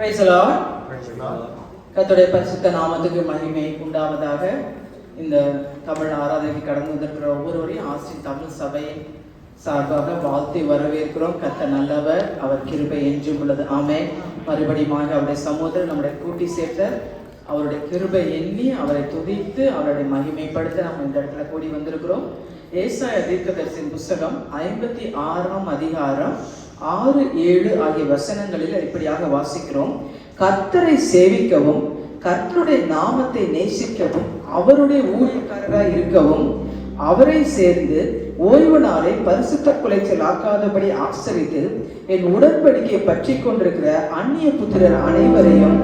Praise the Lord. கர்த்தருடைய பரிசுத்த நாமத்துக்கு மகிமை உண்டாவதாக. இந்த தமிழ் ஆராதனைக்கு கடந்து வந்திருக்கிற ஒவ்வொருவரையும் ஆஸ்டின் தமிழ் சபை சார்பாக வாழ்த்தி வரவேற்கிறோம். கர்த்தர் நல்லவர், அவர் கிருபை என்றும் உள்ளது. ஆமென். மறுபடியும் அவருடைய சமூகத்தில் நம்முடைய கூட்டி சேர்த்த அவருடைய கிருபை எண்ணி அவரை துதித்து அவருடைய மகிமைப்படுத்த நம்ம இந்த இடத்துல கூடி வந்திருக்கிறோம். ஏசாயா தீர்க்கதரிசியின் புஸ்தகம் 56ஆம் அதிகாரம் 6, 7 ஆகிய வசனங்களில் இப்படியாக வாசிக்கிறோம். கர்த்தரை சேவிக்கவும் கர்த்தருடைய நாமத்தை நேசிக்கவும் அவருடைய ஊழியக்காரராய் இருக்கவும் அவரை சேர்ந்து ஓய்வு நாளை பரிசுத்த குலைச்சல் ஆக்காதபடி ஆசரித்து என் உடன்படிக்கையை பற்றி கொண்டிருக்கிற அந்நிய புத்திரர் அனைவரையும்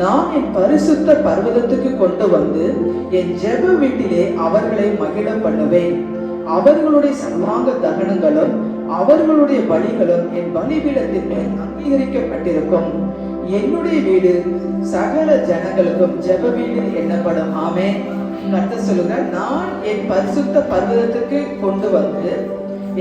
நான் என் பரிசுத்த பர்வதத்துக்கு கொண்டு வந்து என் ஜெப வீட்டிலே அவர்களை மகிழ பண்ணுவேன். அவர்களுடைய சர்வாங்க தகனங்களும் அவர்களுடைய பலிகளும் என் பலிபீடத்தின் மேல் அங்கீகரிக்கப்பட்டிருக்கும். என்னுடைய வீடு சகல ஜனங்களுக்கும் ஜெப வீடு எண்ணப்படும். ஆமென். கர்த்தர் சொல்லுங்க, நான் என் பரிசுத்த பர்வதத்துக்கு கொண்டு வந்து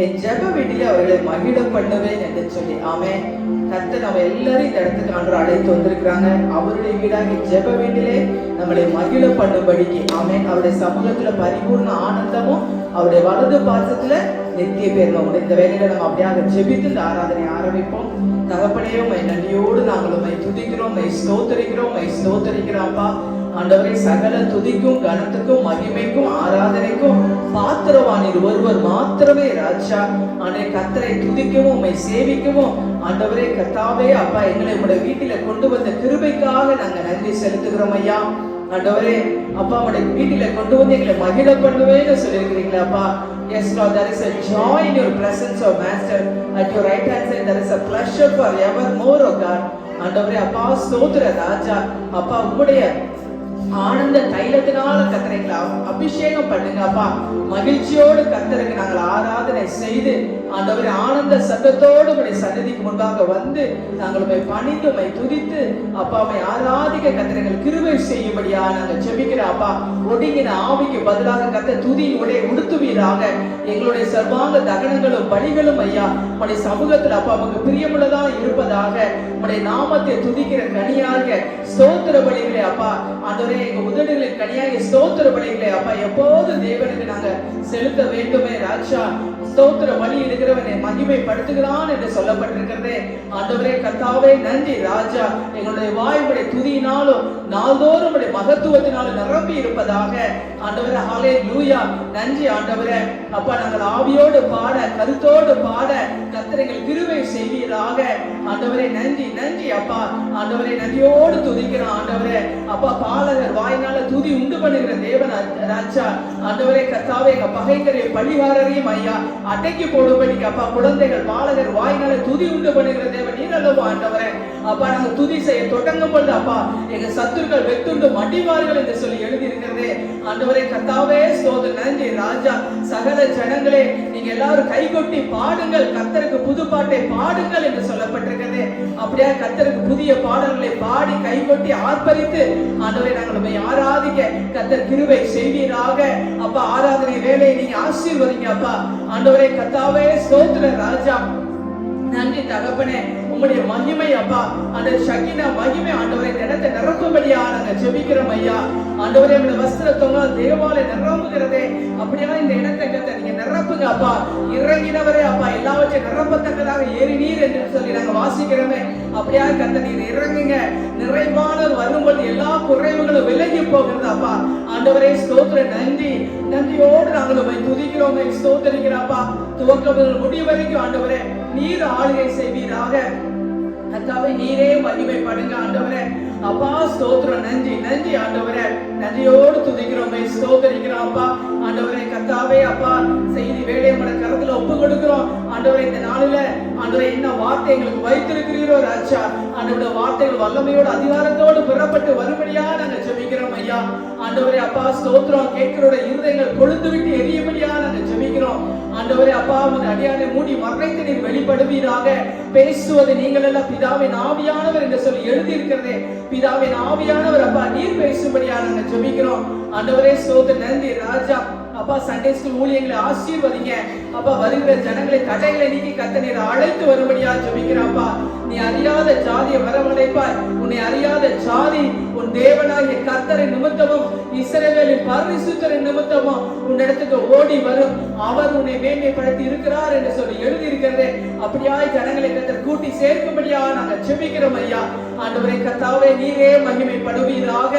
என் ஜெப வீட்டிலே அவர்களை மகிழ பண்ணுவேன் என்று சொல்லி. ஆமென். கர்த்தர் நம்ம எல்லாரும் இந்த இடத்துக்கு ஆண்டவர் அழைத்து வந்திருக்கிறாங்க. அவருடைய வீடாக ஜெப வீட்டிலே நம்மளை மகிழ பண்ணும்படிக்கு. ஆமென். அவருடைய சமூகத்துல பரிபூர்ண ஆனந்தமும் அவருடைய வலது பாசத்துல நித்திய பேரும். இந்த வேலையில நம்ம அப்படியாக ஜெபித்து இந்த ஆராதனை ஆரம்பிப்போம். தகப்பனையோ மை நன்றியோடு நாங்கள் மை துதிக்கிறோம், மை ஸ்தோத்தரிக்கிறோம், மை ஸ்தோத்தரிக்கிறோம்ப்பா. ஆண்டவரை சகல துதிக்கும் கனத்துக்கும் மகிமைக்கும் ஆராதனைக்கும் பாத்திரவானீர் ஒருவர் மாத்திரமே ராஜா. ஆண்டவரே கர்த்தரை துதிக்கவும் உம்மை சேவிக்கவும் ஆண்டவரே கர்த்தாவே அப்பா எங்களை உங்களுடைய வீட்டில கொண்டு வந்த கிருபைக்காக நாங்க நன்றி செலுத்துகிறோம் ஐயா. ஆண்டவரே அப்பா உங்களுடைய வீட்டில கொண்டு வந்து எங்களை மகிழ பண்ணுவேன்னு சொல்லியிருக்கிறீங்களா அப்பா. Yes Lord, there is a joy in your presence, O Master. At your right hand side there is a pleasure forevermore, O God. ஆண்டவரே அப்பா ஸ்தோத்திர ராஜா. அப்பா உம்முடைய ஆனந்த தைலத்தினால கர்த்தரை அபிஷேகம் பண்ணுங்க அப்பா. மகிழ்ச்சியோடு கர்த்தருக்கு நாங்கள் ஆராதனை செய்து ஆண்டவரே ஆனந்த சத்தத்தோடு உடைய சன்னதிக்கு முன்பாக வந்து நாங்கள் உம்மை பணிந்து உம்மை துதித்து அப்பா உம்மை ஆராதிக்க கர்த்தர்கள் கிருபை செய்யும்படியா நாங்கள் ஜெபிக்கிறோம் அப்பா. ஒடுங்கின ஆவிக்கு பதிலாக கர்த்தர் துதியின் உடைய உடுத்துவீராக. எங்களுடைய சர்வாங்க தகனங்களும் பலிகளும் ஐயா உடைய சமூகத்தில் அப்பா உமக்கு பிரியமுள்ளதா இருப்பதாக. உடைய நாமத்தை துதிக்கிற கனியாக ஸ்தோத்திர பலிகளே அப்பா ஆண்டவரே எங்க உதடுகளின் கனியாக ஸ்தோத்திர பலிகளே அப்பா எப்போது தேவனுக்கு நாங்க செலுத்த வேண்டுமே ராஜா. ஸ்தோத்திர பலி எடுக்கிறவனை மகிமைப்படுத்துகிறான் என்று சொல்லப்பட்டிருக்கிறதே. ஆண்டவரே கர்த்தாவே நன்றி ராஜா. எங்களுடைய வாயுடைய துதியினாலும் நாள்தோறும் உடைய மகத்துவத்தினாலும் நிரம்பி இருப்பதாக. ஆண்டவரே ஹல்லேலூயா. நன்றி ஆண்டவரே அப்பா. நாங்கள் ஆவியோடு பாட கருத்தோடு பாட கர்த்தர் எங்கள் கிருபை செய்வீராக. ஆண்டவரே நன்றி நன்றி அப்பா. ஆண்டவரே நன்றியோடு துதிக்கிறோம் ஆண்டவரே அப்பா. பாலகர் வாயினால துதி உண்டு பண்ணுகிற தேவன் ராஜா. ஆண்டவரே கர்த்தாவே எங்க பகைக்கரையை பழிகாரரையும் ஐயா அடக்கி போடும்படிக்கு அப்பா குழந்தைகள் பாலகர் வாயினால துதி உண்டு பண்ணுகிற தேவன் நீர் அல்லவா ஆண்டவரே அப்பா. நாங்க துதி செய்ய தொடங்கும் பொழுது அப்பா எங்க சத்துருக்கள் வெத்துண்டு மடிவார்கள் என்று சொல்லி எழுதி இருக்கிறதே. ஆண்டவரே கர்த்தாவே ஸ்தோத்திர நன்றி ராஜா. சகல ஜனங்களே நீங்க எல்லாரும் கைகொட்டி பாடுங்கள், கர்த்தருக்கு புது பாட்டை பாடுங்கள் என்று சொல்லப்பட்டிருக்கிறது. அப்படியே கர்த்தருக்கு புதிய பாடல்களை பாடி கைகொட்டி ஆர்ப்பரித்து ஆண்டவரே நாங்கள் உம்மை ஆராதிக்க கர்த்தர் கிருபை செய்வீராக அப்பா. ஆராதனை வேலையை நீங்க ஆசீர்வதிங்க அப்பா. ஆண்டவரே கர்த்தாவே ஸ்தோத்திர ராஜா. நன்றி தகப்பனே. உம்முடைய மகிமை அப்பா அந்த ஷகினா மகிமை ஆண்டவரே இடத்தை நிரப்பும்படியா நாங்க ஜெபிக்கிறோம் ஐயா. ஆண்டவரே உம்முடைய வஸ்திரத்தோனால் தேவாலயம் நிரம்புகிறதே. அப்படியே இந்த இடத்தை கர்த்தர் நீங்க நிரப்புங்க அப்பா. இறங்கினவரே அப்பா எல்லாவற்றையும் நிரப்பத்தக்கதாக ஏறி நீர் என்று சொல்லி நாங்க வாசிக்கிறோமே. அப்படியே கர்த்தர் நீர் இறங்குங்க. நிறைவான வரும்போது எல்லா குறைவுகளும் விலகி போகிறது அப்பா. ஆண்டவரே ஸ்தோத்திர நன்றி. நன்றியோடு நாங்கள் உம்மை துதிக்கிறோம், ஸ்தோத்திரிக்கிறோம் அப்பா. துவக்கம் முடிவு வரைக்கும் ஆண்டவரே நீர் ஆளுகை செய்வீராக. கர்த்தாவே நீரே மகிமைப்படுங்க ஆண்டவரே அப்பா. ஸ்தோத்திரம் நன்றி நன்றி ஆண்டவரே. நன்றியோடு துதிக்கிறோம், ஸ்தோத்திரிக்கிறோம் அப்பா. ஆண்டவரே கர்த்தாவே அப்பா செய்தி வேலையை உடைய கரத்துல ஒப்பு கொடுக்கிறோம் ஆண்டவரே. இந்த நாளில ஆண்டவரே என்ன வார்த்தை எங்களுக்கு வைத்திருக்கிறீரோ ராஜா. ஆண்டவருடைய வார்த்தைகள் வல்லமையோடு அதிகாரத்தோடு பெறப்பட்டு வரும்படியா நாங்க ஜெபிக்கிறோம் ஐயா. ஆண்டவரே அப்பா ஸ்தோத்திரம். கேட்கிறோட இருதயங்கள் கொழுந்து விட்டு எரியும்படியா நாங்க ஜெபிக்கிறோம் ஆண்டவரே அப்பா. உமது அடியாரை மூடி மறைத்து நீர் வெளிப்படுவீராக. பேசுவது நீங்கள் எல்லாம் பிதாவின் ஆவியானவர் என்று சொல்லி எழுதி இருக்கிறதே. பிதாவின் ஆவியானவர் அப்பா நீர் பேசும்படியா நாங்க ஜெபிக்கிறோம் ஆண்டவரே. ஸ்தோத்திர நன்றி ராஜா. அப்பா சண்டே ஸ்கூல் ஊழியங்களை ஆசீர்வதிங்க அப்பா. வருகிற ஜனங்களை தடைகளை நீக்கி கர்த்தர் அழைத்து வரும்படியா ஜெபிக்கிறாப்பா. நீ அறியாத ஜாதியை வரவழைப்பாய். உன்னை அறியாத ஜாதி உன் தேவனாகிய கர்த்தரை நிமித்தமும் இஸ்ரவேலின் பரிசுத்தரின் நிமித்தமும் உன்னிடத்துக்கு ஓடி வரும். அவர் உன்னை மேன்மைப்படுத்தி இருக்கிறார் என்று சொல்லி எழுதி இருக்கிறதே. அப்படியாய் ஜனங்களை கர்த்தர் கூட்டி சேர்க்கும்படியா நாங்கள் ஜெபிக்கிறோம் ஐயா. ஆண்டவரே கர்த்தாவே, நீரே மகிமைப்படுவீராக.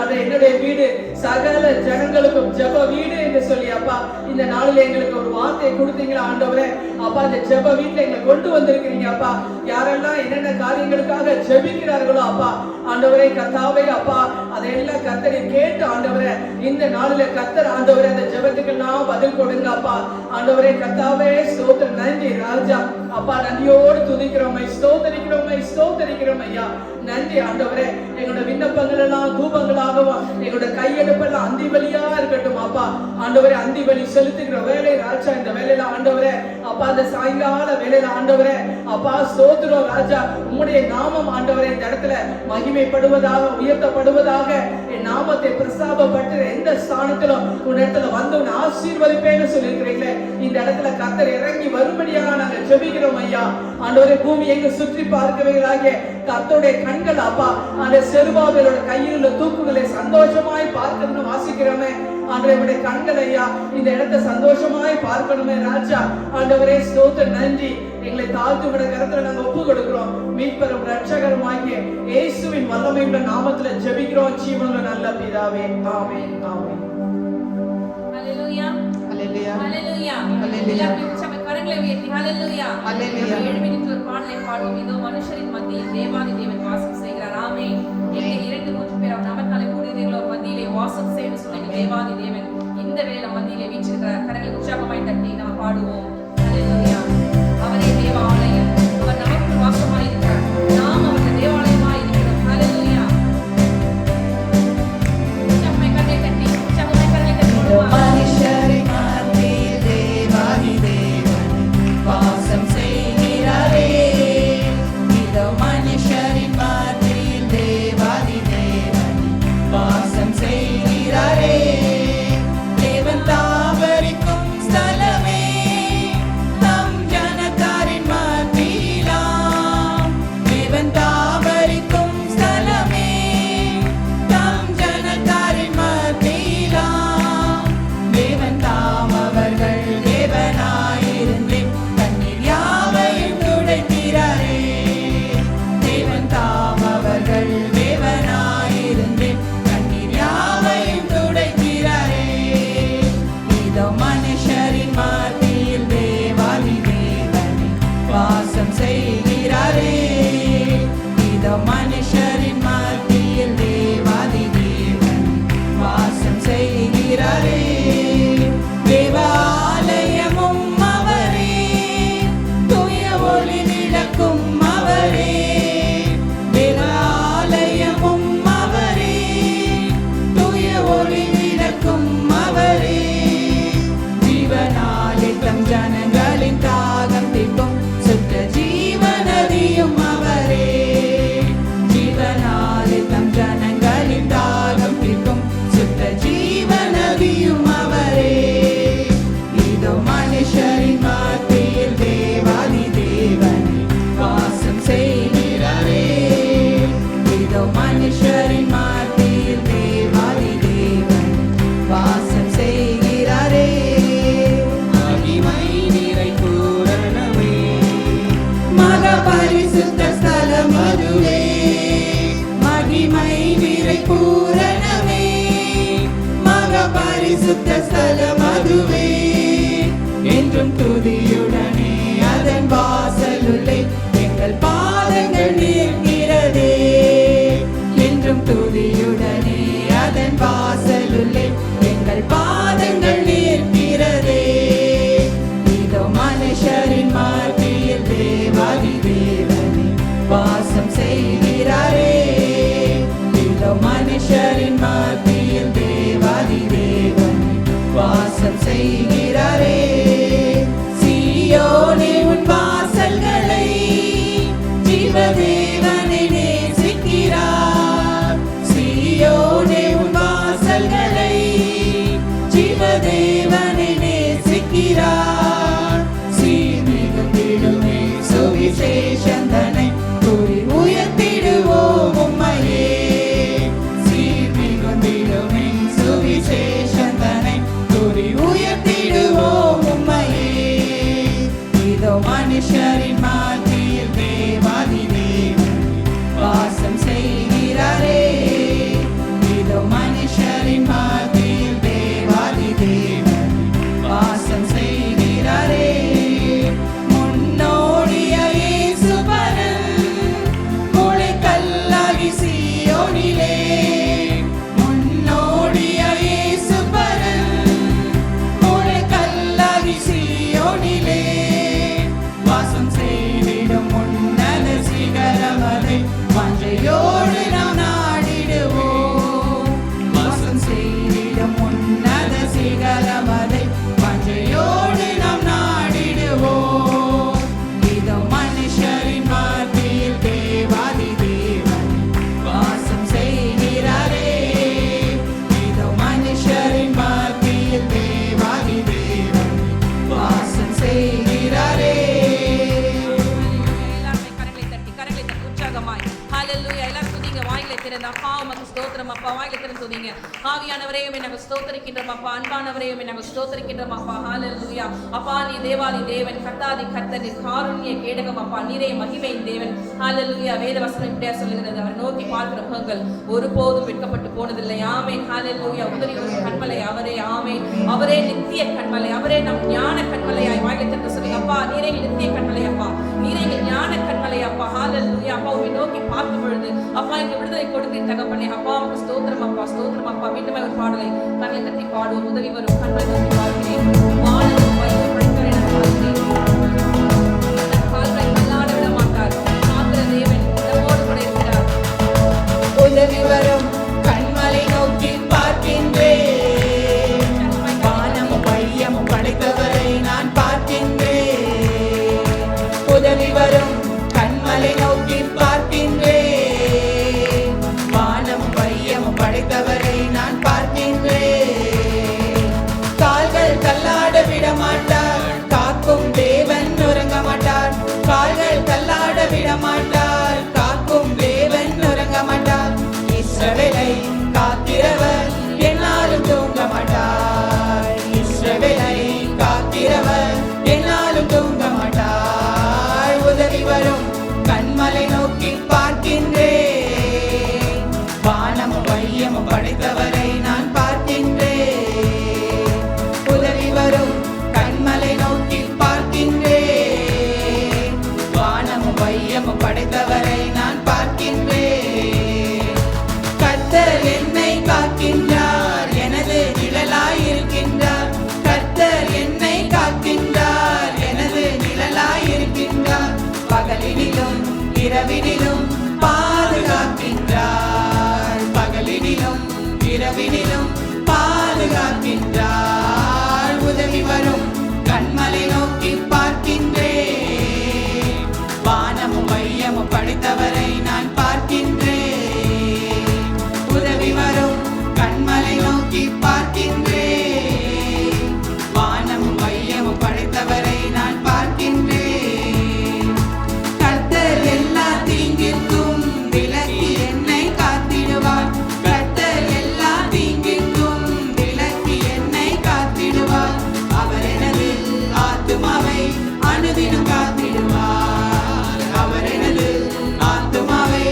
அது என்னுடைய வீடு சகல ஜனங்களுக்கும் ஜெப வீடு என்று சொல்லி அப்பா இந்த நாளில் எங்களுக்கு ஒரு வார்த்தையை கொடுத்தீங்களா ஆண்டவரே. அப்பா இந்த ஜெப வீட்டுல எங்களை கொண்டு வந்திருக்கிறீங்க அப்பா. யாரெல்லாம் என்னென்ன காரியங்களுக்காக ஜெபிக்கிறார்களோ அப்பா ஆண்டவரே கர்த்தாவே அப்பா அதையெல்லாம் கர்த்தரை கேட்டு ஆண்டவரே இந்த நாளில கர்த்தர் ஆண்டவரே அந்த ஜெபத்துக்கெல்லாம் பதில் கொடுங்க அப்பா. ஆண்டவரே கர்த்தாவே ஸ்தோத்திரம். நன்றி ராஜா அப்பா. நன்றியோடு துதிக்கிறோம், ஸ்தோத்தரிக்கிறோம் ஐயா. நன்றி ஆண்டவரே. எங்களோட விண்ணப்பங்கள் எல்லாம் தூபங்களாகவும் எங்களோட கையெடுப்பெல்லாம் அந்தி பலியா இருக்கட்டும் அப்பா. ஆண்டவரே அந்தி பலி செலுத்துகிற வேலை ராஜா இந்த வேலையில ஆண்டவரே அப்பா அந்த சாயங்கால வேலையில ஆண்டவரே அப்பா ஸ்தோத்திரம் ராஜா. உம்முடைய நாமம் ஆண்டவரே இந்த இடத்துல மகிமைப்படுவதாக, உயர்த்தப்படுவதாக, என் நாமத்தை பிரஸ்தாபப்பட்டு எந்த ஸ்தானத்திலும் உன் இடத்துல வந்து உன் ஆசீர்வதிப்பேன்னு சொல்லியிருக்கிறீங்களே. இந்த இடத்துல கர்த்தர் இறங்கி வரும்படியாக நாங்கள் ஜெபிக்கிறோம் ஐயா. ஆண்டவரே பூமி எங்க சுற்றி பார்க்கிறவர்களாகிய கர்த்தருடைய கண்கள் அப்பா அந்த செருபாபேலோட கையில் உள்ள தூக்குகளை சந்தோஷமாய் பார்க்கணும்னு வாசிக்கிறோமே. ஆண்டவருடைய கண்கள் ஐயா இந்த இடத்தை சந்தோஷமாய் பார்க்கணுமே ராஜா. ஆண்டவரே ஸ்தோத்திரம். நன்றி. எங்களை தாழ்த்து விட கருத்துல நாங்க ஒப்பு கொடுக்கிறோம். மீட்பரும் ரட்சகருமாகிய இயேசுவின் வல்லமையுள்ள நாமத்துல ஜெபிக்கிறோம் ஜீவனுள்ள நல்ல பிதாவே. ஆமென் ஆமென். ஹalleluya ஹalleluya ஹalleluya ஹalleluya. நம்ம கரங்களை உயர்த்தி ஹalleluya ஹalleluya. 7 மினிட் ஒரு பாடலை பாடுவோம். இதோ மனுஷரின் மத்தியில் தேவாதி தேவன் வாசம் செய்கிறார். ஆமென். எங்கே 2-3 பேர் அவர் நாமத்தாலே கூடியிருக்கிறோ மத்தியிலே வாசம் செய்யணும் சொல்லுங்க. தேவாதி தேவன் இந்த வேளை மத்தியிலே வீற்றிருக்கிறார். கரங்களை உற்சாகமாய் தட்டி நாம பாடுவோம். ஹalleluya. அவரே தேவ ஆலயம். அவர் நமக்கு வாசமாய் இருக்கிறார். நாம் அவருடைய தேவாலயமாய் இருக்கிறோம். ஹalleluya. உற்சாகமாய் கரங்களை தட்டி மனுஷரின் மத்தியில் தேவாதி தேவன் வாசம் செய்கிறாரே. இதோ மனுஷரின் மத்தியில் தேவாதி தேவன் வாசம் செய்கிறாரே. தேவன் தாவரிக்கும் ஸ்தலமே செலுத்துகிறேன் அப்பா. உமக்கு ஸ்தோத்திரம் அப்பா. வாயில திறந்து துதிங்க. ஆவியானவரே உம்மை நாங்கள் ஸ்தோத்திரிக்கின்றோம் அப்பா. அன்பானவரே உம்மை நாங்கள் ஸ்தோத்திரிக்கின்றோம் அப்பா. ஹல்லேலூயா. அப்பா நீ தேவாதி தேவன், கர்த்தாதி கர்த்தர், நீர் காருண்ய கேடகம் அப்பா. நீரே மகிமையின் தேவன். ஹல்லேலூயா. வேத வசனம் இப்படியா சொல்லுகிறது, அவர் நோக்கி பார்க்கிற முகங்கள் ஒருபோதும் வெட்கப்பட்டு போனதில்லை. ஆமென். ஹல்லேலூயா. உதவி வரும் கண்மலை அவரே. ஆமென். அவரே நித்திய கண்மலை, அவரே நம் ஞான கண்மலையாய். வாயில திறந்து சொல்லுங்க அப்பா. நீரே நித்திய கண்மலை அப்பா. நீரே ஞான கண்மலை அப்பா. ஹல்லேலூயா. அப்பா உம்மை நோக்கி பார்க்கும் பொழுது அப்பா இந்த விடுதலை கொடுத்து தகப்பனே அப்பா உமக்கு ஸ்தோத்திரம் அப்பா. ஸ்தோத்திரம் அப்பா. மீண்டும் ஒரு பாடலை கண்களை தட்டி பாடுவோம். உதவி வரும் கண்களை தட்டி பார்க்கிறேன். வானமும் வைத்து படைத்தவரை நான் பார்க்கிறேன். கால்களை தள்ளாட விட மாட்டார். காக்கிற தேவன் நம்மோடு கூட இருக்கிறார். உதவி வரும் கண்மலை நோக்கி பார்க்கின்றேன். வானமும் வையமும் படைத்தவரை நான் பார்க்கின்றேன். உதவி வரும் கண்மலை நோக்கி பார்க்கின்றேன். வானமும் வையமும் படைத்தவரை நான் பார்க்கின்றேன். கால்கள் தள்ளாட விட மாட்டார், காக்கும் தேவன் உறங்க மாட்டார். கால்கள் தள்ளாட விட மாட்டார், காக்கும் தேவன் உறங்க மாட்டார். இஸ்ரவேலை காக்கிறவர் என்னாலும் தூங்க மாட்டார். இஸ்ரவேலை காக்கிறவர் என்னாலும் தூங்க மாட்டார். உதவி வரும் கண்மலை நோக்கி பார்க்கின்றேன். வானமும் வையமும் படைத்தவரை நான் பார்க்கின்றேன். உதவி வரும் கண்மலை நோக்கி பார்க்கின்றேன். வானமும் வையமும் படைத்தவரை நான் பார்க்கின்றேன். கர்த்தர் என்னை காக்கின்றார், எனது நிழலாயிருக்கின்றார். கர்த்தர் என்னை காக்கின்றார், எனது நிழலாயிருக்கின்றார். பகலினிலும் இரவினிலும் பாதுகாக்கின்றார். பகலினிலும் இரவினிலும் பாதுகாக்கின்றார். உதவி வரும் கண்மலை நோக்கி பார்க்கின்றேன். வானமும் வையமும் படைத்தவரை நான் பார்க்கின்றேன். உதவி வரும் கண்மலை நோக்கி பார்க்கின்றேன். வானமும் வையமும் படைத்தவரை நான் பார்க்கின்றேன். கர்த்தர் எல்லா தீங்கிற்கும் விலக்கி என்னை காத்திடுவார். கர்த்தர் எல்லா தீங்கிற்கும் விலக்கி என்னை காத்திடுவார். அவர் எனது ஆத்துமாவை அனுதினம் காத்திடுவார். அவர் எனது ஆத்துமாவை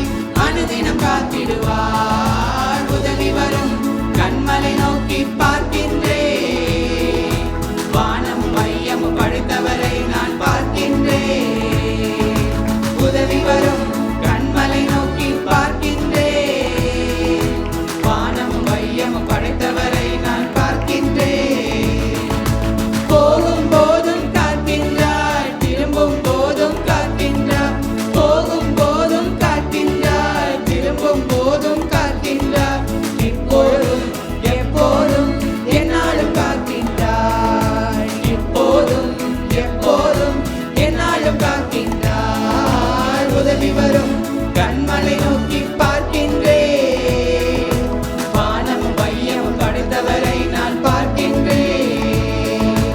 அனுதினம் காத்திடுவார். உதவி வரும் கண்மலை நோக்கி பார்க்கின்றேன். வானம் வையமும் படைத்தவரை நான் பார்க்கின்றேன். உதவி வரும் கண்மலை நோக்கி பார்க்கின்றேன். வானம் வையமும் படைத்தவரை நான் பார்க்கின்றேன். போகும் போதும் காக்கின்றார், திரும்பும் போதும் காக்கின்றார். போகும் போதும் காக்கின்றார், திரும்பும் போதும் காக்கின்றார். இப்போதும் எப்போதும் என்னாலும் காக்கின்றார். இப்போதும் எப்போதும் என்னாலும் காக்கின்றார். உதவி வரும் கண்மலை நோக்கி பார்க்கின்றேன். வானமும் வையமும் படைத்தவரை நான் பார்க்கின்றேன்.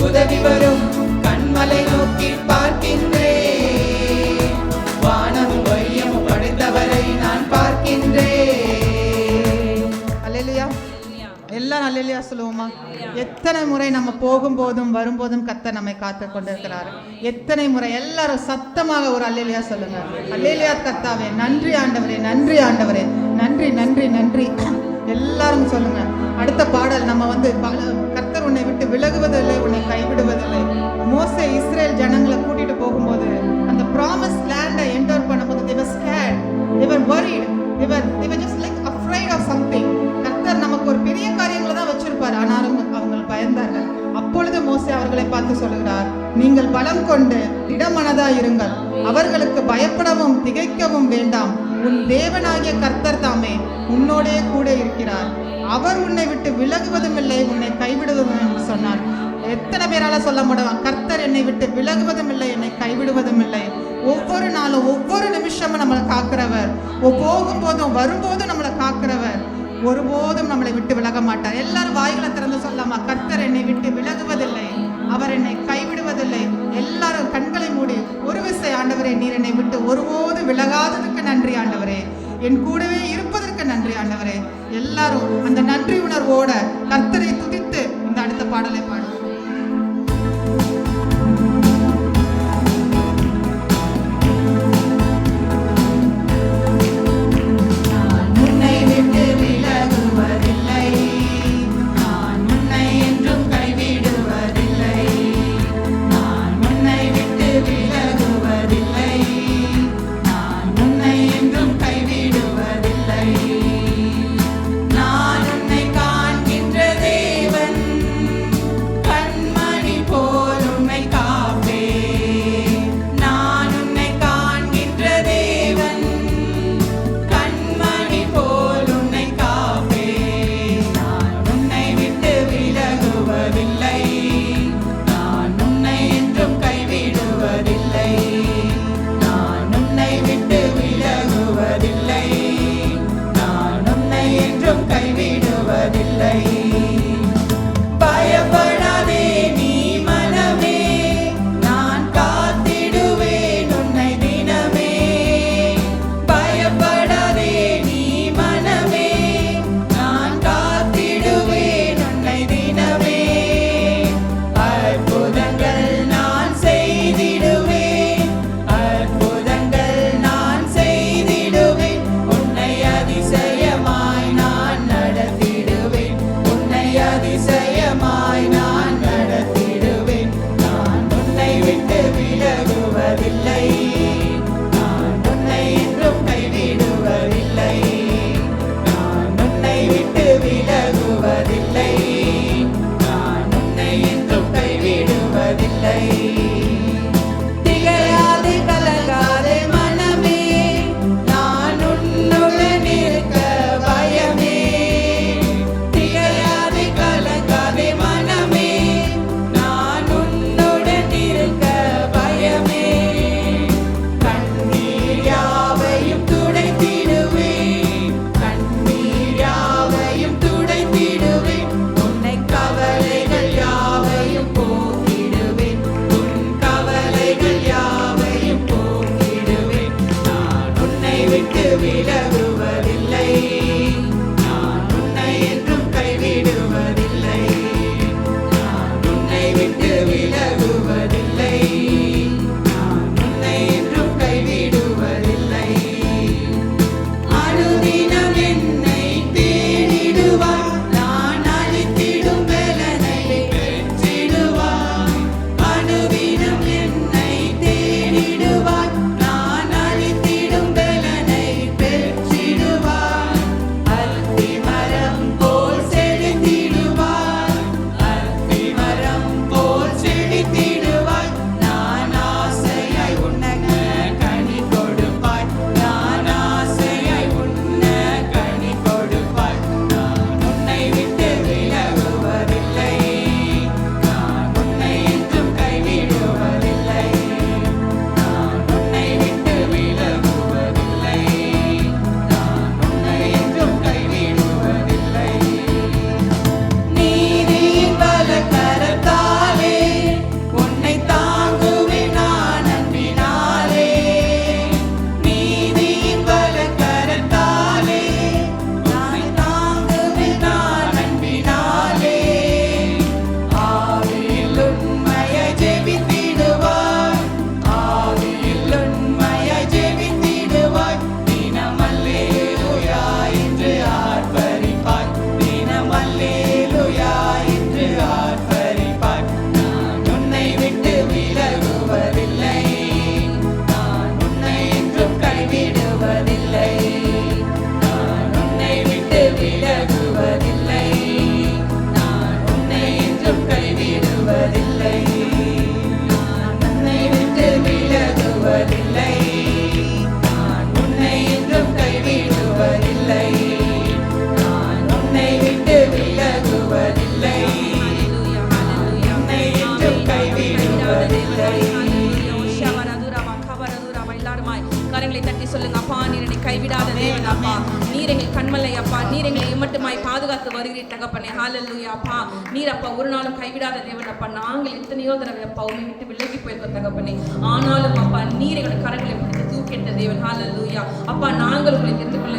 உதவி வரும் கண்மலை நோக்கி பார்க்கின்றேன். வானமும் வையமும் படைத்தவரை நான் பார்க்கின்றேன். அல்லேலூயா. ஹல்லேலூயா. எல்லாரும் அல்லேலூயா சொல்லுவோமா? எத்தனை முறை நம்ம போகும்போதும் வரும்போதும் கர்த்தர் நம்மை காத்து கொண்டிருக்கிறார். எத்தனை முறை எல்லாரும் சத்தமாக ஒரு அல்லேலூயா சொல்லுங்க. அல்லேலூயா கர்த்தாவே, நன்றி ஆண்டவரே, நன்றி ஆண்டவரே, நன்றி நன்றி நன்றி. எல்லாரும் சொல்லுங்க. அடுத்த பாடல் நம்ம கர்த்தர் உன்னை விட்டு விலகுவதில்லை, உன்னை கைவிடுவதில்லை. மோசே இஸ்ரேல் ஜனங்களை கூட்டிட்டு போகும்போது அந்த ப்ராமிஸ் லேண்டை என்டர் பண்ணும்போது they were scared, they were worried, they were just like afraid of something. கர்த்தர் நமக்கு ஒரு பெரிய காரியங்களை தான் வச்சிருப்பார், ஆனாலும் அவங்க பயந்தார்கள். அப்பொழுது மோசே அவர்களை பார்த்து சொல்லுகிறார், நீங்கள் பலம் கொண்டு திடமனதா இருங்கள், அவர்களுக்கு பயப்படவும் திகைக்கவும் வேண்டாம். உன் தேவனாகிய கர்த்தர் தாமே உன்னோடே கூட இருக்கிறார். அவர் உன்னை விட்டு விலகுவதும் இல்லை, உன்னை கைவிடுவதும் என்று சொன்னார். எத்தனை பேரால சொல்ல முடியும்? கர்த்தர் என்னை விட்டு விலகுவதும் இல்லை, என்னை கைவிடுவதும் இல்லை. ஒவ்வொரு நாளும் ஒவ்வொரு நிமிஷமும் நம்மளை காக்கிறவர், போகும்போதும் வரும்போதும் நம்மளை காக்கிறவர், ஒருபோதும் நம்மளை விட்டு விலக மாட்டார். எல்லாரும் வாய்களை திறந்து சொல்லாமா? கர்த்தர் என்னை விட்டு விலகுவதில்லை, அவர் என்னை கைவிடுவதில்லை. எல்லாரும் கண்களை மூடி ஒரு விசை, ஆண்டவரே நீர் என்னை விட்டு ஒருபோதும் விலகாததுக்கு நன்றி ஆண்டவரே, என் கூடவே இருப்பது எல்லாரும் அந்த நன்றி உணர்வோட கர்த்தரை துதித்து இந்த அடுத்த பாடலை பாடுவோம். கரங்களை தட்டி சொல்லுங்க. அப்பா நீர் என்னை கைவிடாத தேவன் அப்பா. நீர் எங்கள் கண்மலை அப்பா. நீர் எங்களை இம்மட்டுமாய் பாதுகாத்து வருகிறீர் தகப்பனே. ஹல்லேலூயா அப்பா. நீர் அப்பா ஒரு நாளும் கைவிடாத தேவன் அப்பா. நாங்கள் எத்தனையோ தடவை அப்பா உம்மை விட்டு விலகி போயிருக்கோம் தகப்பனே. ஆனாலும் அப்பா நீர் எங்களை கரங்களை பிடித்து தூக்கிட்ட தேவன். ஹல்லேலூயா அப்பா. நாங்கள் உங்களை தெரிந்து கொள்ள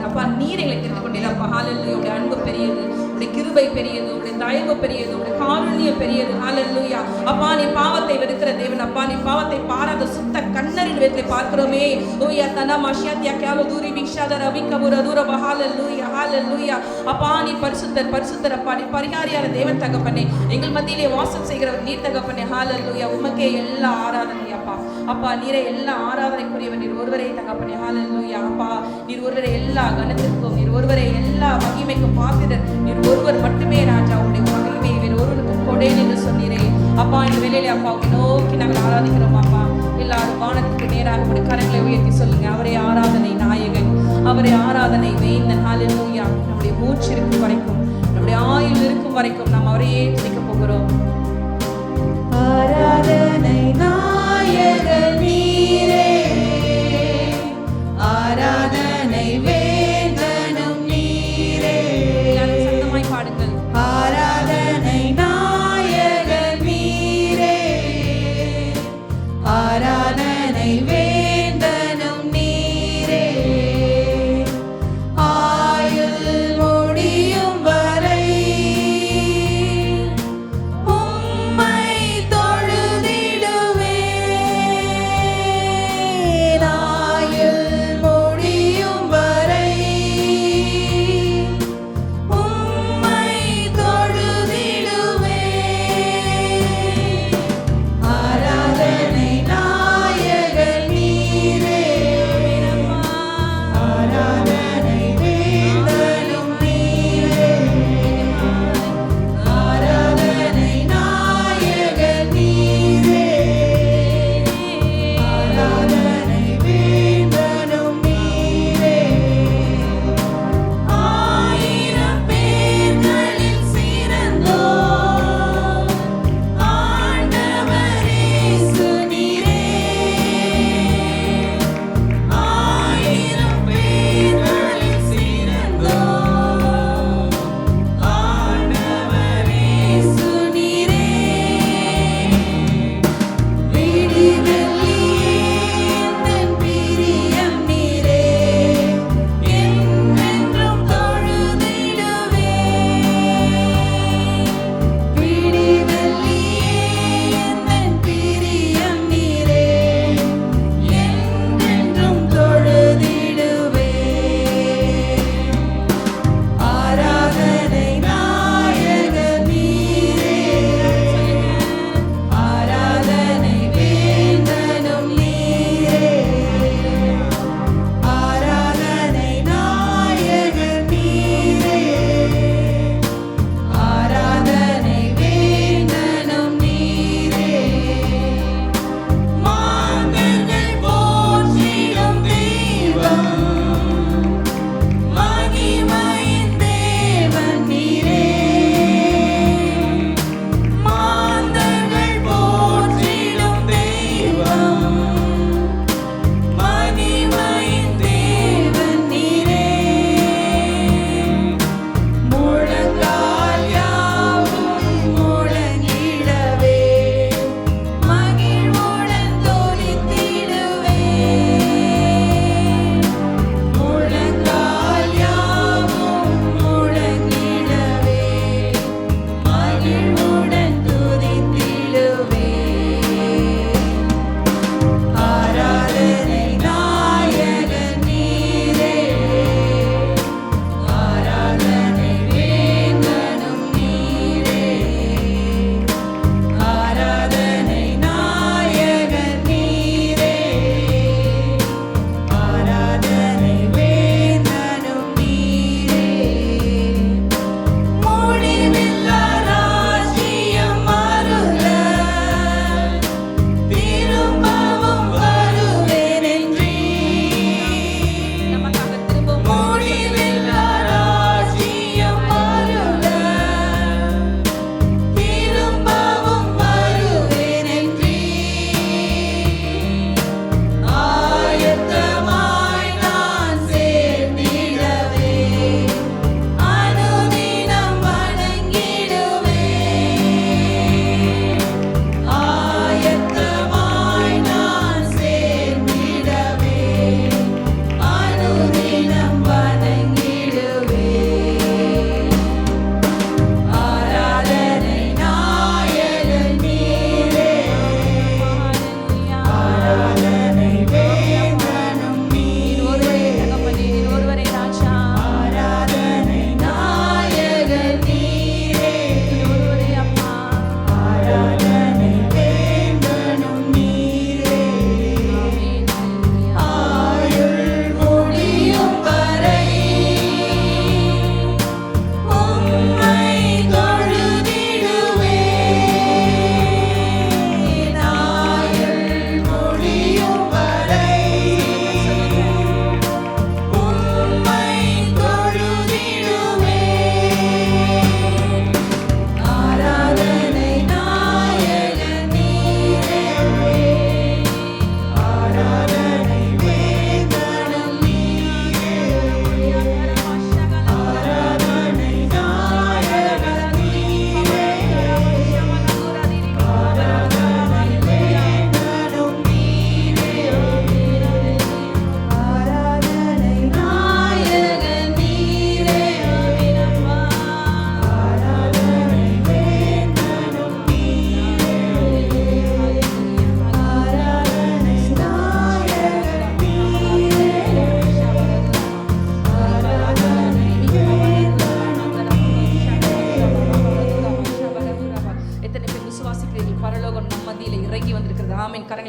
அப்பா நீர் எங்களை தெரிந்து கொண்டீர் அப்பா. ஹல்லேலூயா. உடைய அன்பு பெரியது, உடைய கிருபை பெரியது, உடைய தயவு பெரியது, உடைய காருண்யம் பெரியது. ஹல்லேலூயா அப்பா. நீ பாவத்தை வெறுக்கிற தேவன் அப்பா. நீ பாவத்தை பாராத சுத்த கண்ணரின் வேதத்தை பார்க்கிறோமே. ஓயா தனா மஷியாத்தியா கேலோ தூரி விக்ஷாதர விக்கபுர தூரப. ஹல்லேலூயா ஹல்லேலூயா அப்பா. நீ பரிசுத்தர் பரிசுத்தர் அப்பா. நீ பரிகாரியான தேவன் தகப்பனே. எங்கள் மத்தியிலே வாசம் செய்கிறவர் நீர் தகப்பனே. ஹல்லேலூயா. உமக்கே எல்லா ஆராதனை அப்பா. அப்பா நீரே எல்லா ஆராதனைக்குரியவர் நீர் ஒருவரே தகப்பனே. ஹல்லேலூயா அப்பா. நீர் ஒருவரே எல்லா கனத்திற்கும், நீர் ஒருவரே எல்லா மகிமைக்கும் பாத்திரர். நீர் ஒருவர் மட்டுமே ராஜா. உடைய மகிமை வேறு ஒருவருக்கும் கொடேன் என்று சொன்னீரே அப்பா. இந்த வேளையிலே அப்பா நோக்கி நாங்கள் ஆராதிக்கிறோம் அப்பா. எல்லாரும் வானத்துக்கு நேராக உடைய கரங்களை உயர்த்தி சொல்லுங்க. அவரே ஆராதனை நாயகன், அவரே ஆராதனை வேந்தன். ஹல்லேலூயா. நம்முடைய மூச்சு இருக்கும் வரைக்கும், நம்முடைய ஆயுள் இருக்கும் வரைக்கும் நாம் அவரையே துதிக்க போகிறோம். ஆராதனை நாயகன் நீரே, ஆராதனை வேந்தனும் நீரே. எல்லாரும் சத்தமாய் பாடுங்கள். ஆராதனை நாயகன் நீரே, ஆராதனை வேந்தனும் நீரே. ஆயுள் முடியும் வரை உம்மை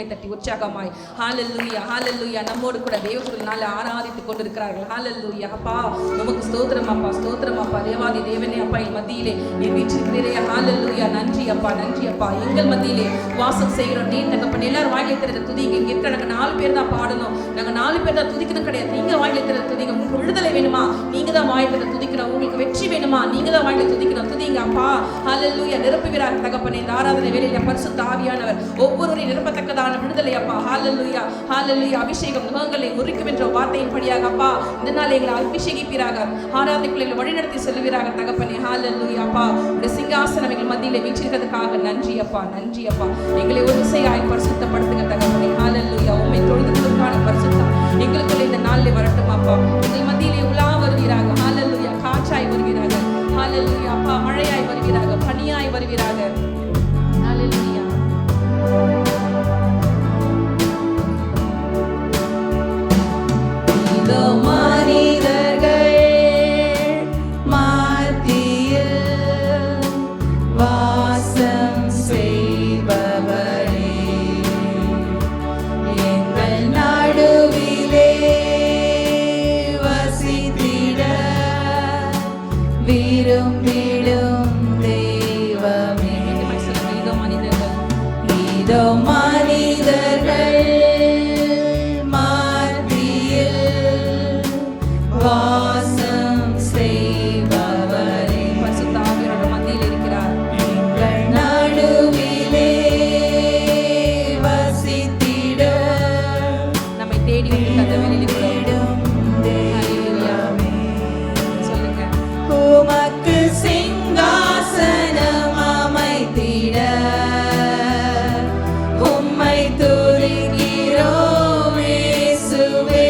கரங்களை தட்டி உற்சாகமாய் ஹalleluya ஹalleluya நம்மோடு கூட தேவர்கள் நாளை ஆராதித்துக் கொண்டிருக்கிறார்கள். ஹalleluya அப்பா உமக்கு ஸ்தோத்திரம் அப்பா, ஸ்தோத்திரம் அப்பா. தேவாதி தேவனே அப்பா என் மத்தியிலே நீர் வீற்றிருக்கிறீரே. ஹalleluya நன்றி அப்பா, நன்றி அப்பா. எங்கள் மத்தியிலே வாசம் செய்கிறோம் நீர் தகப்பனே. எல்லாரும் வாயிலே திறந்து துதிங்க. இங்க இருக்க நாங்க 4 பேர் தான் பாடணும், நாங்க 4 பேர் தான் துதிக்கணும் கிடையாது. நீங்க வாயிலே திறந்து துதிங்க. உங்களுக்கு விடுதலை வேணுமா நீங்க தான் வாயிலே திறந்து துதிக்கணும். உங்களுக்கு வெற்றி வேணுமா நீங்க தான் வாயிலே துதிக்கணும். துதிங்க அப்பா. ஹalleluya நிரப்புவீராக தகப்பனே. இந்த ஆராதனை வேளையில பரிசுத்த ஆவியானவர் ஒவ்வொருவரையும் நிரப்பத்தக்கதான விடுதலை அப்பா. ஹalleluya ஹalleluya அபிஷேகம் முகங்களை முறிக்கும் என்ற வார்த்தையின்படியாக அப்பா இந்த நாள் எங்களை அபிஷேகிப்பீராக, ஆராதனைக்குள்ள வழிநடத்தி செல்வீராக தகப்பனே. ஹalleluya அப்பா உடைய சிங்காசனம் எங்கள் மத்தியிலே வீற்றிருக்கிறதுக்காக நன்றி அப்பா, நன்றி அப்பா. எங்களை ஒரு விசையாய் பரிசுத்தப்படுத்துங்க தகப்பனே. ஹalleluya உம்மை தொழுதுவதற்கான பரிசுத்தம் எங்களுக்குள்ள இந்த நாளிலே வரட்டும் அப்பா. எங்கள் மத்தியிலே உலா வருவீராக. ஹalleluya காற்றாய் வருவீராக. ஹalleluya அப்பா மழையாய் வருவீராக, பனியாய் வருவீராக. ஹalleluya இதோ மனிதர்கள் மத்தியில் வாசம் செய்பவரே, எங்கள் நடுவிலே வசித்திட விரும்பிடும் தெய்வமே. இதோ மனிதர்கள் இதோ மனிதர்கள் மத்தியில் வாசம் செய்பவரே, பரிசுத்த ஆவியானவர் மத்தியில் இருக்கிறார். எங்கள் நடுவிலே வசித்திட நம்மை தேடி வந்து அந்த வேலையில் விடும் தெய்வமே. சொல்லுங்க. உமக்கு சிங்காசனம் அமைத்திட உம்மை துதிக்கிறோம் இயேசுவே.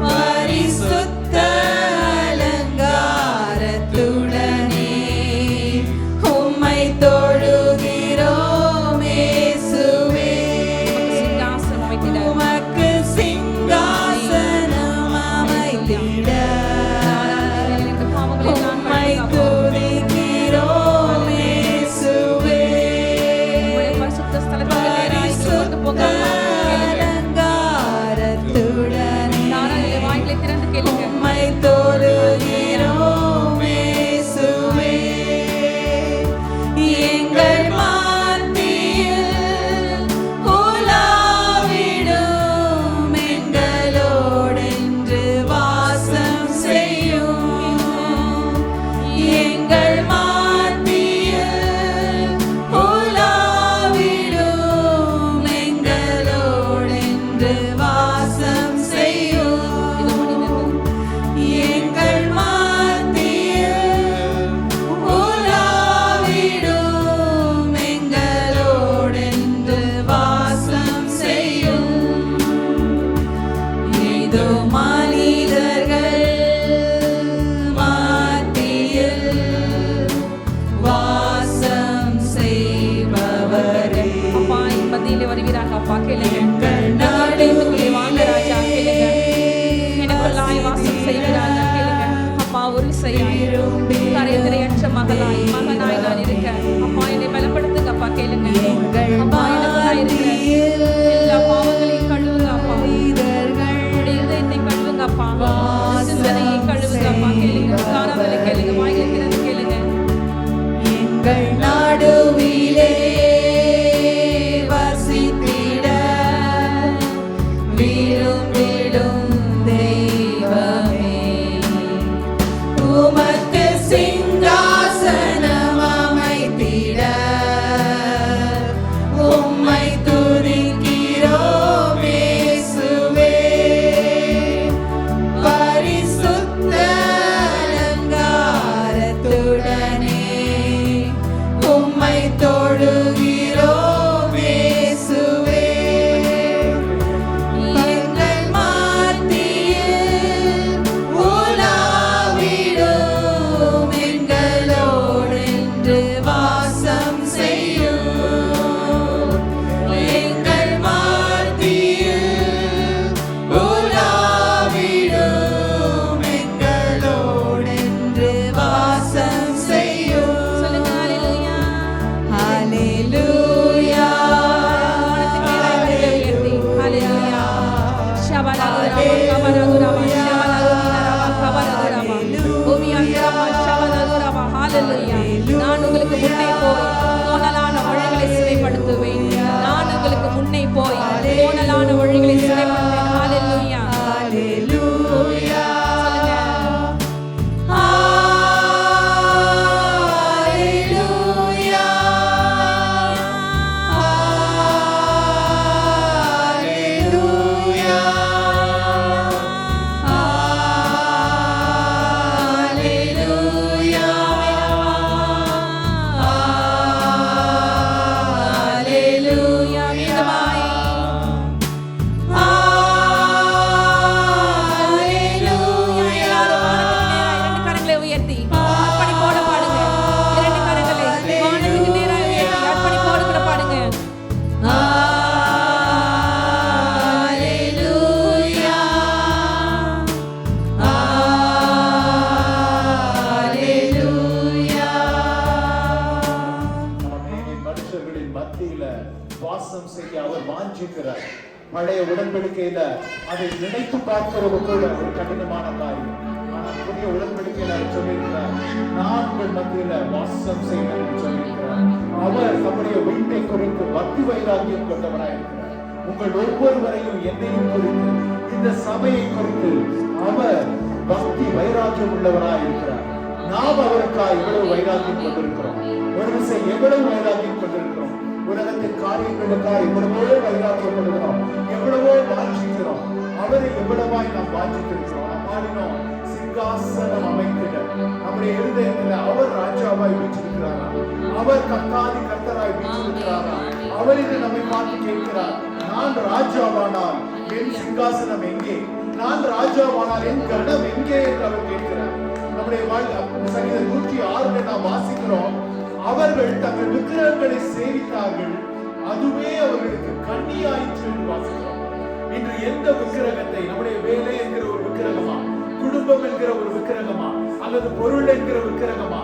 பரிசுத்த அலங்காரத்துடனே உம்மை தொழுகிறோம் இயேசுவே. சிங்காசனம் வைத்திட உமக்கு சிங்காசனம் அமைத்திட உம்மை துதிக்கிறோம் இயேசுவே. பரிசுத்த ஸ்தலத்துக்கு பரிசுத்த அலங்காரத்துடனே வாய்களை திறந்து கேளுங்க. உம்மை தொழுகிறோம் இயேசுவே. எங்கள் மத்தியில் உலாவிடும் எங்களோடென்று வாசம் செய்யும். எங்கள் மத்தியில் உலாவிடும் எங்களோடென்று வாசம் செய்யும். இதோ மனிதர்கள் எங்கள் மத்தியில் உலாவிடும் எங்களோடென்று வாசம் செய்யும். இதோ மனிதர்கள் மத்தியில் வாசம் செய்பவரே, அப்பா என் மத்தியிலே வருகிறாங்க அப்பா. கேளுங்க. எங்கள் நாடுகளுக்குள்ளே வாங்க ராஜா. கேளுங்க. எனக்குள்ளாய் வாசம் செய்கிறாங்க. கேளுங்க அப்பா. ஒரு விசையாய் கரையத்திரையற்ற மகளாய் மகனாய் நான் இருக்க அப்பா என்னை பலப்படுத்துங்க அப்பா. கேளுங்க அப்பா. எனக்குள்ளாய் இருக்கிற எல்லா பாவங்களையும் கழுவுங்க அப்பா. உடைய இதயத்தை கழுவுங்க அப்பா. சிந்தனையை கழுவுங்க அப்பா. கேளுங்க. காணாதலை கேளுங்க. வாயிலை திறந்து கேளுங்க. எங்கள் நடுவிலே வசித்திட பழைய உடன்படிக்கையில அதை நினைத்து பார்க்கிறது கூட ஒரு கடினமான காரியம். ஆனால் புதிய உடன்படிக்கையில அவர் சொல்லியிருக்கிறார், நான் உங்கள் மத்தியில வாசம் செய்வேன் என்று சொல்லியிருக்கிறார். அவர் நம்முடைய வீட்டை குறித்து பக்தி வைராக்கியம் கொண்டவராயிருக்கிறார். உங்கள் ஒவ்வொருவரையும் என்னையும் குறித்து இந்த சபையை குறித்து அவர் பக்தி வைராக்கியம் உள்ளவராயிருக்கிறார். நாம் அவருக்காக எவ்வளவு வைராக்கியம் கொண்டிருக்கிறோம், ஒரு விஷயம் எவ்வளவு வைராக்கியம் கொண்டிருக்கிறோம். உலகத்தின் காரியங்களுக்காக எவ்வளவோ வைராக்கியப்படுகிறோம், எவ்வளவோ வாஞ்சிக்கிறோம். அவரை எவ்வளவாய் நாம் வாஞ்சித்திருக்கிறோம். நாம் பாடினோம், சிங்காசனம் அமைக்கிற நம்முடைய இருதயத்துல அவர் ராஜாவாய் வீற்றிருக்கிறாரா, அவர் கர்த்தாதி கர்த்தராய் வீற்றிருக்கிறாரா. அவர் இன்று நம்மை பார்த்து கேட்கிறார், நான் ராஜாவானால் என் சிங்காசனம் எங்கே, நான் ராஜாவானால் என் கணம் எங்கே என்று அவர் கேட்கிறார். நம்முடைய சங்கீதம் 106 நாம் வாசிக்கிறோம், அவர்கள் தங்கள் விக்கிரகங்களை சேவித்தார்கள், அதுவே அவர்களுக்கு கண்ணியாயிற்று என்று வாசிக்கிறோம். இன்று எந்த விக்கிரகத்தை, நம்முடைய வேலை என்கிற ஒரு விக்கிரகமா, குடும்பம் என்கிற ஒரு விக்கிரகமா, அல்லது பொருள் என்கிற விக்கிரகமா,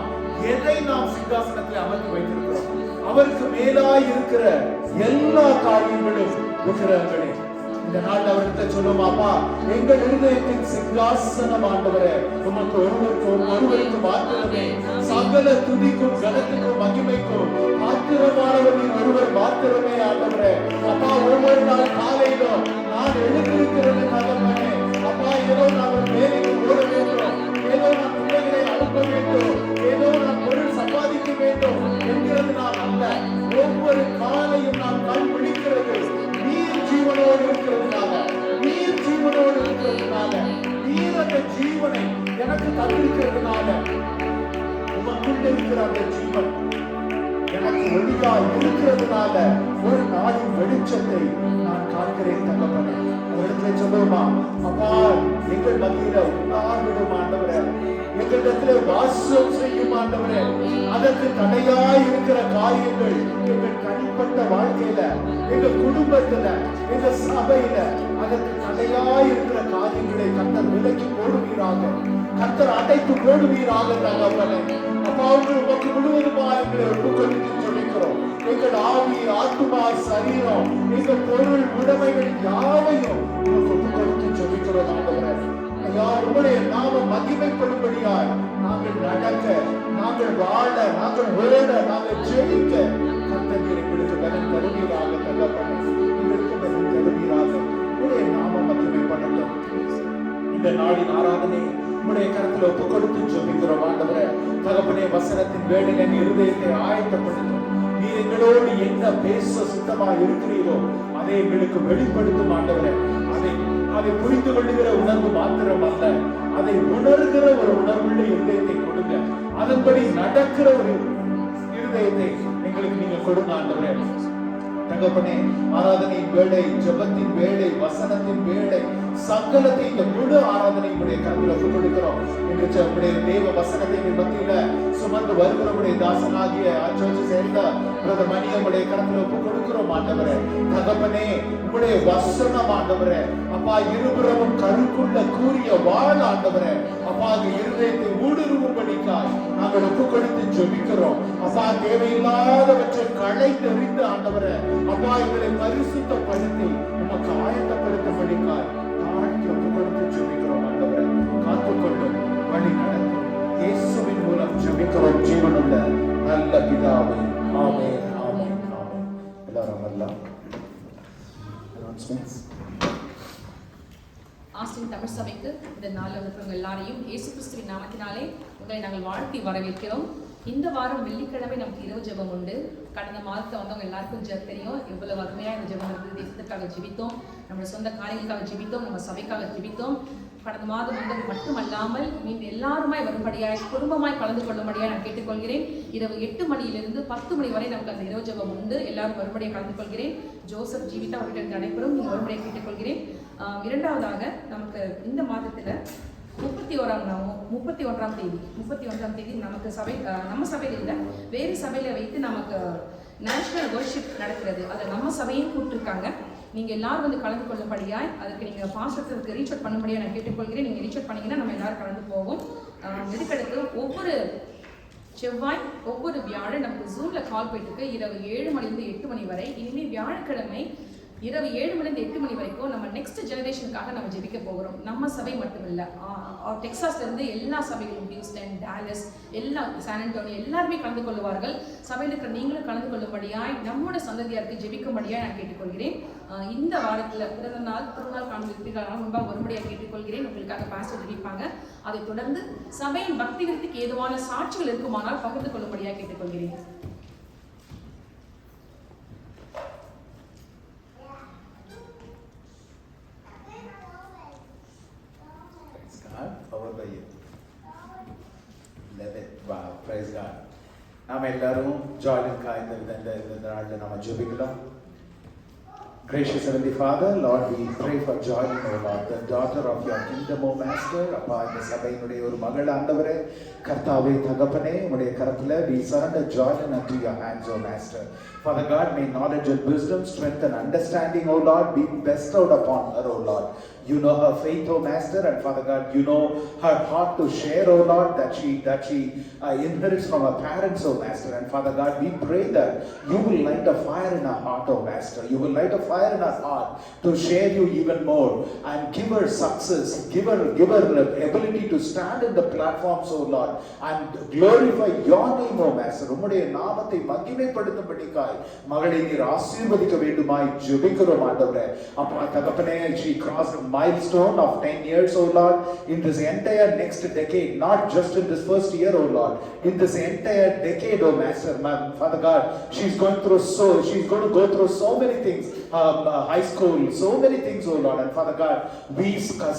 எதை நாம் சிங்காசனத்தில் அமர்த்தி வைத்திருக்கிறோம்? அவருக்கு மேலாய் இருக்கிற எல்லா காரியங்களும் விக்கிரகங்களே. இந்த நாள் அவர்கிட்ட சொல்லுமாப்பா, எங்கள் இருதயத்தின் சிங்காசனம் ஆண்டவரே, உமக்கு ஒருவருக்கு மாத்திரமே சகல துதிக்கும் கனத்துக்கும் மகிமைக்கும் மாத்திரமானவர் நீர் ஒருவர் மாத்திரமே ஆண்டவரே. அப்பா, ஒவ்வொரு நாள் காலையிலும் நான் எழுந்திருக்கிறது தகப்பனே, அப்பா, ஏதோ நாங்கள் வேலைக்கு ஓட வேண்டும், ஏதோ நான் பிள்ளைகளை அனுப்ப வேண்டும், ஏதோ நான் பொருள் சம்பாதிக்க வேண்டும் என்கிறது நான் அல்ல. ஒவ்வொரு காலையும் நான் கண் பிடிக்கிறது நீர் ஜீவனோடு இருக்கிறதுனால, நீர் ஜீவனோடு இருக்கிறதுனால, நீர் அந்த ஜீவனை எனக்கு தந்திருக்கிறதுனால, உமக்குள்ள இருக்கிற அந்த ஜீவன் எனக்கு ஒளியா இருக்கிறதுனால ஒரு நாளின் வெளிச்சத்தை நான் காண்கிறேன் தகப்பனே. அவரிடத்துல சொல்லுமா, அப்பா, எங்கள் மத்தியில உண்ணாவிடும் ஆண்டவரே, எங்களிடத்துல வாசம் செய்யும் ஆண்டவரே. அதற்கு தடையாய் இருக்கிற காரியங்கள் எங்கள் தனிப்பட்ட வாழ்க்கையில, எங்க குடும்பத்துல, எங்க சபையில, அதற்கு தடையாய் இருக்கிற காரியங்களை கர்த்தர் விலக்கி போடுவீராக, கர்த்தர் அடைத்து போடுவீராக தகப்பனே. அப்பா, உமக்கு முழுவதுமா எங்களை ஒப்புக்கொடுத்து சொல்லிக்கிறோம். எங்கள் ஆவி, ஆத்துமா, சரீரம், எங்கள் பொருள், உடைமைகள் யாவையும் உமக்கு ஒப்புக்கொடுத்து சொல்லிக்கிறோம் ஆண்டவரே. ஐயா, உங்களுடைய நாம மகிமைப்படும்படியாய் நாங்கள் நடக்க, நாங்கள் வாழ, நாங்கள் ஓட, நாங்கள் ஜெயிக்க கர்த்தர் எங்களுக்கு பலன் தருவீராக தகப்பனே. எங்களுக்கு பலன் தருவீராக. உங்களுடைய நாம மகிமைப்படட்டும். இந்த நாளின் ஆராதனை உங்களுடைய கருத்துல ஒப்பு கொடுத்து ஜெபிக்கிறோம் ஆண்டவரே. தகப்பனே, வசனத்தின் வேளையில நீ இருதயத்தை ஆயத்தப்படுத்தும். நீ எங்களோடு என்ன பேச சுத்தமா இருக்கிறீரோ அதை எங்களுக்கு வெளிப்படுத்தும் ஆண்டவரே. அதை புரிந்து கொள்ளுகிற உணர்வு மாத்திரம் அல்ல, அதை உணர்கிற ஒரு உணர்வுள்ள இருதயத்தை கொடுங்க. அதன்படி நடக்கிற ஒரு இருதயத்தை எங்களுக்கு நீங்க கொடுங்க ஆண்டவரே. தகப்பனே, ஆராதனையின் வேளை, ஜெபத்தின் வேளை, வசனத்தின் வேளை, சகலத்தை இந்த முழு ஆராதனை உடைய கருத்துல ஒப்புக் கொடுக்கிறோம். இன்று உடைய தேவ வசனத்தை மத்தியில சுமந்து வருகிற உடைய தாசனாகிய ஆச்சோச்சு சேர்ந்த பிரதர் மணியமுடைய கருத்துல ஒப்புக் கொடுக்கிறோம் ஆண்டவரே. தகப்பனே, உங்களுடைய வசனம் ஆண்டவரே, அப்பா, இருபுறமும் கருக்குள்ள கூறிய வாழ் ஆண்டவரே. அப்பா, அந்த இருதயத்தை ஊடுருவும்படிக்காய் நாங்கள் ஒப்புக் கொடுத்து ஜெபிக்கிறோம். அப்பா, தேவையில்லாதவற்றை களை தெரிந்து ஆண்டவரே, அப்பா, எங்களை பரிசுத்தப்படுத்தி உமக்கு ஆயத்தப்படுத்தபடிக்காய் தாழ்த்தி ஒப்புக் கொடுத்து ஜெபிக்கிறோம் ஆண்டவரே. காத்துக்கொண்டும் வழி நடத்தும் இயேசுவின் மூலம் ஜெபிக்கிறோம் ஜீவனுள்ள நல்ல பிதாவே. ஆமென், ஆமென், ஆமென். எல்லாரும் நல்லா ஆஸ்டின் தமிழ் சபைக்கு இந்த நாளில் இருக்கிறவங்க எல்லாரையும் இயேசு கிறிஸ்துவின் நாமத்தினாலே உங்களை நாங்கள் வாழ்த்தி வரவேற்கிறோம். இந்த வாரம் வெள்ளிக்கிழமை நமக்கு இரவு ஜெபம் உண்டு. கடந்த மாதத்தை வந்தவங்க எல்லாருக்கும் தெரியும் எவ்வளவு அருமையா இந்த ஜெபம் இருந்து. தேசத்திற்காக ஜெபித்தோம், நம்ம சொந்த காரியங்களுக்காக ஜெபித்தோம், நம்ம சபைக்காக ஜெபித்தோம். கடந்த மாதம் வந்து மட்டுமல்லாமல் மீண்டும் எல்லாருமாய் வரும்படியாய் குடும்பமாய் கலந்து கொள்ளும்படியாய் நான் கேட்டுக்கொள்கிறேன். இரவு 8 மணியிலிருந்து 10 மணி வரை நமக்கு அந்த இரவு ஜெபம் உண்டு. எல்லாரும் வரும்படியாக கலந்து கொள்கிறேன். ஜோசப் ஜீவிதா அவர்கள் நடைபெறும், நீங்கள் வரும்படியாக கேட்டுக்கொள்கிறேன். இரண்டாவதாக நமக்கு இந்த மாதத்துல 31ஆம் தேதி நமக்கு நம்ம சபையில் இல்லை, வேறு சபையில வைத்து நமக்கு நேஷனல் வர்ஷிப் நடக்கிறது. அதை நம்ம சபையும் கூப்பிட்டுருக்காங்க. நீங்கள் எல்லாரும் வந்து கலந்து கொள்ளும்படியாய் அதுக்கு நீங்கள் பாஸ்டருக்கு ரீச் அவுட் பண்ணும்படியாக நான் கேட்டுக்கொள்கிறேன். நீங்கள் ரீச் அவுட் பண்ணிங்கன்னா நம்ம எல்லாரும் கலந்து போவோம். இதுக்கடுத்து ஒவ்வொரு செவ்வாய் ஒவ்வொரு வியாழன் நமக்கு ஜூமில் கால் போயிட்டுருக்கு. இரவு 7 மணிலேருந்து 8 மணி வரை. இனிமேல் வியாழக்கிழமை இரவு 7 மணிலேருந்து 8 மணி வரைக்கும் நம்ம நெக்ஸ்ட் ஜெனரேஷனுக்காக நம்ம ஜெபிக்க போகிறோம். நம்ம சபை மட்டும் இல்லை, டெக்சாஸ்லேருந்து எல்லா சபைகளும், ஹியூஸ்டன், டாலஸ், எல்லா சான் ஆண்டோனியோ எல்லாருமே கலந்து கொள்வார்கள். சபையில் இருக்கிற நீங்களும் கலந்து கொள்ளும்படியாய் நம்மோட சந்ததியாருக்கு ஜெபிக்கும்படியாய் நான் கேட்டுக்கொள்கிறேன். இந்த வாரத்தில் திருநாள் காண்பிற்காக முன்பாக வரும்படியாக கேட்டுக்கொள்கிறேன். உங்களுக்காக பாஸ்டர் ஜெபிப்பாங்க. அதை தொடர்ந்து சபையின் பக்தி விருத்திக்கு ஏதுவான சாட்சிகள் இருக்குமானால் பகிர்ந்து கொள்ளும்படியாக கேட்டுக்கொள்கிறேன். Praise God. நாம் எல்லாரும் ஜாலியாக இந்த நாளில் நாம் ஜெபிக்கலாம். Gracious Heavenly Father, Lord, we pray for Joylyn, O Lord, the daughter of your kingdom, O Master. அப்பா, இந்த சபையினுடைய ஒரு மகள் ஆண்டவரே, கர்த்தாவே தகப்பனே, உம்முடைய கரத்துல we surrender Joylyn unto your hands, O Master. Father God, may knowledge and wisdom, strength and understanding, O Lord, be bestowed upon her, O Lord. You know her faith, O Master, and Father God, you know her heart to share, O Lord, that she inherits from her parents, O Master. And Father God, we pray that you will light a fire in her heart, O Master. You will light a fire in her heart to share you even more and give her success, give her ability to stand in the platforms, O Lord, and glorify your name, O Master. உம்முடைய நாமத்தை மகிமைப்படுத்தும்படிக்காய் மகளை நீர் ஆசீர்வதிக்க வேண்டுமாய் ஜெபிக்கிறோம் ஆண்டவரே. அப்பா தகப்பனே, she crossed a milestone of 10 years, O Lord, in this entire next decade, not just in this first year, O Lord, in this entire decade, O Master. Father God, she's going to go through so many things, high school, so many things, O Lord. And Father God, we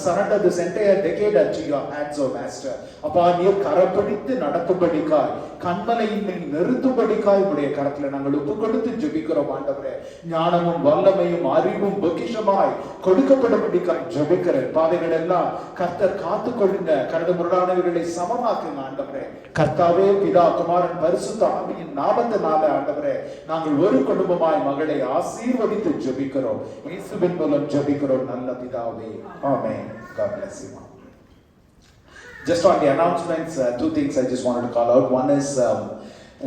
surrender this entire decade unto your hands, O Master. அப்பா நீர் கரப்பிடித்து நடத்தும்படிக்காய், கண்மலையின் மேல் நிறுத்தும்படிக்காய் உடைய கரத்தில் நாங்கள் ஒப்பு கொடுத்து ஜெபிக்கிறோம் ஆண்டவரே. ஞானமும் வல்லமையும் அறிவும் பொக்கிஷமாய் கொடுக்கப்படும்படிக்காய் ஜெபிக்கிறேன். பாதைகள் எல்லாம் கர்த்தர் காத்து கொள்ளுங்க, கரடு முரடானவர்களை சமமாக்குங்க ஆண்டவரே. கர்த்தாவே, பிதா, குமாரன், பரிசுத்த ஆவியின் நாமத்தினால ஆண்டவரே, நாங்கள் ஒரு குடும்பமாய் மகளை ஆசீர்வதித்து ஜெபிக்கிறோம். இயேசுவின் மூலம் ஜெபிக்கிறோம் நல்ல பிதாவே. ஆமென். God bless you. Just on the announcements, two things I just wanted to call out. One is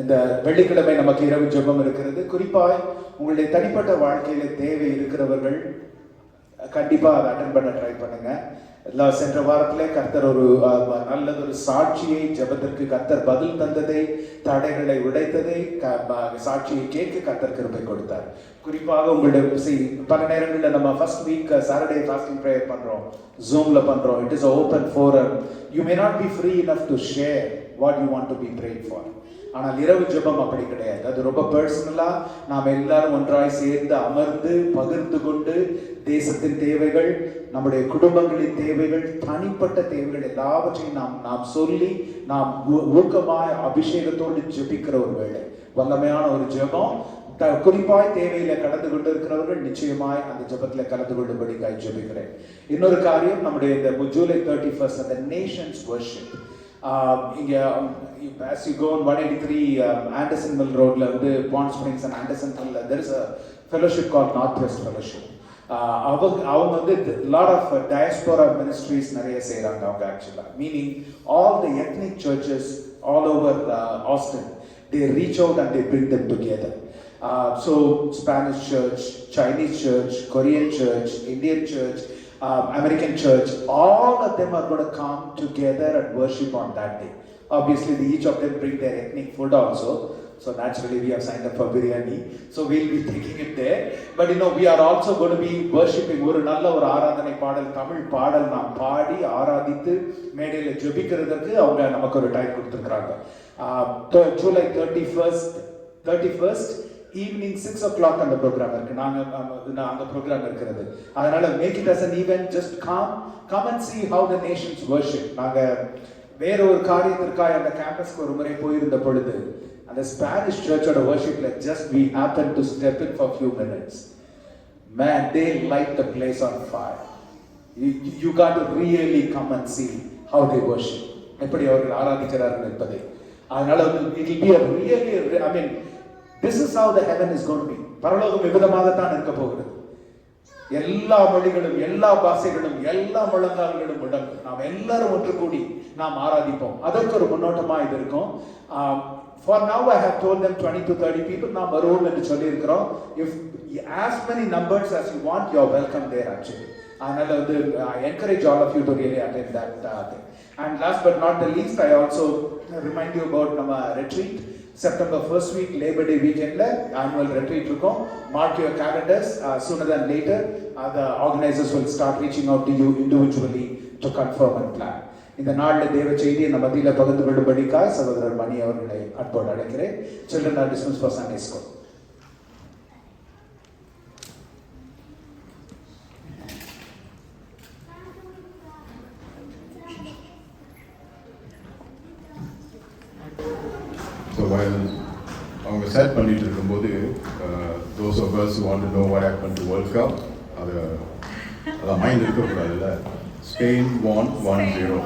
இந்த வெள்ளிக்கிழமை நமக்கு இரவு ஜெபம் இருக்கிறது. குறிப்பாய் உங்களுடைய தனிப்பட்ட வாழ்க்கையில தேவை இருக்கிறவர்கள் கண்டிப்பா அதை அட்டெண்ட் பண்ண ட்ரை பண்ணுங்க. சென்ற வாரத்திலே கர்த்தர் ஒரு நல்லதொரு சாட்சியை, ஜெபத்திற்கு கர்த்தர் பதில் தந்ததை, தடைகளை உடைத்ததை, சாட்சியை கேட்க கர்த்தர் கிருபை கொடுத்தார். குறிப்பாக உங்களுடைய பல நேரங்களில் நம்ம first week Saturday fasting prayer பண்றோம், ஜூம்ல பண்றோம். It is open forum. You may not be free enough to share what you want to be prayed for. ஆனால் இரவு ஜெபம் அப்படி கிடையாது. அது ரொம்ப பர்சனலா நாம் எல்லாரும் ஒன்றாய் சேர்ந்து அமர்ந்து பகிர்ந்து கொண்டு தேசத்தின் தேவைகள், நம்முடைய குடும்பங்களின் தேவைகள், தனிப்பட்ட தேவைகள் எல்லாவற்றையும் நாம் சொல்லி நாம் ஊக்கமாய் அபிஷேகத்தோடு ஜெபிக்கிற ஒரு வேளை, வல்லமையான ஒரு ஜெபம். குறிப்பாய் தேவையில கலந்து கொண்டு இருக்கிறவர்கள் நிச்சயமாய் அந்த ஜெபத்தில் கலந்து கொள்ளும்படிக்காய் ஜெபிக்கிறேன். இன்னொரு காரியம், நம்முடைய இந்த ஜூலை 31st அந்த நேஷன்ஸ் வர்ஷிப், இங்க as you go on 183 Anderson Mill roadல வந்து bond springs and Anderson Mill, there is a fellowship called Northwest Fellowship. அவங்க வந்து lot of diaspora ministries நிறைய செய்றாங்க அவங்க. ஆக்சுவலா meaning all the ethnic churches all over Austin, they reach out and they bring them together. So Spanish church, Chinese church, Korean church, Indian church, American church, all of them are going to come together and worship on that day. Obviously, each of them bring their ethnic food also. So naturally, we have signed up for biryani. So we'll be taking it there. But we are also going to be worshiping. ஒரு நல்ல ஒரு ஆராதனை பாடல், தமிழ் பாடல் நாம் பாடி ஆராதித்து மேடையில் ஜெபிக்கிறதுக்கு அவங்க நமக்கு ஒரு டைம் கொடுத்துருக்காங்க. July 31st ஈவினிங் 6 o'clock அந்த ப்ரோக்ராம் இருக்கு. அந்த ப்ரோக்ராம் இருக்கிறது. அதனால make it as an event. Just come and see how the nations worship. நாங்க வேற ஒரு காரியத்திற்காக அந்த கேம்பஸ்க்கு ஒரு முறை போயிருந்த பொழுது அந்த Spanish சர்ச்சோட வர்ஷிப்ல just we happened to step in for a few minutes. Man, they light the place on fire. You got to really come and see how they worship. எப்படி அவர்கள் ஆராதிக்கிறார்கள் என்பதை. அதனால it will be a really, I mean, this is how the heaven is going to be. பரலோகம் விதமாகத்தான் இருக்க போகிறது. எல்லா மொழிகளும், எல்லா பாஷைகளும், எல்லா முழங்கால்களும் முடங்கும். நாம் எல்லாரும் ஒன்று கூடி நாம் ஆராதிப்போம். அதற்கு ஒரு முன்னோட்டமா இது இருக்கும். For now I have told them 20 to 30 people நாம் வருவோம் என்று சொல்லி இருக்கிறோம். If as many numbers as you want, you are welcome there actually. அதனால வந்து I encourage all of you to really attend that thing. And last but not the least, I also remind you about நம்ம retreat. September 1st week, Labor Day weekendல annual retreat இருக்கும். Mark your calendars. Sooner than later, the organizers will start reaching out to you individually to confirm and plan. இந்த நாளில் தேவ செய்தியை நம்ம மத்தியில் பகிர்ந்து கொள்ளும்படிக்காய் சகோதரர் மணி அவர்களை அன்போடு அழைக்கிறேன். Children are dismissed for Sunday school. So while அவங்க செட் பண்ணிட்டு இருக்கும்போது those of us who want to know what happened to World Cup, அதான் மைண்ட் இருக்கக்கூடாதுல்ல. Spain won 1-0.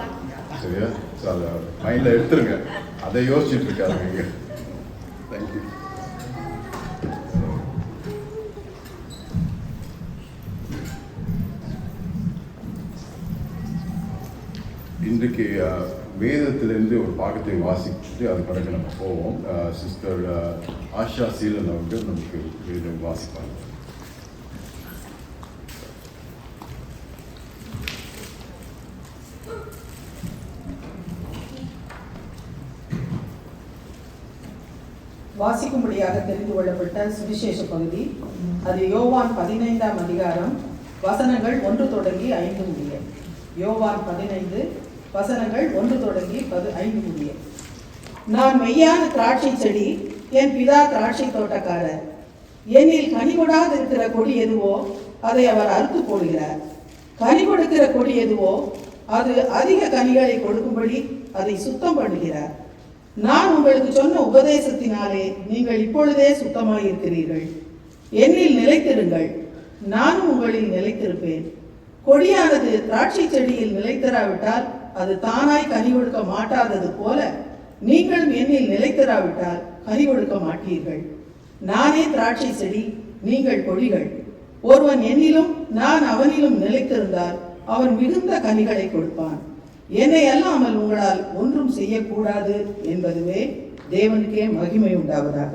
சரியா? ஸோ அதை மைண்டில் எடுத்துருங்க. அதை யோசிச்சுட்டு இருக்காங்க இங்கே. தேங்க்யூ. இன்றைக்கு வேதத்திலிருந்து ஒரு பாகத்தை வாசிச்சுட்டு அது பிறகு நம்ம போவோம். சிஸ்டர் ஆஷா சீலன் அவர்கள் நமக்கு வேதம் வாசிப்பாங்க. வாசிக்கும்படியாக தெரிந்து கொள்ளப்பட்ட சுவிசேஷ பகுதி அது யோவான் 15ஆம் அதிகாரம் வசனங்கள் 1 தொடங்கி 5 முடிய. யோவான் 15 வசனங்கள் 1 தொடங்கி 5 முடிய. நான் மெய்யான திராட்சை செடி, என் பிதா திராட்சை தோட்டக்காரர். என்னில் கனி கொடாது இருக்கிற கொடி எதுவோ அதை அவர் அறுத்து போடுகிறார். கனி கொடுக்கிற கொடி எதுவோ அது அதிக கனிகளை கொடுக்கும்படி அதை சுத்தம் பண்ணுகிறார். நான் உங்களுக்கு சொன்ன உபதேசத்தினாலே நீங்கள் இப்பொழுதே சுத்தமாயிருக்கிறீர்கள். என்னில் நிலைத்திருங்கள், நானும் உங்களில் நிலைத்திருப்பேன். கொடியானது திராட்சை செடியில் நிலைத்திராவிட்டால் அது தானாய் கனி கொடுக்க மாட்டாதது போல நீங்களும் என்னில் நிலைத்திராவிட்டால் கனி கொடுக்க மாட்டீர்கள். நானே திராட்சை செடி, நீங்கள் கொடிகள். ஒருவன் என்னிலும் நான் அவனிலும் நிலைத்திருந்தால் அவன் மிகுந்த கனிகளை கொடுப்பான். என்னை அல்லாமல் உங்களால் ஒன்றும் செய்யக்கூடாது என்பதுவே தேவனுக்கே மகிமை உண்டாவதாக.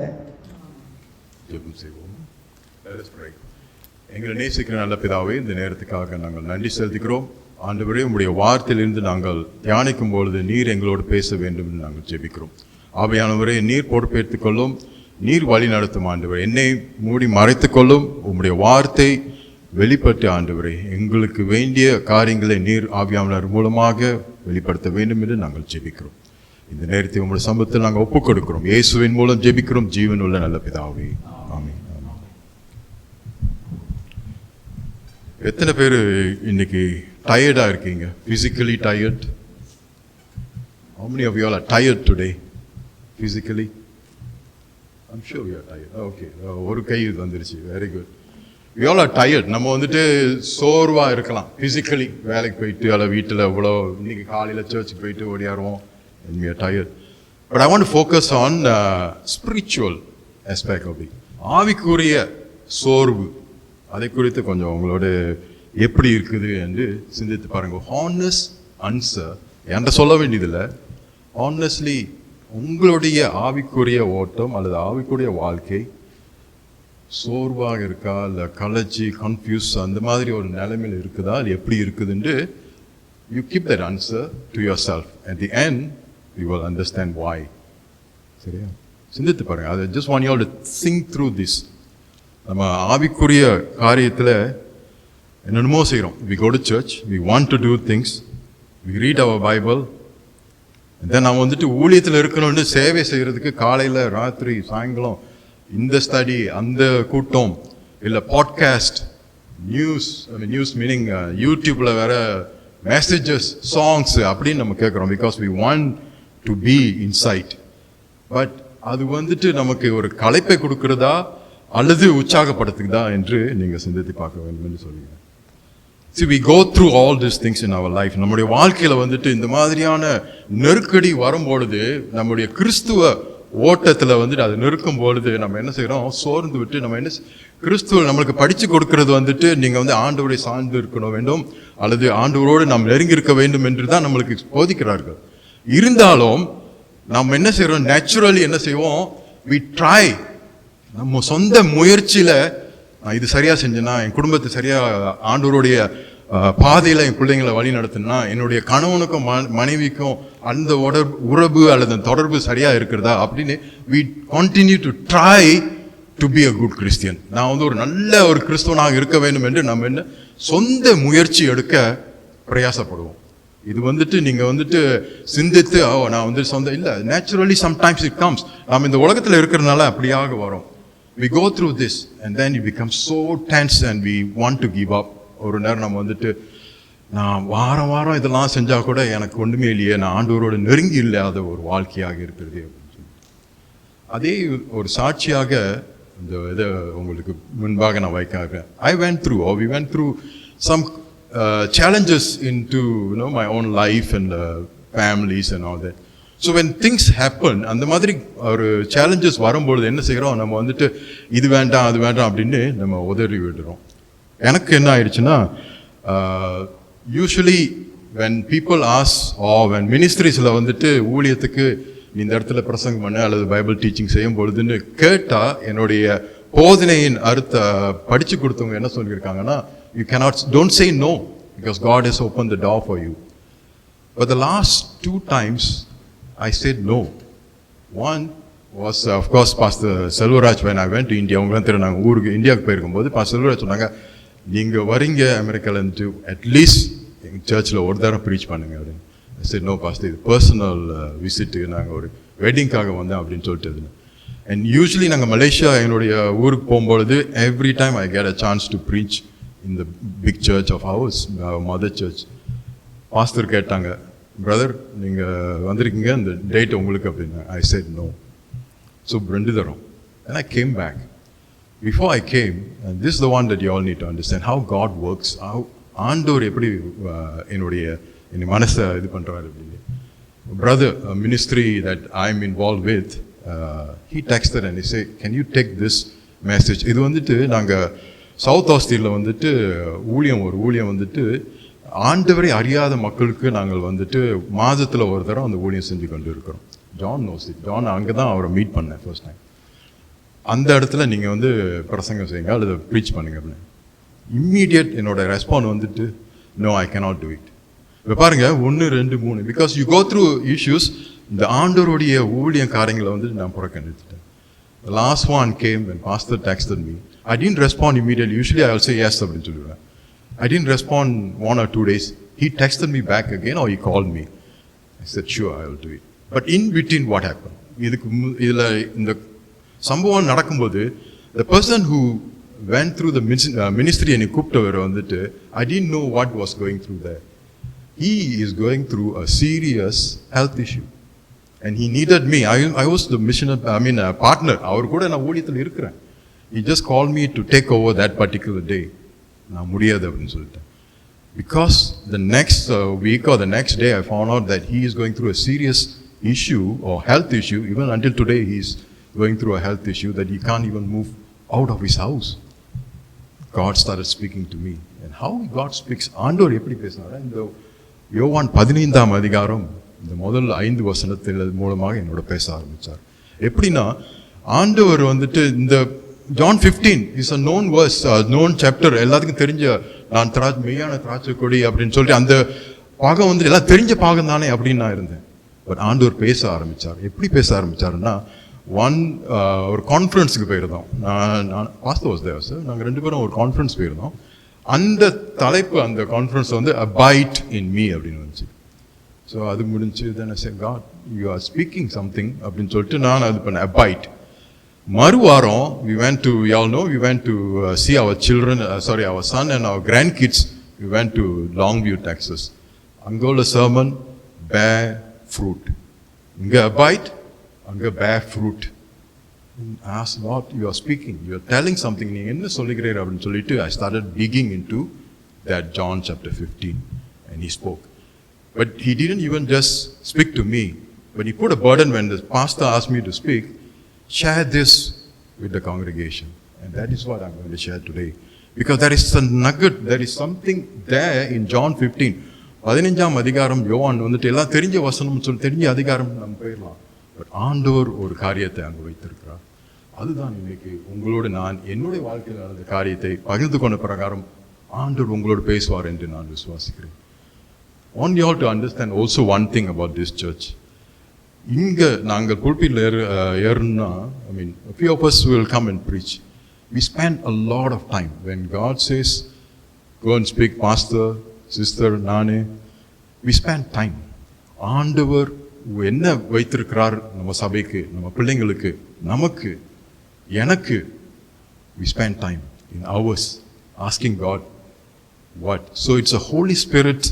எங்களை நேசிக்கிற நல்ல பிதாவே, இந்த நேரத்துக்காக நாங்கள் நன்றி செலுத்துகிறோம். ஆண்டவரே, உங்களுடைய வார்த்தையிலிருந்து நாங்கள் தியானிக்கும் பொழுது நீர் எங்களோடு பேச வேண்டும் என்று நாங்கள் ஜெபிக்கிறோம். ஆவியானவரே, நீர் பொறுப்பேற்றுக் கொள்ளும், நீர் வழி நடத்தும். ஆண்டவரே, என்னை மூடி மறைத்துக் கொள்ளும். உங்களுடைய வார்த்தை வெளிப்பட்டு ஆண்டவரே எங்களுக்கு வேண்டிய காரியங்களை நீர் ஆவியானவர் மூலமாக வெளிப்படுத்த வேண்டும் என்று நாங்கள் ஜெபிக்கிறோம். இந்த நேரத்தை உங்களுடைய சமூகத்தில் நாங்கள் ஒப்புக் கொடுக்கிறோம். இயேசுவின் மூலம் ஜெபிக்கிறோம், ஜீவன் உள்ள நல்ல பிதாவே, ஆமென். எத்தனை பேர் இன்னைக்கு டயர்டா இருக்கீங்க? physically tired? How many of you all are tired today physically? I'm sure you are tired. Okay, ஒரு கை வந்துருச்சு. Very good. we all are tired. நம்ம வந்துட்டு சோர்வா இருக்கலாம் physically, வேலைக்கு போயிட்டு அல்ல வீட்டில் இவ்வளோ இன்னைக்கு காலையில் சர்ச்சுக்கு போயிட்டு ஓடியாருவோம். and we are tired. But I want to focus on spiritual aspect of it. ஆவிக்குரிய சோர்வு, அதை குறித்து கொஞ்சம் உங்களோட எப்படி இருக்குது என்று சிந்தித்து பாருங்க. ஹானஸ்ட் ஆன்சர் என்கிட்ட சொல்ல வேண்டியதில்லை. ஹானஸ்ட்லி உங்களுடைய ஆவிக்குரிய ஓட்டம் அல்லது ஆவிக்குரிய வாழ்க்கை சோர்வாக இருக்கா, இல்லை கலைச்சி கன்ஃபியூஸ் அந்த மாதிரி ஒரு நிலைமையில் இருக்குதா, அது எப்படி இருக்குதுன்னு you keep that answer to yourself. At the end you will understand why. சரியா? சிந்தித்து பாருங்க. அதை just want you to think through this. நம்ம ஆவிக்குரிய காரியத்தில் என்னென்னமோ செய்கிறோம். we go to church, we want to do things, we read our Bible, தென் நம்ம வந்துட்டு ஊழியத்தில் இருக்கணும்னு சேவை செய்கிறதுக்கு காலையில் ராத்திரி சாயங்காலம் இந்த ஸ்டடி அந்த கூட்டம் இல்லை பாட்காஸ்ட் நியூஸ் மீனிங் யூடியூப்பில் வேற மெசேஜஸ் சாங்ஸ் அப்படின்னு நம்ம கேட்குறோம். Because we want to be inside. But அது வந்துட்டு நமக்கு ஒரு களைப்பை கொடுக்கிறதா அல்லது உற்சாகப்படுத்துதா என்று நீங்கள் சிந்தித்து பார்க்க வேண்டும் என்று சொல்லுங்கள். See, we go through all these things in our life. நம்முடைய வாழ்க்கையில் வந்துட்டு இந்த மாதிரியான நெருக்கடி வரும்பொழுது, நம்முடைய கிறிஸ்துவ ஓட்டத்தில் வந்துட்டு அது நெருக்கும் பொழுது நம்ம என்ன செய்கிறோம், சோர்ந்து விட்டு நம்ம என்ன கிறிஸ்துவ நம்மளுக்கு படித்து கொடுக்கறது வந்துட்டு நீங்கள் வந்து ஆண்டவரை சார்ந்து இருக்கணும் வேண்டும் அல்லது ஆண்டவரோடு நாம் நெருங்கி இருக்க வேண்டும் என்று தான் நம்மளுக்கு போதிக்கிறார்கள். இருந்தாலும் நம்ம என்ன செய்கிறோம், நேச்சுரலி என்ன செய்வோம், we try, நம்ம சொந்த முயற்சியில் நான் இது சரியாக செஞ்சேன்னா, என் குடும்பத்தை சரியாக ஆண்டவருடைய பாதையில் என் பிள்ளைங்களை வழி நடத்தினா, என்னுடைய கணவனுக்கும் மனைவிக்கும் அந்த உறவு அல்லது தொடர்பு சரியாக இருக்கிறதா அப்படின்னு we continue to try to be a good Christian. நான் வந்து ஒரு நல்ல ஒரு கிறிஸ்தவனாக இருக்க வேண்டும் என்று நம்ம என்ன சொந்த முயற்சி எடுக்க பிரயாசப்படுவோம். இது வந்துட்டு நீங்கள் வந்துட்டு சிந்தித்து நான் வந்து சொந்த இல்லை, நேச்சுரலி சம்டைம்ஸ் இட் கம்ஸ். நாம் இந்த உலகத்தில் இருக்கிறதுனால அப்படியாக வரும். We go through this and then it becomes so tense and we want to give up. ஒரு நேரம் நம்ம வந்துட்டு நான் வாரம் இதெல்லாம் செஞ்சால் கூட எனக்கு ஒன்றுமே இல்லையே, நான் ஆண்டவரோடு நெருங்கி இல்லாத ஒரு வாழ்க்கையாக இருக்கிறது அப்படின்னு சொல்லி அதே ஒரு சாட்சியாக இந்த இதை உங்களுக்கு முன்பாக நான் வைக்கிறேன். we went through some challenges into my own life and families and all that. So when things happen, அந்த மாதிரி ஒரு சேலஞ்சஸ் வரும்பொழுது என்ன செய்கிறோம், நம்ம வந்துட்டு இது வேண்டாம் அது வேண்டாம் அப்படின்னு நம்ம உதறி விடுறோம். எனக்கு என்ன ஆயிடுச்சுன்னா, usually when people ask when மினிஸ்ட்ரிஸில் வந்துட்டு ஊழியத்துக்கு இந்த இடத்துல பிரசங்கம் பண்ண அல்லது பைபிள் டீச்சிங் செய்யும் பொழுதுன்னு கேட்டால், என்னுடைய போதனையின் அர்த்த படித்து கொடுத்தவங்க என்ன சொல்லியிருக்காங்கன்னா, don't say no because God has opened the door for you. But the last 2 times I said no. One was of course Pastor Selvaraj when I went to India. உங்களுக்கு தெரியும், நாங்கள் ஊருக்கு இந்தியாவுக்கு போயிருக்கும்போது Pastor Selvaraj சொன்னாங்க, நீங்கள் வரீங்க அமெரிக்காலேருந்து at least எங்கள் சர்ச்சில் ஒரு தரம் ப்ரீச் பண்ணுங்க அப்படின்னு. I said no Pastor, இது பர்சனல் விசிட்டு, நாங்கள் ஒரு வெட்டிங்காக வந்தேன் அப்படின்னு சொல்லிட்டு. அண்ட் யூஸ்வலி நாங்கள் மலேசியா என்னுடைய ஊருக்கு போகும்பொழுது every time I get a chance to preach in the big church of ours, our mother church. Pastor கேட்டாங்க, பிரதர் நீங்கள் வந்திருக்கீங்க இந்த டேட் உங்களுக்கு அப்படின்னு. I said no. ஸோ 2 தரம். And I came back. Before I came, and this is the one that you all need to understand, how God works, how ஆண்டவர் எப்படி என்னுடைய மனசை இது பண்ணுறாரு அப்படின்னு. Brother, a ministry that I'm involved with, he texted and he said, can you take this message? இது வந்துட்டு நாங்கள் சவுத் ஆஸ்திரேலியாவில் வந்துட்டு ஊழியம் வந்துட்டு ஆண்டவரை அறியாத மக்களுக்கு நாங்கள் வந்துட்டு மாதத்தில் ஒரு தரம் அந்த ஊழியம் செஞ்சு கொண்டு இருக்கிறோம். John knows it. ஜான் அங்கே தான் அவரை மீட் பண்ணேன் ஃபர்ஸ்ட் டைம். அந்த இடத்துல நீங்கள் வந்து பிரசங்கம் செய்யுங்க அல்லது ப்ரீச் பண்ணுங்க அப்படின்னு. இம்மீடியட் என்னோட ரெஸ்பாண்ட் வந்துட்டு no, I cannot do it. இப்போ பாருங்கள், 1 2 3 because you go through issues. இந்த ஆண்டவருடைய ஊழியம் காரியங்களை வந்துட்டு நான் புறக்கணித்துட்டேன். The last one came when Pastor texted me. I didn't respond immediately. Usually I will say yes அப்படின்னு சொல்லுவேன். I didn't respond 1 or 2 days. He texted me back again or he called me. I said, sure, I will do it. But in between what happened? இதில் இந்த சம்பவம் நடக்கும்போது the person who went through the ministry என்னை கூப்பிட்டவர் வந்துட்டு I didn't know what was going through there. He is going through a serious health issue. And he needed me. I was the partner. அவர் கூட நான் ஊழியத்தில் இருக்கிறேன். He just called me to take over that particular day. நான் முடியாது அப்படின்னு சொல்லிட்டேன். Because the next week or the next day I found out that he is going through a serious issue or health issue. Even until today he is going through a health issue that he can't even move out of his house. God started speaking to me. And how God speaks, ஆண்டவர் எப்படி பேசினார், இந்த யோவான் 15ஆம் அதிகாரம் இந்த முதல் 5 வசனத்தின் மூலமாக என்னோட பேச ஆரம்பித்தார். எப்படின்னா, ஆண்டவர் வந்துட்டு இந்த John 15 is a known verse, known chapter. எல்லாத்துக்கும் தெரிஞ்ச நான் மெய்யான திராட்சை கொடி அப்படின்னு சொல்லிட்டு அந்த பாகம் வந்து எல்லாம் தெரிஞ்ச பாகம் தானே அப்படின்னு நான் இருந்தேன். பட் ஆண்டவர் பேச ஆரம்பித்தார். எப்படி பேச ஆரம்பித்தாருன்னா, ஒரு கான்ஃபரன்ஸுக்கு போயிருந்தோம். நான் பாஸ்டர் வாஸ் தேர் சார். நாங்கள் 2 பேரும் ஒரு கான்ஃபரன்ஸ் போயிருந்தோம். அந்த தலைப்பு அந்த கான்ஃபரன்ஸ் வந்து அபைட் இன் மீ அப்படின்னு வந்துச்சு. ஸோ அது முடிஞ்சு then I said, God, you are speaking something அப்படின்னு சொல்லிட்டு நான் அது பண்ணேன், abide. மறுவாரம் we went to, you all know, we went to see our children, our son and our grandkids. We went to Longview, Texas. அங்கே உள்ள sermon, bear fruit. இங்கே abide, அங்கே bear fruit. I asked, Lord, you are speaking, you are telling something. நீ என்ன சொல்லுகிறீர் அப்படின்னு சொல்லிட்டு I started digging into that John chapter 15 and he spoke. But he didn't even just speak to me, but he put a burden when the pastor asked me to speak, share this with the congregation. And that is what I'm going to share today. Because there is a nugget, there is something there in John 15. 15ஆம் அதிகாரம் யோவான் வந்துட்டு எல்லாம் தெரிஞ்ச வசனம் சொல்லி தெரிஞ்ச அதிகாரம் நம்ம போயிடலாம். பட் ஆண்டவர் ஒரு காரியத்தை அங்கே வைத்திருக்கிறார். அதுதான் இன்னைக்கு உங்களோடு நான் என்னுடைய வாழ்க்கையில் நடந்த காரியத்தை பகிர்ந்து கொண்ட பிரகாரம் ஆண்டவர் உங்களோடு பேசுவார் என்று நான் விசுவாசிக்கிறேன். I want you all to understand also one thing about this church. இங்கே நாங்கள் pulpit ஏறணும்னா, I mean, a few of us will come and preach. We spend a lot of time. When God says, go and speak, pastor, sister, நானே, we spend time. ஆண்டவர் என்ன வைத்திருக்கிறார் நம்ம சபைக்கு, நம்ம பிள்ளைங்களுக்கு, நமக்கு, எனக்கு, we spend time in hours asking God what. So it's a Holy Spirit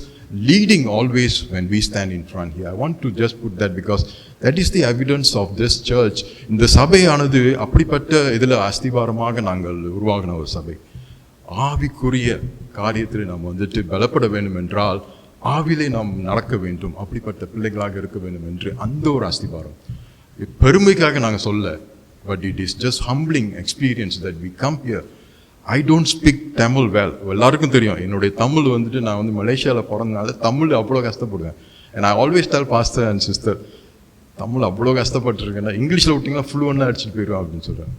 leading always when we stand in front here. I want to just put that because that is the evidence of this church. இந்த சபையானது அப்படிப்பட்ட இதில் அஸ்திபாரமாக நாங்கள் உருவாகின ஒரு சபை. ஆவிக்குரிய காரியத்தில் நாம் வந்துட்டு பலப்பட வேண்டும் என்றால் ஆவிலே நாம் நடக்க வேண்டும், அப்படிப்பட்ட பிள்ளைகளாக இருக்க வேண்டும் என்று அந்த ஒரு அஸ்திபாரம். பெருமைக்காக நாங்கள் சொல்ல, but it is just humbling experience that we come here. I don't speak Tamil well. எல்லாருக்கும் தெரியும் என்னுடைய தமிழ் வந்துட்டு நான் வந்து மலேசியாவில் பிறந்தனால தமிழ் அவ்வளோ கஷ்டப்படுவேன். And I always tell pastor and sister, தமிழ் அவ்வளோ கஷ்டப்பட்டுருக்கேன்னா இங்கிலீஷில் விட்டிங்கன்னா ஃபுல்லுவெல்லாம் அடிச்சுட்டு போயிடுவேன் அப்படின்னு சொல்கிறேன்.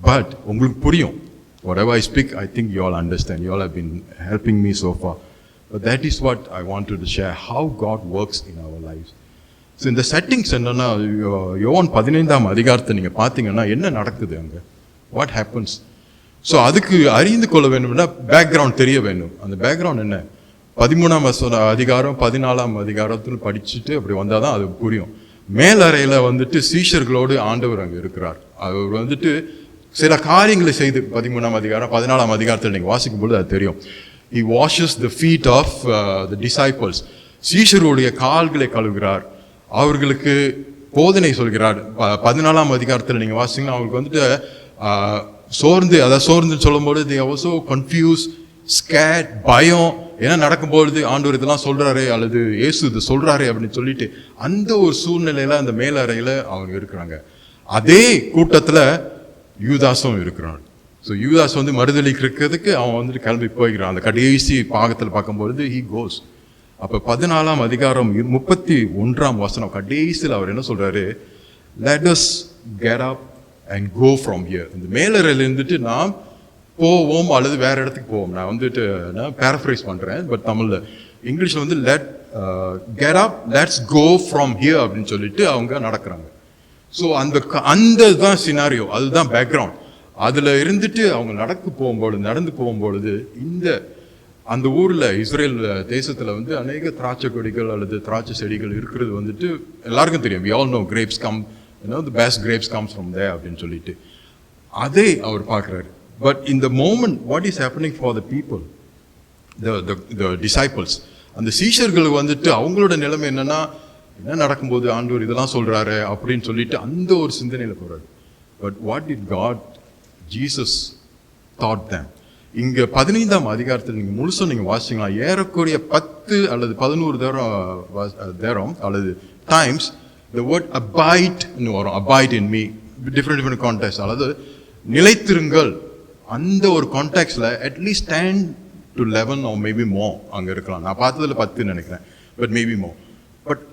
பட் உங்களுக்கு புரியும். Whatever I speak, I think you all understand. You all have been helping me so far. But that is what I wanted to share, how God works in our lives. So in the settings என்னன்னா, யோவான் 15ஆம் அதிகாரத்தை நீங்கள் பார்த்தீங்கன்னா என்ன நடக்குது அங்கே, what happens. So அதுக்கு அறிந்து கொள்ள வேண்டும்னா பேக்ரவுண்ட் தெரிய வேண்டும். அந்த பேக்ரவுண்ட் என்ன, 13ஆம் அதிகாரம் 14ஆம் அதிகாரத்தில் படிச்சுட்டு அப்படி வந்தால் தான் அது புரியும். மேலறையில் வந்துட்டு சீஷர்களோடு ஆண்டவர் அங்கே இருக்கிறார். அவர் வந்துட்டு சில காரியங்களை செய்து 13ஆம் அதிகாரம் 14ஆம் அதிகாரத்தில் நீங்கள் வாசிக்கும்போது அது தெரியும். He washes the feet of the disciples. சீஷருடைய கால்களை கழுவுகிறார், அவர்களுக்கு போதனை சொல்கிறார். 14ஆம் அதிகாரத்தில் நீங்கள் வாசிங்கன்னா அவங்களுக்கு வந்துட்டு சோர்ந்து சொல்லும்போது they are also confused, scared, பயம், என்ன நடக்கும்பொழுது ஆண்டவர் இதெல்லாம் சொல்றாரு அல்லது இயேசு இது சொல்றாரு அப்படின்னு சொல்லிட்டு அந்த ஒரு சூழ்நிலையில அந்த மேலறையில் அவங்க இருக்கிறாங்க. அதே கூட்டத்தில் யூதாஸும் இருக்கிறான். ஸோ யூதாஸ் வந்து மறுதளிக்கிறதுக்கு அவன் வந்துட்டு கிளம்பி போய்கிறான். அந்த கடைசி பாகத்தில் பார்க்கும்பொழுது he goes. அப்போ 14ஆம் அதிகாரம் 31ஆம் வசனம் கடைசியில் அவர் என்ன சொல்றாரு, let us get up and go from here. இந்த மேலறையில் இருந்துட்டு நாம் போவோம் அல்லது வேற இடத்துக்கு போவோம். நான் வந்துட்டு நான் பேரஃப்ரைஸ் பண்றேன், பட் தமிழ்ல இங்கிலீஷ்ல வந்து get up, let's go from here அப்படின்னு சொல்லிட்டு அவங்க நடக்கிறாங்க. ஸோ அந்த தான் சினாரியோ, அதுதான் பேக்ரவுண்ட். அதில் இருந்துட்டு அவங்க நடந்து போகும்பொழுது அந்த ஊரில் இஸ்ரேல் தேசத்தில் வந்து அநேக திராட்சை கொடிகள் அல்லது திராட்சை செடிகள் இருக்கிறது வந்துட்டு எல்லாருக்கும் தெரியும். we all know grapes come, the best grapes comes from there அப்படின்னு சொல்லிட்டு அதே அவர் பார்க்குறாரு. But in the moment what is happening for the people, the disciples, அந்த சீஷர்களுக்கு வந்துட்டு அவங்களோட நிலைமை என்னன்னா, என்ன நடக்கும்போது ஆண்டவர் இதெல்லாம் சொல்றாரு அப்படின்னு சொல்லிட்டு அந்த ஒரு சிந்தனையில போறாரு. But what did God, Jesus thought them. இங்க 15ஆம் அதிகாரத்தில் நீங்க முழுசும் நீங்க வாசிச்சீங்களா, ஏறக்குறைய 10 அல்லது 11 தரம் அல்லது டைம்ஸ் the word abide ன்னு வரும். abide in me, different context. அதாவது நிலைத்திருங்கள், அந்த ஒரு கான்டெக்ட்ல at least 10 to 11 or maybe more அங்க இருக்கலாம். நான் பார்த்ததுல 10 நினைக்கிறேன், but maybe more. But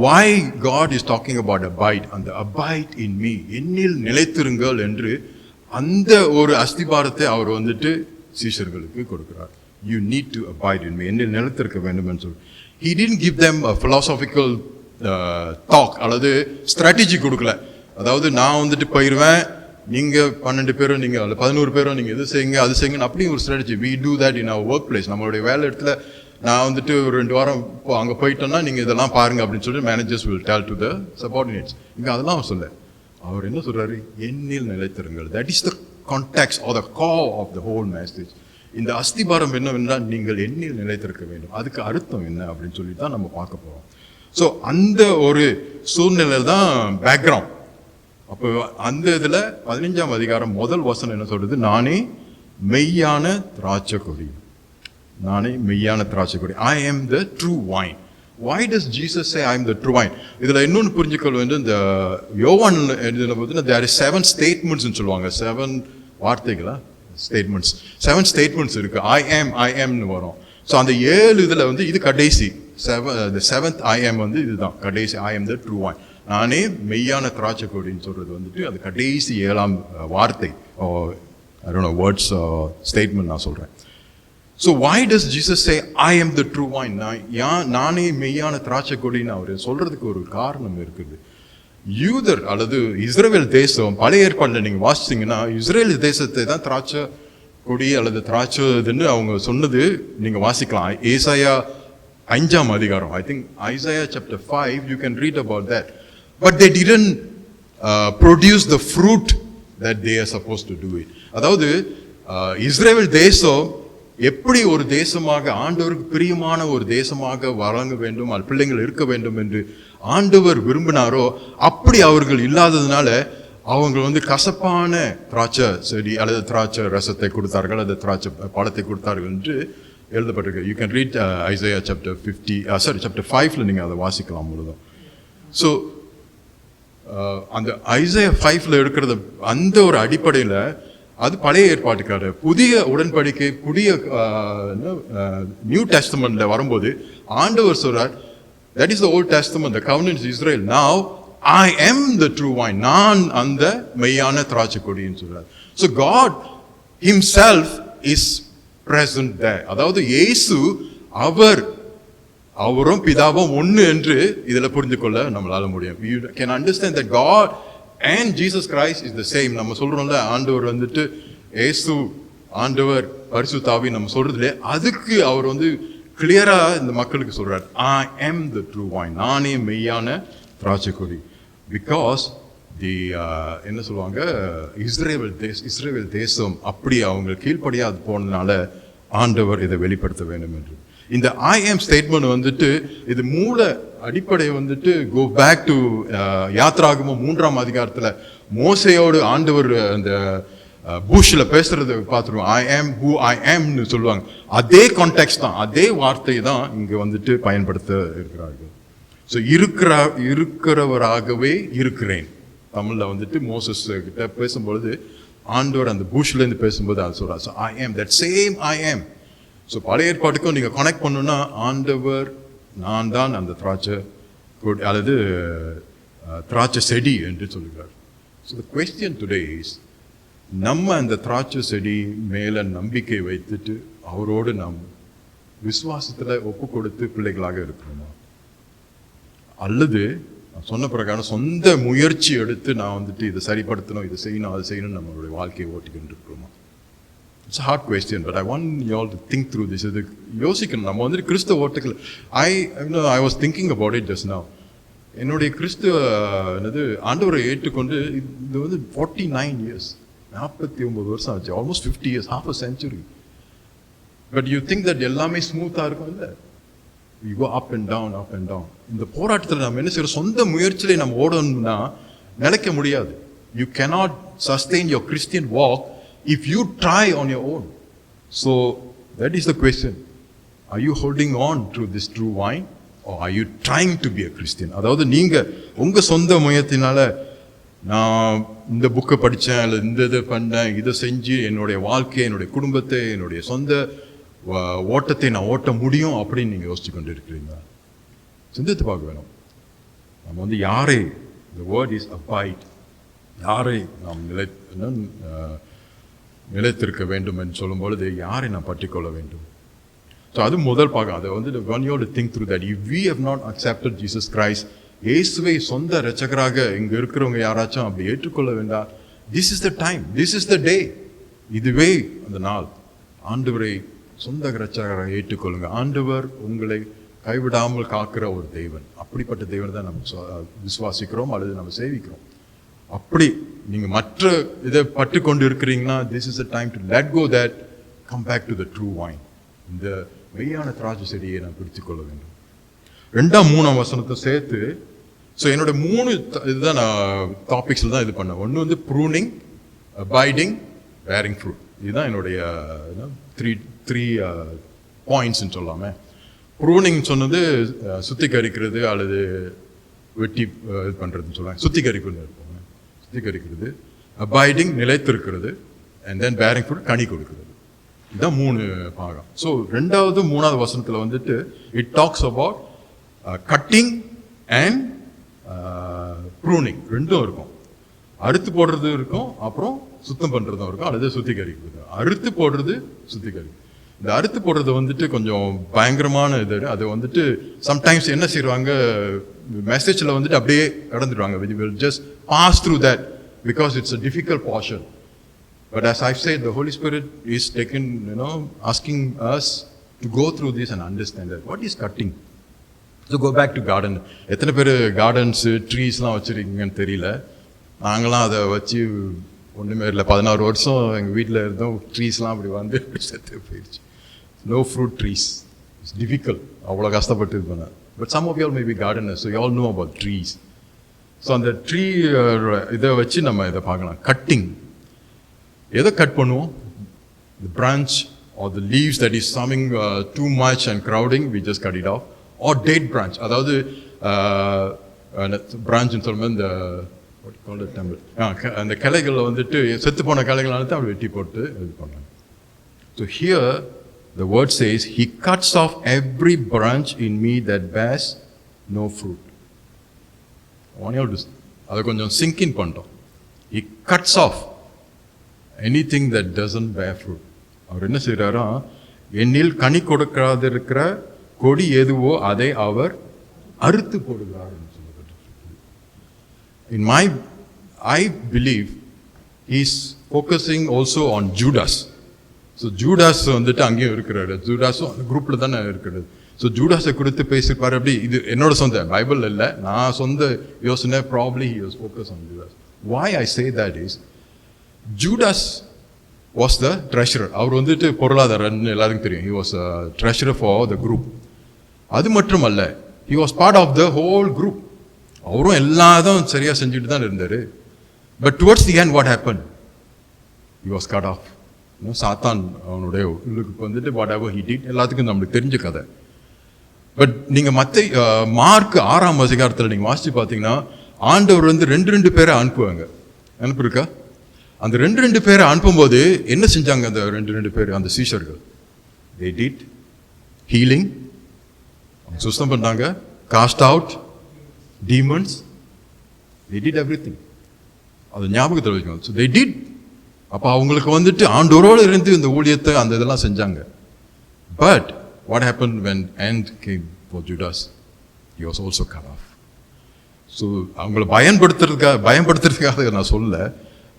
why God is talking about abide, அந்த abide in me, என்னில் நிலைத்திருங்கள் என்று அந்த ஒரு அஸ்திபாரத்தை அவர் வந்துட்டு சீஷர்களுக்கு கொடுக்கிறார். You need to abide in me, என்னில் நிலைத்திருக்க வேண்டும் என்று சொல்லி. He didn't give them a philosophical talk அல்லது ஸ்ட்ராட்டஜி கொடுக்கல. அதாவது நான் வந்துட்டு போயிடுவேன், நீங்க 12 பேரும் நீங்க 11 பேரும் நீங்க இது செய்யுங்க அது செய்யுங்க அப்படி ஒரு strategy. we do that in our work place. நம்மளுடைய வேலை இடத்துல நான் வந்துட்டு ஒரு 2 வாரம் அங்கே போயிட்டோன்னா நீங்கள் இதெல்லாம் பாருங்க அப்படின்னு சொல்லிட்டு managers will tell to the subordinates. இங்கே அதெல்லாம் அவர் சொல்ல, அவர் என்ன சொல்றாரு, எண்ணில் நிலைத்திருங்கள். That is the context or the call of the whole message. இந்த அஸ்திபாரம் என்னவென்றால் நீங்கள் எண்ணில் நிலைத்திருக்க வேண்டும். அதுக்கு அர்த்தம் என்ன அப்படின்னு சொல்லி தான் நம்ம பார்க்க போறோம். ஸோ அந்த ஒரு சூழ்நிலை தான் பேக்ரவுண்ட். அப்போ அந்த இதில் 15ஆம் அதிகாரம் முதல் வசனம் என்ன சொல்றது, நானே மெய்யான திராட்சை கொடி, நானே மெய்யான திராட்சை கொடி. ஐ am the true wine. Why does Jesus say I am the true wine? இதுல இன்னொன்று புரிஞ்சுக்கொள்ள வேண்டும். இந்த யோவான் எழுதின போது there is 7 statements ன்னு சொல்லுவாங்க. 7 வார்த்தைகளா ஸ்டேட்மெண்ட்ஸ், 7 ஸ்டேட்மெண்ட்ஸ் இருக்கு. I am னு வரும். ஸோ அந்த 7 இதுல வந்து இது கடைசி, the 7th I am வந்து இதுதான் கடைசி. I am the true wine. நானே மெய்யான திராட்சை கொடின்னு சொல்றது வந்துட்டு அது கடைசி 7ஆம் வார்த்தை, I don't know words statement நான் சொல்றேன். So why does Jesus say I am the true wine? நானே மெய்யான திராட்சை கொடின்னு அவர் சொல்றதுக்கு ஒரு காரணம் இருக்குது. யூதர் அல்லது இஸ்ரவேல் தேசம் பழைய ஏற்பாட்டில் நீங்க வாசிச்சீங்கன்னா இஸ்ரேல் தேசத்தை தான் திராட்சை கொடி அல்லது திராட்சை இதுன்னு அவங்க சொன்னது நீங்க வாசிக்கலாம். ஏசாயா 5ஆம் அதிகாரம், I think Isaiah chapter 5, you can read about that. But they didn't produce the fruit that they are supposed to do it. அதாவது இஸ்ரேல் தேசம் எப்படி ஒரு தேசமாக ஆண்டவருக்கு பிரியமான ஒரு தேசமாக வழங்க வேண்டும், பிள்ளைங்கள் இருக்க வேண்டும் என்று ஆண்டவர் விரும்பினாரோ அப்படி அவர்கள் இல்லாததுனால அவங்க வந்து கசப்பான திராட்சை செடி அல்லது திராட்சை ரசத்தை கொடுத்தார்கள், அல்லது திராட்சை பழத்தை கொடுத்தார்கள் என்று எழுதப்பட்டிருக்கு. You can read Isaiah chapter 5ல நீங்க அதை வாசிக்கலாம் முழுதும். ஸோ அந்த ஐசையா 5ல இருக்கிறது அந்த ஒரு அடிப்படையில் அது பழைய ஏற்பாட்டுக்கார. புதிய உடன்படிக்கை, புதிய நியூ டெஸ்டமெண்ட்ல வரும்போது ஆண்டவர் சொல்றார், that is the old testament, the covenant of Israel. Now I am the true wine. நான் அந்த மெய்யான திராட்சை கொடின்னு சொல்றார். So God himself is present there. அதாவது இயேசு அவரும் பிதாவும் ஒன்று என்று இதுல புரிந்து கொள்ள நம்மளால முடியும். You can understand that God and Jesus Christ is the same. நம்ம சொல்றோம்ல ஆண்டவர் வந்துட்டு இயேசு ஆண்டவர் பரிசுத்த ஆவி நம்ம சொல்றதுல அதுக்கு அவர் வந்து கிளியரா இந்த மக்களுக்கு சொல்றார், I am the true wine. நானே மெய்யான திராட்சை கொடி. பிகாஸ் தி என்ன சொல்லுவாங்க, இஸ்ரேல் தேசம் அப்படி அவங்க கீழ்ப்படியாது போனதுனால ஆண்டவர் இதை வெளிப்படுத்த வேண்டும் என்று. இந்த I am ஸ்டேட்மெண்ட் வந்துட்டு இது மூல அடிப்படை வந்துட்டு கோ பேக் டு யாத்ராகமம் 3ஆம் அதிகாரத்துல மோசையோடு ஆண்டவர் அந்த பூஷ்ல பேசுறது பார்த்துருவோம். I am who I am னு சொல்லுவாங்க. அதே கான்டெக்ஸ்ட் தான், அதே வார்த்தை தான் இங்க வந்துட்டு பயன்படுத்த இருக்கிறார்கள். ஸோ இருக்கிறவராகவே இருக்கிறேன். தமிழ்ல வந்துட்டு மோசஸ் கிட்ட பேசும்பொழுது ஆண்டவர் அந்த பூஷ்ல இருந்து பேசும்போது அது சொல்றாரு, I am that same I am. So பழைய ஏற்பாட்டுக்கும் நீங்க கனெக்ட் பண்ணணும்னா ஆண்டவர் நான் தான் அந்த திராட்சை அல்லது திராட்சை செடி என்று சொல்லுகிறார். So the question today is, நம்ம அந்த திராட்சை செடி மேல நம்பிக்கை வைத்துட்டு அவரோடு நாம் விசுவாசத்துல ஒப்பு கொடுத்து பிள்ளைகளாக இருக்கணுமா, அல்லது சொன்ன பிரகாரம் சொந்த முயற்சி எடுத்து நான் வந்துட்டு இதை சரிப்படுத்தணும், இதை செய்யணும், அதை செய்யணும் நம்மளுடைய வாழ்க்கையை ஓட்டிக்கிட்டு இருக்கிறோமா? It's a hard question, but I want you all to think through this. இது யோசிக்கணும். நம்ம வந்துட்டு கிறிஸ்துவ ஓட்டுகள் I was thinking about it just now. என்னுடைய கிறிஸ்துவ ஆண்டவரை ஏற்றுக்கொண்டு இது வந்து 49 years, 49 வருஷம் ஆச்சு, almost 50 years, half a century. But you think that எல்லாமே ஸ்மூத்தா இருக்கும்? இல்லை, you go up and down, up and down. இந்த போராட்டத்தில் நம்ம என்ன செய்யறோம், சொந்த முயற்சியில நம்ம ஓடணும்னா நிலைக்க முடியாது. You cannot sustain your Christian walk if you try on your own. So that is the question. Are you holding on to this true wine or are you trying to be a Christian? அதாவது நீங்க உங்க சொந்த முயற்சினால நான் இந்த புக்கை படித்தேன், இல்லை இந்த இதை பண்ணேன், இதை செஞ்சு என்னுடைய வாழ்க்கையை, என்னுடைய குடும்பத்தை, என்னுடைய சொந்த ஓட்டத்தை நான் ஓட்ட முடியும் அப்படின்னு நீங்கள் யோசிச்சு கொண்டு இருக்கிறீங்களா? சிந்தித்து பார்க்க வேணும். நம்ம வந்து யாரை, the word is abide, யாரை நாம் நிலைத்திருக்க வேண்டும் என்று சொல்லும் பொழுது யாரை நாம் பற்றிக்கொள்ள வேண்டும்? ஸோ அது முதல் பார்க்க. அதை வந்து when you have to think through that, if we have not accepted Jesus Christ, இயேசுவை சொந்த இரட்சகராக இங்க இருக்கிறவங்க யாராச்சும் அப்படி ஏற்றுக்கொள்ள வேண்டாம். This is the time, this is the day. இதுவே அந்த நாள். ஆண்டவரை சொந்த இரட்சகரை ஏற்றுக்கொள்ளுங்க. ஆண்டவர் உங்களை கைவிடாமல் காக்கிற ஒரு தெய்வன். அப்படிப்பட்ட தெய்வன் தான் நம்ம விசுவாசிக்கிறோம் அல்லது நம்ம சேவிக்கிறோம். அப்படி நீங்க மற்ற இதை பட்டு கொண்டு இருக்கிறீங்கன்னா, this is a time to let go that, come back to the true vine. இந்த மெய்யான திராட்சை செடியை நான் பிடித்துக் கொள்ள வேண்டும். 2ஆம் 3ஆம் வசனத்தை சேர்த்து, ஸோ என்னோட 3 இதுதான் நான் டாபிக்ஸில் தான் இது பண்ணேன். ஒன்று வந்து ப்ரூனிங், அபைடிங், பேரிங் ஃப்ரூட். இதுதான் என்னுடைய 3 பாயிண்ட்ஸ்ன்னு சொல்லாமே. ப்ரூனிங் சொன்னது சுத்திகரிக்கிறது அல்லது வெட்டி இது பண்ணுறதுன்னு சொல்லுவாங்க. சுத்திகரிக்கிறது. அபைடிங் நிலைத்திருக்கிறது. அண்ட் தென் பேரிங் ஃப்ரூட் கனி கொடுக்கிறது. இதுதான் 3 பாகம். ஸோ 2வது 3வது வசனத்தில் வந்துட்டு it talks about cutting and pruning. 2ம் இருக்கும். அறுத்து போடுறது இருக்கும், அப்புறம் சுத்தம் பண்ணுறதும் இருக்கும், அல்லது சுத்திகரிக்கிறது. அறுத்து போடுறது, சுத்திகரிக்கிறது. இந்த அறுத்து போடுறது வந்துட்டு கொஞ்சம் பயங்கரமான இது. அது வந்துட்டு சம்டைம்ஸ் என்ன செய்வாங்க, மெசேஜில் வந்துட்டு அப்படியே கடந்துடுவாங்க. We will just pass through that because it's a difficult portion. But as I've said, the Holy Spirit is taken, asking us to go through this and understand that. What is cutting? So go back to garden. எத்தனை பேர் gardens ட்ரீஸ்லாம் வச்சுருக்கீங்கன்னு தெரியல. நாங்களாம் அதை வச்சு ஒன்றுமே இல்லை. 16 வருஷம் எங்கள் வீட்டில் இருந்தோம். ட்ரீஸ்லாம் அப்படி வந்து செத்து போயிடுச்சு. No fruit trees. It's difficult. அவ்வளோ கஷ்டப்பட்டு இது பண்ண. But some of you all may be gardeners, so you all know about trees. So அந்த ட்ரீ இதை வச்சு நம்ம இதை பார்க்கலாம். கட்டிங், எதை கட் பண்ணுவோம்? The branch or the leaves that is coming too much and crowding, we just cut it off. Or dead branch, அதாவது பிரான்ச்னு சொல்லும்போது இந்த what you call it temple, அந்த கிளைகளில் வந்துட்டு செத்து போன கிளைகளால தான் வெட்டி போட்டு இது பண்ணாங்க. So here the word says, he cuts off every branch in me that bears no fruit. அதை கொஞ்சம் சிங்க் இன் பண்ணிட்டோம். He cuts off anything that doesn't bear fruit. அவர் என்ன செய்கிறாரா, என்னில் கனி கொடுக்காதிருக்கிற கொடி எதுவோ அதை அவர் அறுத்து போடுகிறார். I believe he's focusing also on Judas. So Judas வந்துட்டு அங்கேயும் இருக்கிறாரு. ஜூடாஸும் அந்த குரூப்ல தானே இருக்கிறது. ஸோ ஜூடாஸை குறித்து பேசியிருப்பாரு. அப்படி இது என்னோட சொந்த பைபிள் இல்லை, நான் சொந்த யோசனை. Probably he was focused on Judas. Why I say that is, Judas was the treasurer. அவர் வந்துட்டு பொருளாதாரன்னு எல்லாருக்கும் தெரியும். He was a treasurer for the group. அது மட்டும் அல்ல, he was part of the whole group. அவரும் எல்லாரும் சரியா செஞ்சுட்டு தான் இருந்தாரு. But towards the end what happened? He was cut off. சாத்தான் அவனுடைய உள்ளுக்கு வந்துட்டு whatever he did, எல்லாத்துக்கும் நம்மளுக்கு தெரிஞ்ச கதை. பட் நீங்க மார்க் 6ஆம் அதிகாரத்தில் நீங்க வாசிச்சு பார்த்தீங்கன்னா, ஆண்டவர் வந்து 2 பேரை அனுப்புவாங்க. அனுப்பிருக்கா? அந்த 2 பேரை அனுப்பும்போது என்ன செஞ்சாங்க அந்த 2 பேர், அந்த சீஷர்கள்? They did healing, சுத்தம் பண்ணாங்க, cast out demons, they did everything. அது ஞாபகத்தில் வச்சுக்கோங்க. So they did. அப்போ அவங்களுக்கு வந்துட்டு ஆண்டவரோடு இருந்து இந்த ஊழியத்தை அந்த இதெல்லாம் செஞ்சாங்க. But what happened when end came for Judas? He was also cut off. So அவங்கள பயன்படுத்துறதுக்காக நான் சொல்ல.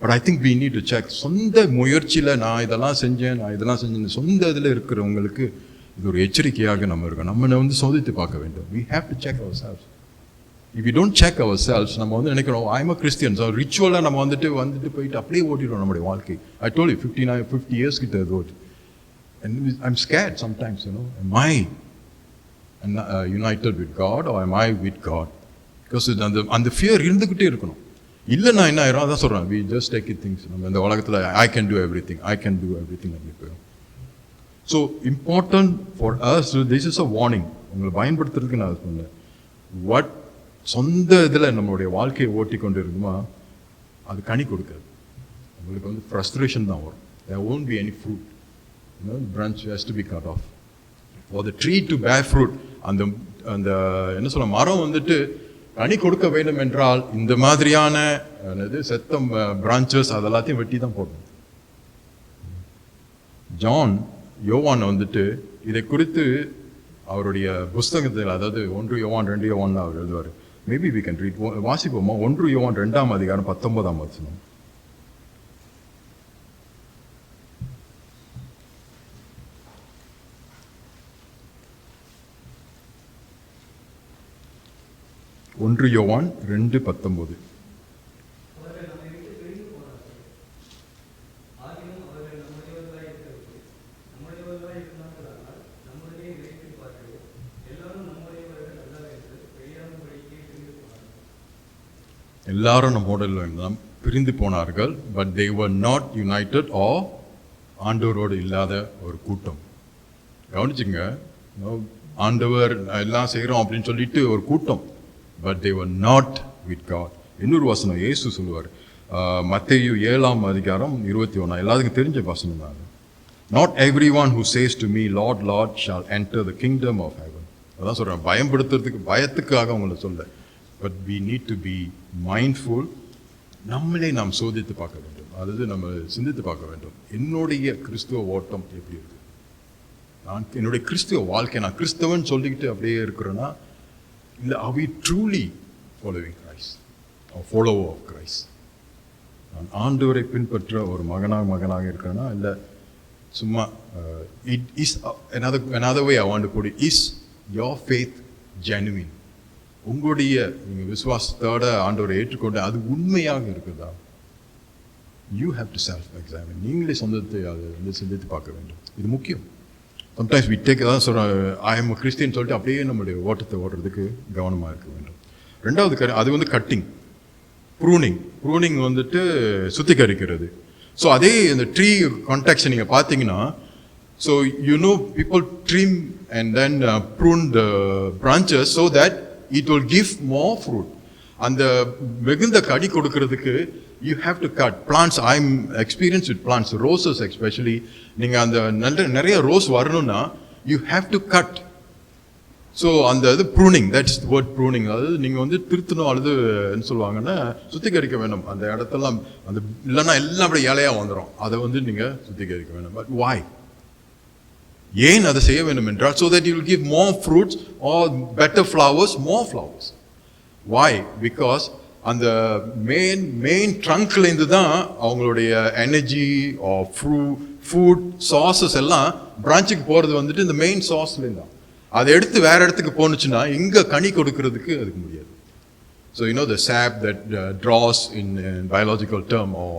But I think we need to check. சொந்த முயற்சியில் நான் இதெல்லாம் செஞ்சேன் சொந்த இதில் இருக்கிறவங்களுக்கு இது ஒரு எச்சரிக்கையாக நம்ம இருக்கோம். நம்ம வந்து சோதித்து பார்க்க வேண்டும். We have to check ourselves. If we don't check ourselves, நம்ம வந்து நினைக்கிறோம் I'm a Christian, ஸோ ரிச்சுவலாக நம்ம வந்துட்டு போயிட்டு அப்படியே ஓட்டிடுவோம் நம்முடைய வாழ்க்கை. I told you 50 years கிட்ட அது ஓட்டு. And I'm scared sometimes, am I united with God or am I with God? Because அந்த ஃபியர் இருந்துக்கிட்டே இருக்கணும். இல்லைன்னா என்ன ஆயிரும், அதான் சொல்கிறேன், we just take it things. நம்ம இந்த உலகத்தில் I can do everything அப்படி போயிடும். So important for us, this is a warning. உங்களை பயன்படுத்துறதுக்கு நான் சொன்னேன். வாட் சொந்த இதில் நம்மளுடைய வாழ்க்கையை ஓட்டி கொண்டு இருக்குமா, அது கனி கொடுக்காது. உங்களுக்கு வந்து ஃப்ரஸ்ட்ரேஷன் தான் வரும். There won't be any fruit. The branch has to be cut off. For the tree to bear fruit, அந்த என்ன சொல்ல, மரம் வந்துட்டு கனி கொடுக்க வேண்டும் என்றால் இந்த மாதிரியான செத்த பிரான்ச்சஸ் அதெல்லாத்தையும் வெட்டி தான் போடணும். யோவான் வந்துட்டு இதை குறித்து அவருடைய புஸ்தகத்தில், அதாவது 1 யோவான் 2 யோவான் அவர் எழுதுவார். Maybe we can read. வாசிப்போமா? 1 யோவான் 2ஆம் அதிகாரம் 19ஆம் வசனம். 1 யோவான் 2:19. எல்லாரும் நம்மோட பிரிந்து போனார்கள், but they were not united or ஆண்டவரோடு இல்லாத ஒரு கூட்டம். கவனிச்சுங்க, ஆண்டவர் எல்லாம் செய்கிறோம் அப்படின்னு சொல்லிட்டு ஒரு கூட்டம், but they were not with God. இன்னொரு வசனம் இயேசு சொல்லுவார், மத்தேயு 7:21, எல்லாத்துக்கும் தெரிஞ்ச வசனம் தான். Not everyone who says to me, Lord, Lord, shall enter the kingdom of heaven. அதான் சொல்றேன், பயத்துக்காக அவங்கள சொல்ல. But we need to be mindful. நம்மளே நாம் சோதித்து பார்க்க வேண்டும், அதாவது நம்ம சிந்தித்து பார்க்க வேண்டும். என்னுடைய கிறிஸ்துவ ஓட்டம் எப்படி இருக்கு? நான் என்னுடைய கிறிஸ்துவ வாழ்க்கை, நான் கிறிஸ்தவன் சொல்லிக்கிட்டு அப்படியே இருக்கிறேன்னா, இல்லை, are we truly following Christ or follower of Christ? நான் ஆண்டவரை பின்பற்ற ஒரு மகனாக இருக்கிறேன்னா, இல்லை சும்மா it is another way I want to put it, is your faith genuine? உங்களுடைய நீங்கள் விசுவாசத்தோட ஆண்டவரை ஏற்றுக்கொண்டு அது உண்மையாக இருக்குதா? You have to self examine. நீங்களே சொந்தத்தை அதை வந்து சிந்தித்து பார்க்க வேண்டும். இது முக்கியம். சம்டைம்ஸ் வி டேக், அதான் சொல்கிறேன், ஐ எம் கிறிஸ்டின் சொல்லிட்டு அப்படியே நம்மளுடைய ஓட்டத்தை ஓடுறதுக்கு கவனமாக இருக்க வேண்டும். ரெண்டாவது அது வந்து கட்டிங், ப்ரூனிங் வந்துட்டு சுத்திகரிக்கிறது. ஸோ அதே இந்த ட்ரீ கான்டாக்ட்ஸை நீங்கள் பார்த்தீங்கன்னா, so people trim and then prune the branches so that it will give more fruit. அந்த மிகுந்த கடி கொடுக்கிறதுக்கு you have to cut plants. I'm experienced with plants, roses especially. நீங்க அந்த நிறைய ரோஸ் வரணும்னா you have to cut. So அந்த இது ப்ரூனிங், தட்ஸ் வேர்ட் ப்ரூனிங். அதாவது நீங்கள் வந்து திருத்தணும், அல்லது என்ன சொல்லுவாங்கன்னா சுத்திகரிக்க வேண்டும் அந்த இடத்தெல்லாம். அந்த இல்லைன்னா எல்லாம் அப்படியே இலையாக வந்துடும், அதை வந்து நீங்கள் சுத்திகரிக்க வேண்டும். But why? ஏன் அதை செய்ய வேண்டும் என்றால், so that you will give more fruits or better flowers, more flowers. Why? Because அந்த மெயின் ட்ரங்க்லேருந்து தான் அவங்களுடைய எனர்ஜி ஃபுட் சாசஸ் எல்லாம் பிரான்ச்சுக்கு போகிறது வந்துட்டு இந்த மெயின் சாஸ்லேருந்து தான். அதை எடுத்து வேற இடத்துக்கு போனுச்சுன்னா இங்கே கனி கொடுக்கறதுக்கு அதுக்கு முடியாது. So the sap that draws in biological term or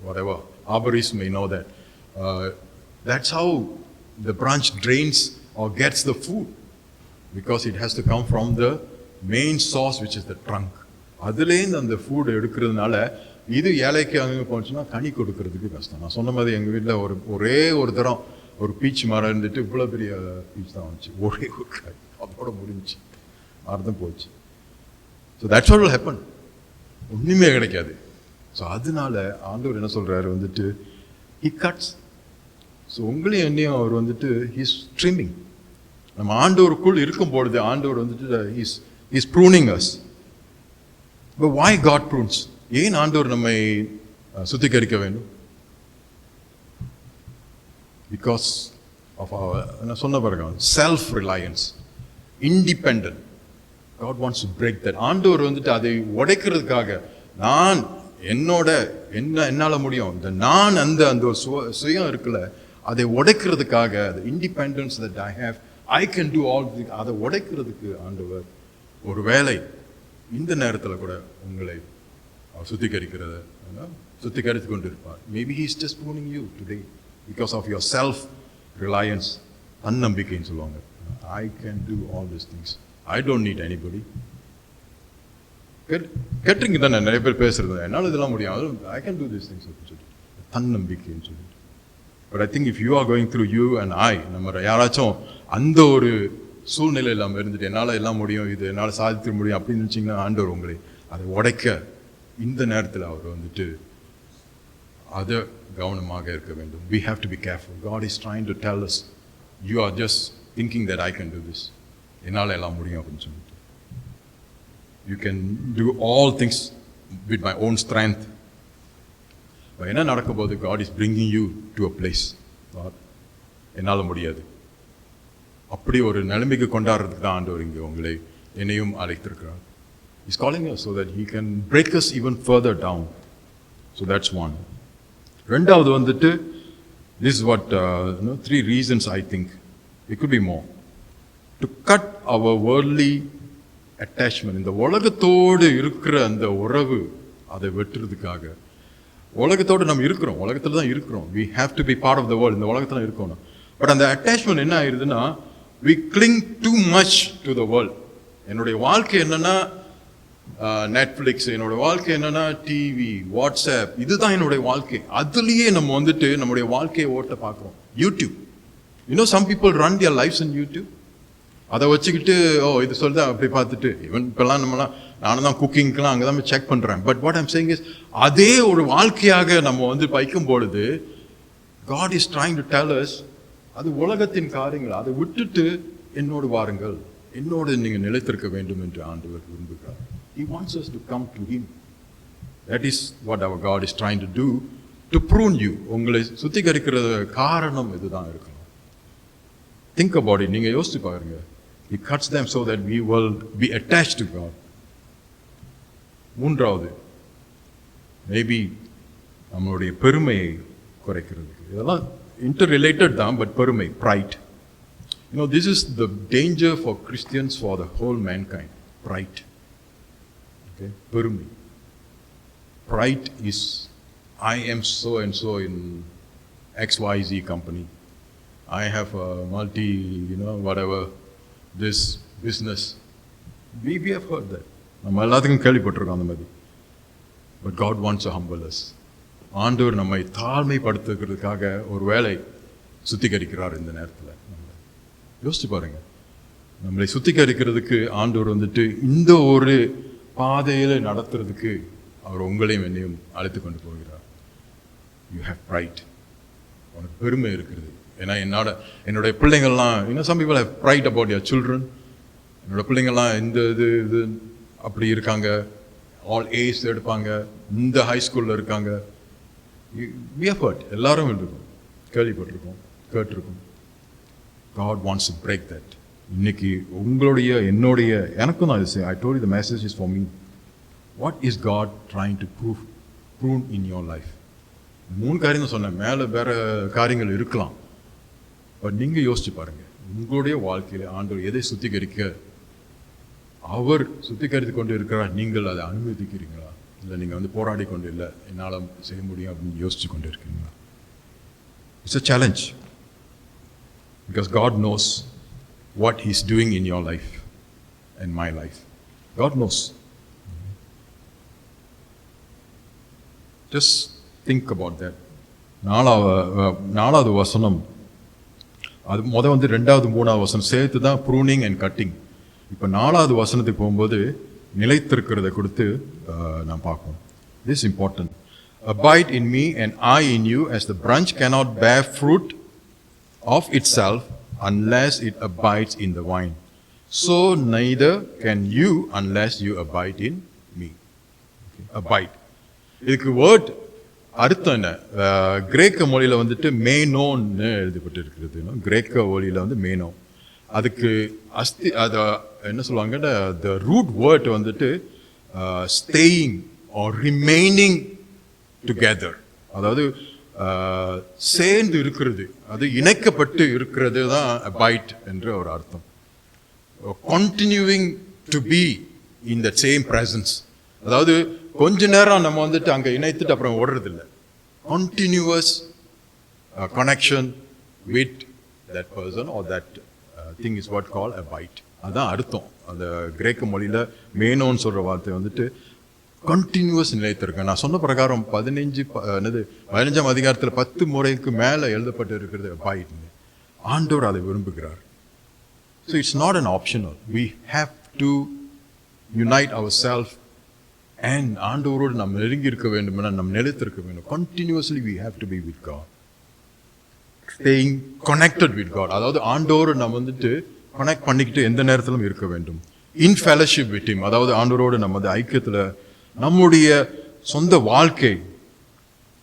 whatever, arborists may know that. That's how the branch drains or gets the food, because it has to come from the main source, which is the trunk. அதுலேருந்து அந்த food எடுக்கிறதுனால இது இலைக்கு அங்கே போனுச்சுன்னா கனி கொடுக்கறதுக்கு கஷ்டம். நான் சொன்ன மாதிரி எங்கள் வீட்டில் ஒரே ஒரு தரம் ஒரு பீச் மரம் இருந்துட்டு இவ்வளோ பெரிய பீச் தான் வந்துச்சு, ஒரே ஒரு காய், அதோட முடிஞ்சு மரம் போச்சு. So that's what will happen. ஒன்றுமே கிடைக்காது. ஸோ அதனால ஆண்டவர் என்ன சொல்கிறாரு வந்துட்டு, ஹி கட்ஸ். ஸோ உங்களையும் என்னையும் அவர் வந்துட்டு ஹீஸ் ட்ரிம்மிங். நம்ம ஆண்டவருக்குள் இருக்கும் பொழுது ஆண்டவர் வந்துட்டு he's pruning us. But why God prunes? ஏன் ஆண்டவர் நம்மை சுத்திகரிக்க வேண்டும்? Because of our, நான் சொன்ன பாருங்க, self Reliance, independent. God wants to break that. ஆண்டவர் வந்துட்டு அதை உடைக்கிறதுக்காக, நான் என்னால் முடியும், இந்த நான் அந்த ஒரு சுயம் இருக்குல்ல, அதை உடைக்கிறதுக்காக, the independence that I have, I can do all this, அதை உடைக்கிறதுக்கு ஆண்டவர் ஒரு வேலை இந்த நேரத்தில் கூட உங்களை சுத்திகரித்து கொண்டு இருப்பார். Maybe he is just pruning you today because of your self reliance, தன்னம்பிக்கைன்னு சொல்லுவாங்க. I can do all these things, I don't need anybody. கேட்டீங்க தானே நிறைய பேர் பேசுறது, என்னால் இதெல்லாம் முடியும், I can do these things அப்படின்னு சொல்லி தன்னம்பிக்கைன்னு சொல்லி. But I think if you are going through, you and I, நம்ம யாராச்சும் அந்த ஒரு சூழ்நிலை இல்லாமல் இருந்துட்டு என்னால் எல்லாம் முடியும், இது என்னால் சாதிக்க முடியும் அப்படின்னு நினச்சிங்கன்னா, ஆண்டவர் உங்களை அதை உடைக்க இந்த நேரத்தில் அவர் வந்துட்டு அதை கவனமாக இருக்க வேண்டும். We have to be careful. God is trying to tell us, you are just thinking that I can do this, என்னால் எல்லாம் முடியும் அப்படின்னு சொல்லிட்டு. You can do all things with my own strength. என்ன நடக்கும் போது, God is bringing you to a place, என்னால் முடியாது, அப்படி ஒரு நிலைமைக்கு கொண்டாடுறதுக்கு தான் ஆண்டவர் இங்கே உங்களை என்னையும் அழைத்திருக்கிறார். He's calling us so that he can break us even further down. So that's one. ரெண்டாவது வந்துட்டு, this is what 3 reasons I think, it could be more, to cut our worldly attachment, இந்த உலகத்தோடு இருக்கிற அந்த உறவு, அதை வெட்டுறதுக்காக. உலகத்தோடு நம்ம இருக்கிறோம், உலகத்துல தான் இருக்கிறோம். we have to be part of the world, இந்த உலகத்துல இருக்கணும். பட் அந்த அட்டாச்மெண்ட் என்ன ஆயிருதுன்னா, we cling too much to the world. என்னுடைய வாழ்க்கை என்னன்னா நெட்ஃப்ளிக்ஸ், என்னோட வாழ்க்கை என்னன்னா டிவி, வாட்ஸ்அப், இதுதான் என்னுடைய வாழ்க்கை. அதுலயே நம்ம வந்துட்டு நம்முடைய வாழ்க்கையை ஓட்ட பார்க்குறோம். YouTube, some people run their lives in YouTube. அதை வச்சுக்கிட்டு இது சொல்லுது அப்படி பார்த்துட்டு, ஈவன் இப்பெல்லாம் நானும் தான் குக்கிங்க்கெலாம் அங்கே தான் செக் பண்ணுறேன். But what I'm saying is, அதே ஒரு வாழ்க்கையாக நம்ம வந்து வைக்கும் பொழுது God is trying to tell us, அது உலகத்தின் காரியங்கள், அதை விட்டுட்டு என்னோடு வாருங்கள், என்னோடு நீங்கள் நிலைத்திருக்க வேண்டும் என்று ஆண்டவர் விரும்புகிறார். He wants us to come to Him. That is what our God is trying to do, to prune you. உங்களை சுத்திகரிக்கிற காரணம் இதுதான் இருக்கணும். Think about it. நீங்க யோசிச்சு பாருங்க. He cuts them so that we will be attached to God. மூன்றாவது, maybe நம்மளுடைய பெருமையை குறைக்கிறதுக்கு. இதெல்லாம் இன்டர்ரிலேட்டட் தான், பட் பெருமை, pride. This is the danger for Christians, for the whole mankind. Pride. Okay? பெருமை. Pride is, I am so and so in XYZ company. I have a multi, whatever, this business. We have heard that. நம்ம எல்லாத்துக்கும் கேள்விப்பட்டிருக்கோம் அந்த மாதிரி. But God wants to humble us. ஆண்டவர் நம்மை தாழ்மைப்படுத்துகிறதுக்காக ஒரு வேலை சுத்திகரிக்கிறார் இந்த நேரத்தில். யோசிச்சு பாருங்க, நம்மளை சுத்திகரிக்கிறதுக்கு ஆண்டவர் வந்துட்டு இந்த ஒரு பாதையில நடத்துறதுக்கு அவர் உங்களையும் என்னையும் அழைத்து கொண்டு போகிறார். You have pride. உனக்கு பெருமை இருக்கிறது. ஏன்னா என்னுடைய பிள்ளைங்கள்லாம், some people have pride about their children. என்னோட பிள்ளைங்கள்லாம் இந்த இது அப்படி இருக்காங்க, ஆல் ஏஸ் எடுப்பாங்க, இந்த ஹை ஸ்கூலில் இருக்காங்க. we have heard, எல்லாரும் இருக்கும், கேள்விப்பட்டிருக்கோம், கேட்டிருக்கோம். God wants to break that. இன்னைக்கு உங்களுடைய என்னுடைய எனக்கும் நான் இது, I told you the message is for me. What is God trying to prune in your life? 3 காரியம் தான் சொன்னேன், மேலே வேற காரியங்கள் இருக்கலாம். பட் நீங்க யோசிச்சு பாருங்க, உங்களுடைய வாழ்க்கையில ஆண்டவர் எதை சுத்திகரிக்க அவர் சுத்திகரித்து கொண்டு இருக்கிறார், நீங்கள் அதை அனுமதிக்கிறீங்களா? இல்லை நீங்க வந்து போராடி கொண்டு இல்லை என்னால் செய்ய முடியும் அப்படின்னு யோசிச்சு கொண்டு இருக்கீங்களா? It's a challenge because God knows what He's doing in your life and my life. God knows. Just think about that. நாலாவது வசனம், அது வந்து 2வது 3வது வசனம் சேர்த்து தான் ப்ரூனிங் அண்ட் கட்டிங். இப்போ 4வது வசனத்துக்கு போகும்போது நிலைத்திருக்கிறத கொடுத்து நான் பார்ப்போம். This is important. Abide in me and I in you, as the branch cannot bear fruit of itself unless it abides in the vine. So neither can you unless you abide in me. Okay. Abide. இதுக்கு word அர்த்தம் என்ன? கிரேக்க மொழியில வந்துட்டு மேனோன்னு எழுதப்பட்டு இருக்கிறது. கிரேக்க மொழியில வந்து மேனோ. அதுக்கு அத என்ன சொல்லுவாங்க, the root word வந்துட்டு staying or remaining together, அதாவது சேர்ந்து இருக்கிறது, அது இணைக்கப்பட்டு இருக்கிறது தான் abide என்ற ஒரு அர்த்தம். continuing to be in the same presence, அதாவது கொஞ்ச நேரம் நம்ம வந்துட்டு அங்க இணைத்துட்டு அப்புறம் ஓடுறது இல்லை. continuous connection with that person or that thing is what called abide. அதான் அர்த்தம். அந்த கிரேக்க மொழியில மேனோன்னு சொல்ற வார்த்தை வந்துட்டு கண்டினியூஸ் நிலைத்திருக்க. நான் சொன்ன பிரகாரம் 15ஆம் அதிகாரத்தில் 10 முறைக்கு மேல எழுதப்பட்டு இருக்கிறது abide. ஆண்டவர் அதை விரும்புகிறார். So it's not an optional. We have to unite ourselves and ஆண்டவரோடு நாம் நெருங்கி இருக்க வேண்டும், நாம் நிலைத்திருக்க வேண்டும். Continuously we have to be with God. Staying connected with God. அதாவது ஆண்டவரோடு நாம் வந்துட்டு கனெக்ட் பண்ணிக்கிட்டு எந்த நேரத்திலும் இருக்க வேண்டும். In fellowship with Him. அதாவது ஆண்டவரோடு நமது ஐக்கியத்தில் நம்முடைய சொந்த வாழ்க்கை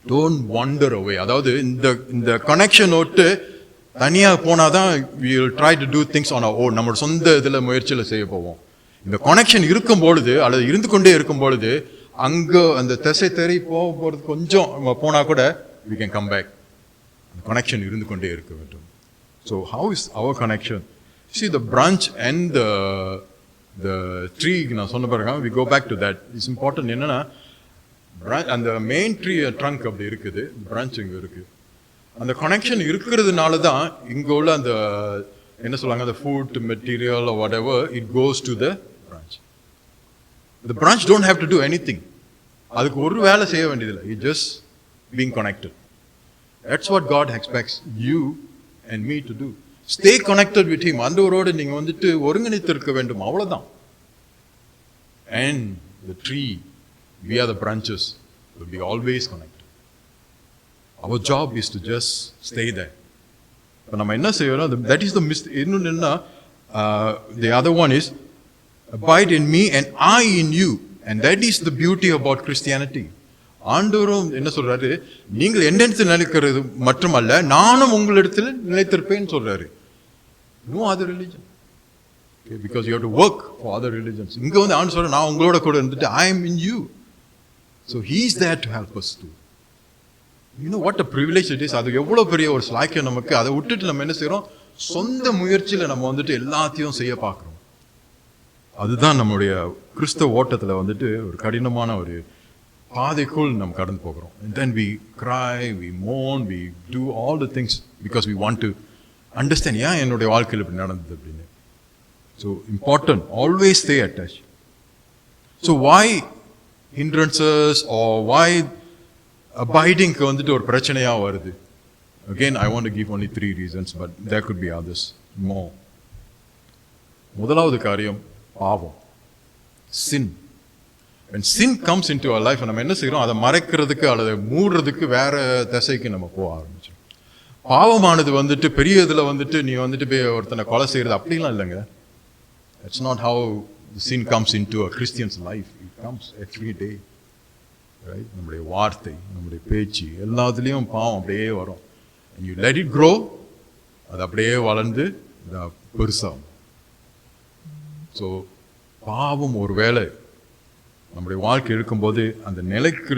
don't wander away. அதாவது இந்த கனெக்ஷன் விட்டு தனியாக போனாதான் we will try to do things on our own. நம்மளோட சொந்த இதில் முயற்சியில் செய்ய போவோம். இந்த கனெக்ஷன் இருக்கும் பொழுது அல்லது இருந்து கொண்டே இருக்கும் பொழுது அங்க அந்த திசை தெரி போறது கொஞ்சம் போனா கூட we can come back. Connection இருந்து கொண்டே இருக்க வேண்டும். So how is our connection? See, the branch and the the tree நான் சொன்ன பாருங்க, we go back to that. It's important. என்னன்னா அந்த மெயின் ட்ரீ ட்ரங்க் அப்படி இருக்குது, பிரான்ச் இங்கே இருக்கு. அந்த கனெக்ஷன் இருக்கிறதுனால தான் இங்கே உள்ள அந்த என்ன சொல்லுவாங்க, அந்த food material what ever it goes to the branch. The branch don't have to do anything. அதுக்கு ஒரு வேலை செய்ய வேண்டியதில்லை. It just being connected. That's what God expects you and me to do. Stay connected with Him. ஆண்டவரோடு நீங்க வந்துட்டு ஒருங்கிணைத்து இருக்க வேண்டும், அவ்வளவுதான். And the tree, we are the branches, will be always connected. Our job is to just stay there. இப்போ நம்ம என்ன செய்யறோம், that is the mistake. இன்னொன்னு என்ன, the other one is abide in me and I in you, and that is the beauty about Christianity. ஆண்டவரும் என்ன சொல்றாரு, நீங்கள் என்னிடத்தில் நிலைக்கிறது மட்டுமல்ல, நானும் உங்களிடத்தில் நிலைத்திருப்பேன்னு சொல்றாரு. No other religion. Okay, because you have to work for other religions. இங்க வந்து ஆண்டு சொல்ற, நான் உங்களோட கூட இருந்துட்டு I am in you. So he is there to help us too. You know what a privilege it is. அது எவ்வளவு பெரிய ஒரு ஸ்லாக்கியம் நமக்கு. அதை விட்டுட்டு நம்ம என்ன செய்யறோம், சொந்த முயற்சியில நம்ம வந்துட்டு எல்லாத்தையும் செய்ய பார்க்கிறோம். அதுதான் நம்முடைய கிறிஸ்தவ ஓட்டத்துல வந்துட்டு ஒரு கடினமான ஒரு பாதைக்குள் நம்ம கடந்து போகிறோம். And then we cry, we mourn, we do all the things because we want to understand, ஏன் என்னுடைய வாழ்க்கையில் இப்படி நடந்தது அப்படின்னு. So important, always stay attached. So why hindrances or why abiding வந்துட்டு ஒரு பிரச்சனையா வருது? Again, I want to give only 3 reasons, but there could be others more. முதலாவது காரியம் பாவம், sin. When sin comes into our life, நம்ம என்ன செய்யறோம், அதை மறைக்கிறதுக்கு அல்லது மூடுறதுக்கு வேற திசைக்கு நம்ம போக ஆரம்பிச்சோம். பாவமானது வந்துட்டு பெரிய இதுல வந்துட்டு நீ வந்துட்டு போய் ஒருத்தனை கொலை செய்யறது அப்படிலாம் இல்லைங்க. That's not how the sin comes into a Christian's life. It comes every day, right? நம்முடைய வார்த்தை, நம்முடைய பேச்சு எல்லாத்துலயும் பாவம் அப்படியே வரும். And you let it grow, அது அப்படியே வளர்ந்து பெருசாகும். ஸோ பாவம் ஒரு வேலை நம்முடைய வாழ்க்கை இருக்கும்போது அந்த நிலைக்கு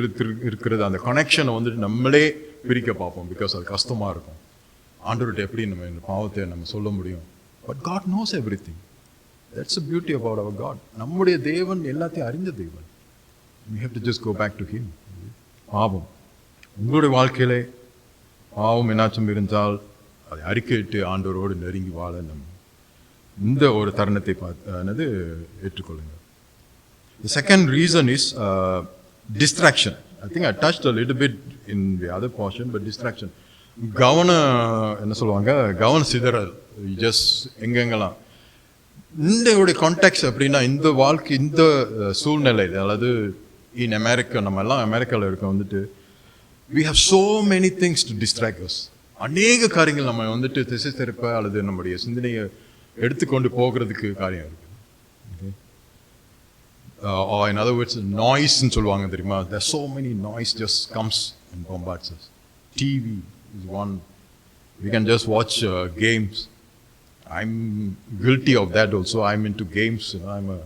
இருக்கிறது, அந்த கனெக்ஷனை வந்துட்டு நம்மளே பிரிக்க பார்ப்போம். பிகாஸ் அது கஷ்டமா இருக்கும். ஆண்டவர்கிட்ட எப்படி நம்ம இந்த பாவத்தை நம்ம சொல்ல முடியும்? But God knows everything. That's the beauty about our God. நம்முடைய தேவன் எல்லாத்தையும் அறிந்த தேவன். We have to just go back to him. பாவம் உங்களுடைய வாழ்க்கையிலே பாவம் என்னாச்சும் இருந்தால் அதை அறிக்கையிட்டு ஆண்டவரோடு நெருங்கி வாழ நம்ம இந்த ஒரு தருணத்தை பார்த்து ஏற்றுக்கொள்ளுங்க. The second reason is distraction. I think I touched a little bit in the other portion, but distraction. என்ன சொல்லுவாங்க, கவன சிதறல். ஜஸ்ட் எங்கெங்கெல்லாம் இந்த கான்டெக்ட் அப்படின்னா இந்த வாழ்க்கை இந்த சூழ்நிலை, அதாவது இன் அமெரிக்கா, நம்ம எல்லாம் அமெரிக்காவில் இருக்க வந்துட்டு we have so many things to distract us. அநேக காரியங்கள் நம்ம வந்துட்டு திசை திருப்ப அல்லது நம்முடைய சிந்தனையை எடுத்துக்கொண்டு போகிறதுக்கு காரியம் இருக்கு. Or in other words, noise ன்னு சொல்லுவாங்க தெரியுமா? There's so many noise just comes and bombards us. TV is one. We can just watch games. I'm guilty of that also. I'm into games. I'm a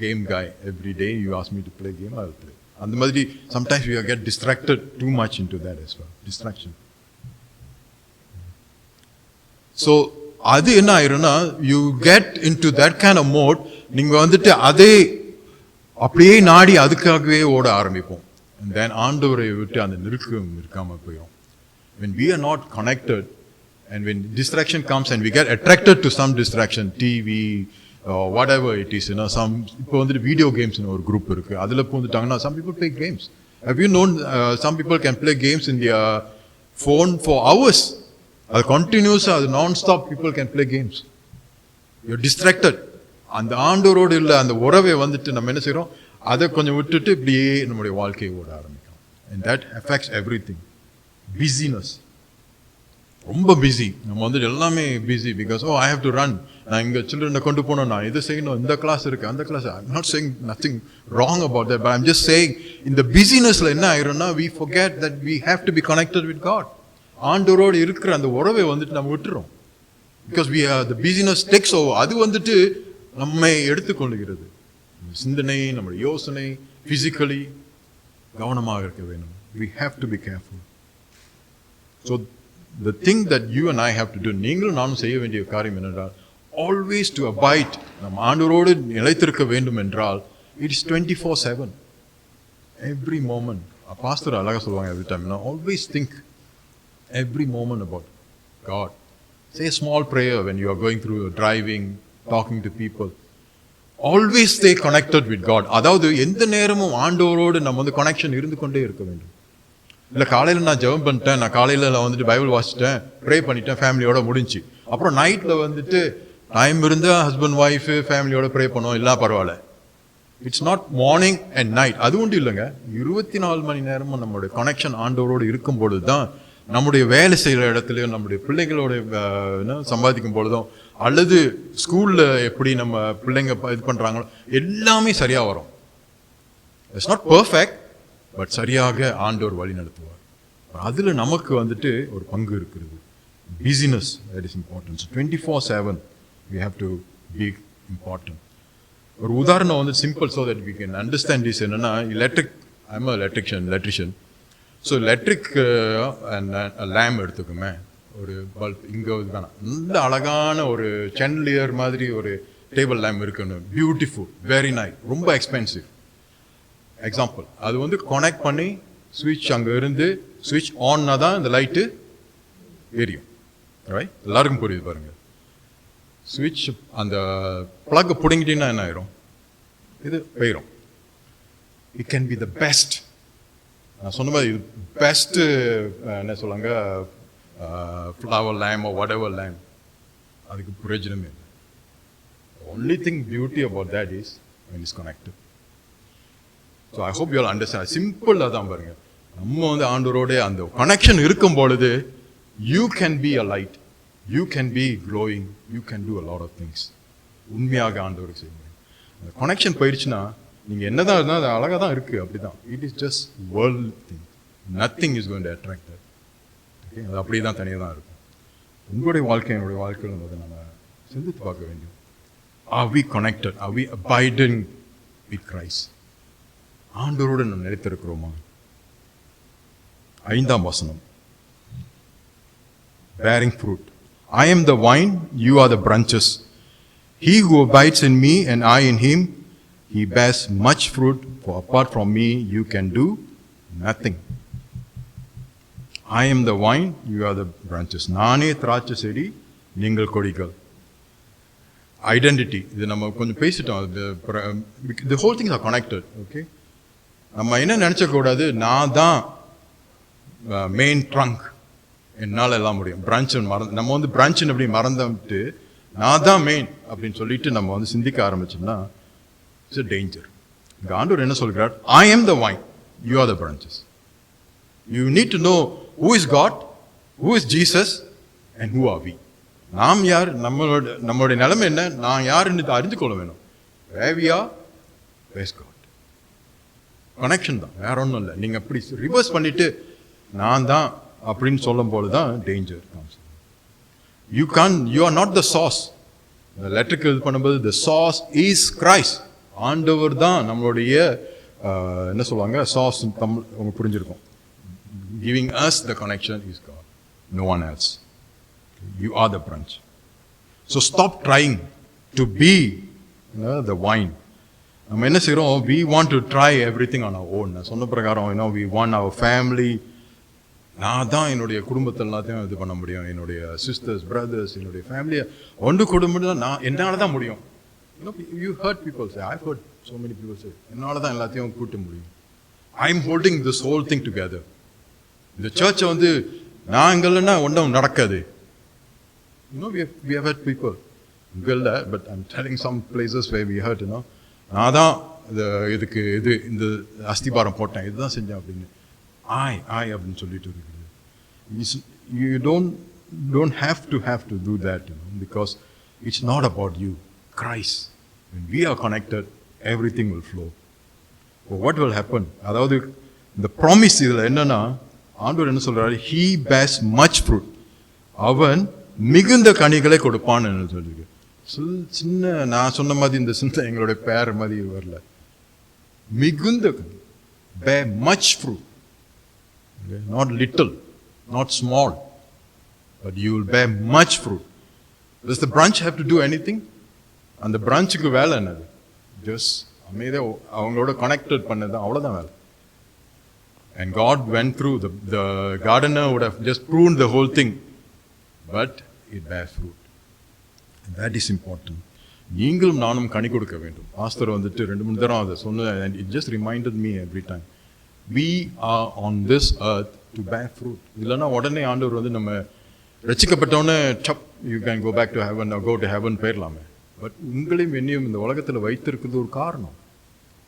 game guy. Every day you ask me to play game, I'll play. And the மாதிரி sometimes we get distracted too much into that as well. Distraction. So அது என்ன ஆயிரும்னா, you get into that kind of mode. நீங்க வந்துட்டு அதே அப்படியே நாடி அதுக்காகவே ஓட ஆரம்பிப்போம். And then ஆண்டவரை விட்டு அந்த நெருக்கம் இருக்காம போயிடும். When we are not connected and when distraction comes and we get attracted to some distraction, TV or whatever it is, some இப்போ வந்துட்டு வீடியோ கேம்ஸ் ஒரு குரூப் இருக்கு, அதுல போந்துட்டாங்கன்னா some people play games. Have you known some people can play games in their phone for hours? அது கண்டினியூஸா, அது நான் stop people can play games. You're distracted. அந்த ஆண்டவரோடு இல்லை அந்த உறவை வந்துட்டு நம்ம என்ன செய்யறோம், அதை கொஞ்சம் விட்டுட்டு இப்படியே நம்முடைய வாழ்க்கையை ஓட ஆரம்பிக்கும். And that affects everything. Busyness. ரொம்ப பிஸி. நம்ம வந்துட்டு எல்லாமே busy. Because I have to run. நான் இங்கே சில்ட்ரனை கொண்டு போனோம், நான் இதை செய்யணும், இந்த கிளாஸ் இருக்கு, அந்த class. I'm not saying nothing wrong about that, but I'm just saying இந்த பிஸினஸ்ல என்ன ஆயிரும்னா we forget that we have to be connected with God. ஆண்டவரோடு இருக்கிற அந்த உறவை வந்துட்டு நம்ம விட்டுறோம். Because we are the busyness takes over. அது வந்துட்டு நம்மை எடுத்துக்கொள்கிறது. சிந்தனை, நம்முடைய யோசனை, பிசிக்கலி கவனமாக இருக்க வேண்டும். We have to be careful. So the thing that you and I have to do, நீங்களும் நானும் செய்ய வேண்டிய காரியம் என்னென்றால் always to abide நம்ம ஆண்டவரோடு நிலைத்திருக்க வேண்டும் என்றால் இட்ஸ் 24/7 எவ்ரி மோமெண்ட். பாஸ்டர் அழகா சொல்லுவாங்க every time, always think every moment about God. Say a small prayer when you are going through driving, talking to people. Always stay connected with God. அதாவது எந்த நேரமும் ஆண்டவரோடு நம்ம வந்து கனெக்ஷன் இருந்து கொண்டே இருக்க வேண்டும். இல்லை காலையில் நான் ஜெபம் பண்ணிட்டேன், நான் காலையில் நான் வந்துட்டு பைபிள் வாசிச்சிட்டேன், ப்ரே பண்ணிட்டேன், ஃபேமிலியோட முடிஞ்சு. அப்புறம் நைட்டில் வந்துட்டு டைம் இருந்தால் ஹஸ்பண்ட் ஒய்ஃபு ஃபேமிலியோட ப்ரே பண்ணுவோம், இல்லை பரவாயில்ல. It's not morning and night. அது ஒன்றும் இல்லைங்க, 24 மணி நேரமும் நம்மளுடைய கனெக்ஷன் ஆண்டவரோடு இருக்கும் பொழுது தான் நம்முடைய வேலை செய்கிற இடத்துலையும் நம்முடைய பிள்ளைகளோட சம்பாதிக்கும் பொழுதும் அல்லது ஸ்கூலில் எப்படி நம்ம பிள்ளைங்க இது பண்ணுறாங்களோ எல்லாமே சரியாக வரும். இட்ஸ் நாட் பர்ஃபெக்ட், பட் சரியாக ஆண்டவர் வழி நடத்துவார். அதில் நமக்கு வந்துட்டு ஒரு பங்கு இருக்கிறது. Business that is important. 24/7 we have to be important. ஒரு உதாரணம் வந்து simple so that we can understand this. என்னன்னா electric, I am electrician. So electric lamp எடுத்துக்குமே, ஒரு பல்ப் இங்கே வேணாம், நல்ல அழகான ஒரு சென்லியர் மாதிரி ஒரு டேபிள் லேம்ப் இருக்கணும், பியூட்டிஃபுல், வெரி நைஸ், ரொம்ப எக்ஸ்பென்சிவ். எக்ஸாம்பிள், அது வந்து கனெக்ட் பண்ணி ஸ்விட்ச் அங்கே இருந்து ஸ்விட்ச் ஆன்னா தான் இந்த லைட்டு எரியும். ரைட்? எல்லாருக்கும் புரியுது பாருங்க. ஸ்விட்ச் அந்த பிளக் பிடிங்கிட்டீங்கன்னா என்ன ஆயிரும்? இது போயிடும். It can be the best. நான் சொன்ன மாதிரி இது பெஸ்ட்டு என்ன சொல்லுவாங்க, flower lamp or whatever lamp, அதுக்கு பிரயோஜனமே இல்லை. only thing beauty about that is when it's connected. So I hope you all understand. Simple அதான் பாருங்க, நம்ம வந்து ஆண்டவரோட அந்த கனெக்ஷன் இருக்கும் பொழுது you can be a light, you can be glowing, you can do a lot of things. உண்மையாக ஆண்டவருக்கு செய்ய முடியும். அந்த கனெக்ஷன் போயிடுச்சுன்னா நீங்கள் என்னதான் இருந்தால் அது அழகாக தான் இருக்குது, அப்படி தான். It is just world thing, nothing is going to attract that. Okay, அது அப்படியே தான் தனியாக தான் இருக்கும். உங்களுடைய வாழ்க்கை என்னுடைய வாழ்க்கையில் அதை நம்ம சிந்தித்து பார்க்க வேண்டும். Are we connected? Are we abiding with Christ? ஆண்டவரோடு நம்ம நிலைத்திருக்கிறோமா? 5ஆம் வசனம், bearing fruit. I am the vine, you are the branches. He who abides in me and I in him, he bears much fruit, for apart from me you can do nothing. I am the vine, you are the branches. நானே திராட்சை செடி, நீங்கள் கொடிகள். Identity, இது நம்ம கொஞ்சம் பேசிட்டோம். the whole things are connected. Okay, நம்ம என்ன நினைச்சக்கூடாது, நான் தான் மெயின் ட்ரங்க், என்னால் எல்லாம் முடியும். பிரான்ச் நம்ம வந்து பிரான்ச்சின் அப்படி மறந்துட்டு நான் தான் மெயின் அப்படின்னு சொல்லிட்டு நம்ம வந்து சிந்திக்க ஆரம்பிச்சோம்னா இட்ஸ் a danger. இங்க ஆண்டவர் என்ன சொல்கிறார்? I am the vine, you are the branches. You need to know who is God, who is Jesus, and who are we. நாம் யார், நம்மளுடைய நிலைமை என்ன, நான் யாருன்னு அறிந்து கொள்ள வேணும். Where we are, where's God. Connection தான், வேற ஒன்றும் இல்லை. நீங்கள் அப்படி ரிவர்ஸ் பண்ணிட்டு நான் தான் அப்படின்னு சொல்லும் போது தான் danger. You are not the source. Electric இது பண்ணும்போது the source is Christ. ஆண்டவர் தான் நம்மளுடைய என்ன சொல்லுவாங்க, சாஸ். தமிழ் அவங்க புரிஞ்சிருக்கும். Giving us the connection is God, no one else. You are the branch. So stop trying to be the vine. நம்ம என்ன செய்கிறோம், we want to try everything on our own. நான் சொன்ன பிரகாரம் we want our family. நான் தான் என்னுடைய குடும்பத்தில் எல்லாத்தையும் இது பண்ண முடியும், என்னுடைய சிஸ்டர்ஸ், பிரதர்ஸ், என்னுடைய ஃபேமிலியை ஒன்று குடும்பம் நான் என்னால் தான் முடியும். You heard people say, I've heard so many people say, என்னால் தான் எல்லாத்தையும் கூட்ட முடியும். I'm holding this whole thing together. இந்த சர்ச்சை வந்து நான் இங்கே இல்லைன்னா ஒன்றும் நடக்காது. We have heard people, இங்கே இல்லை, but I'm telling some places where we heard, நான் தான் இதுக்கு இந்த அஸ்திபாரம் போட்டேன், இதுதான் செஞ்சேன் அப்படின்னு. I அப்படின்னு சொல்லிட்டு இருக்குது. You don't have to do that, because it's not about you. Christ. When we are connected, everything will flow. So what will happen? அதாவது இந்த ப்ராமிஸ் இதில் என்னன்னா, ஆண்டவர் என்ன சொல்றாரு, he bears much fruit. அவன் மிகுந்த கனிகளை கொடுப்பான்னு சொல்லிருக்கு. சின்ன நான் சொன்ன மாதிரி இந்த சின்ன எங்களுடைய பேர் மாதிரி வரல. மிகுந்த, bear much fruit. Okay? Not little, not small, but you will bear much fruit. Does the branch have to do anything? அந்த பிரான்ச்சுக்கு வேலை என்னது? ஜஸ்ட் அமைதியாக அவங்களோட கனெக்டட் பண்ணது தான், அவ்வளோதான் வேலை. And God went through, the gardener would have just pruned the whole thing, but it bears fruit. And that is important. நீங்களும் நானும் கனி கொடுக்க வேண்டும். பாஸ்டர் வந்துட்டு 2-3 தரம் அதை சொன்ன, and it just reminded me every time. We are on this earth to bear fruit. இல்லைன்னா உடனே ஆண்டவர் வந்து நம்ம ரட்சிக்கப்பட்டோன்னே சப் you can go back to heaven, go to heaven போயிடலாமே. பட் உங்களையும் என்னையும் இந்த உலகத்தில் வைத்திருக்கிறது ஒரு காரணம்.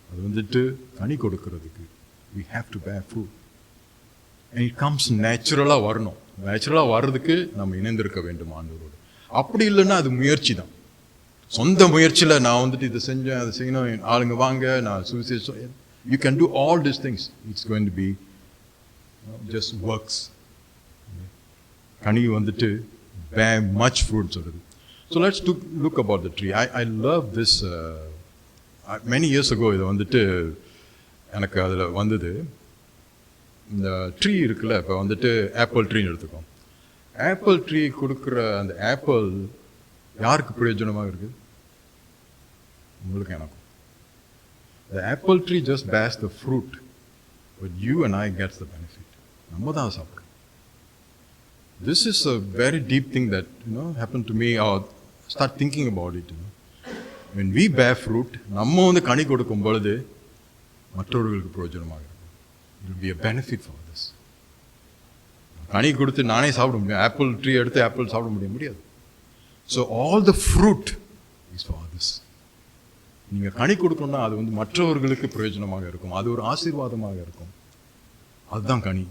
அது வந்துட்டு கனி கொடுக்கறதுக்கு we have to bear fruit. And it comes நேச்சுரலாக வரணும். நேச்சுரலாக வர்றதுக்கு நம்ம இணைந்திருக்க வேண்டும் ஆண்டவரோடு. அப்படி இல்லைன்னா அது முயற்சி தான். சொந்த முயற்சியில் நான் வந்துட்டு இதை செஞ்சேன், அதை செய்யணும், ஆளுங்க வாங்க, நான் சுவிசேஷம், you can do all these things. It's going to be just works. கனி வந்துட்டு bear much fruit சொல்லுது. So let's look about the tree. I love this. Many years ago இது வந்துட்டு எனக்கு அதில் வந்தது. இந்த ட்ரீ இருக்குல்ல, இப்போ வந்துட்டு ஆப்பிள் ட்ரீன்னு எடுத்துக்கோம். ஆப்பிள் ட்ரீ கொடுக்குற அந்த ஆப்பிள் யாருக்கு பிரயோஜனமாக இருக்குது? உங்களுக்கு, எனக்கும். The apple tree just bears the fruit, but you and I gets the benefit. நம்ம தான் சாப்பிடுறோம். This is a very deep thing that happened to me, or start thinking about it. When we bear fruit, நம்ம வந்து கனி கொடுக்கும் பொழுது மற்றவர்களுக்கு பிரயோஜனமாக இருக்கும். It will be a benefit for others. கனி கொடுத்து நானே சாப்பிட முடியும், ஆப்பிள் ட்ரீ எடுத்து ஆப்பிள் சாப்பிட முடியாது. So all the fruit is for others. நீங்கள் கனி கொடுக்கணும்னா அது வந்து மற்றவர்களுக்கு பிரயோஜனமாக இருக்கும், அது ஒரு ஆசீர்வாதமாக இருக்கும். அதுதான் கனி.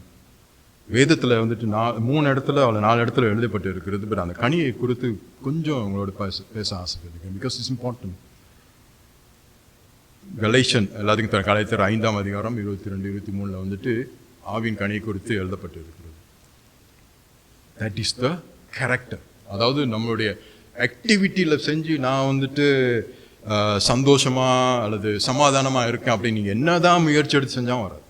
வேதத்தில் வந்துட்டு 3 இடத்துல அல்ல 4 இடத்துல எழுதப்பட்டு இருக்கிறது. பட் அந்த கனியை குறித்து கொஞ்சம் உங்களோட பேச ஆசைப்படுறேன், பிகாஸ் இட்ஸ் இம்பார்ட்டன்ட். கலேஷன் எல்லாத்துக்கும் கலாய்த்தர் 5ஆம் அதிகாரம் 22-23 வந்துட்டு ஆவின் கனியை குறித்து எழுதப்பட்டு இருக்கிறது. That is the character. அதாவது நம்மளுடைய ஆக்டிவிட்டியில் செஞ்சு நான் வந்துட்டு சந்தோஷமா அல்லது சமாதானமா இருக்கேன் அப்படின்னு நீங்க என்னதான் முயற்சி எடுத்து செஞ்சாலும் வராது.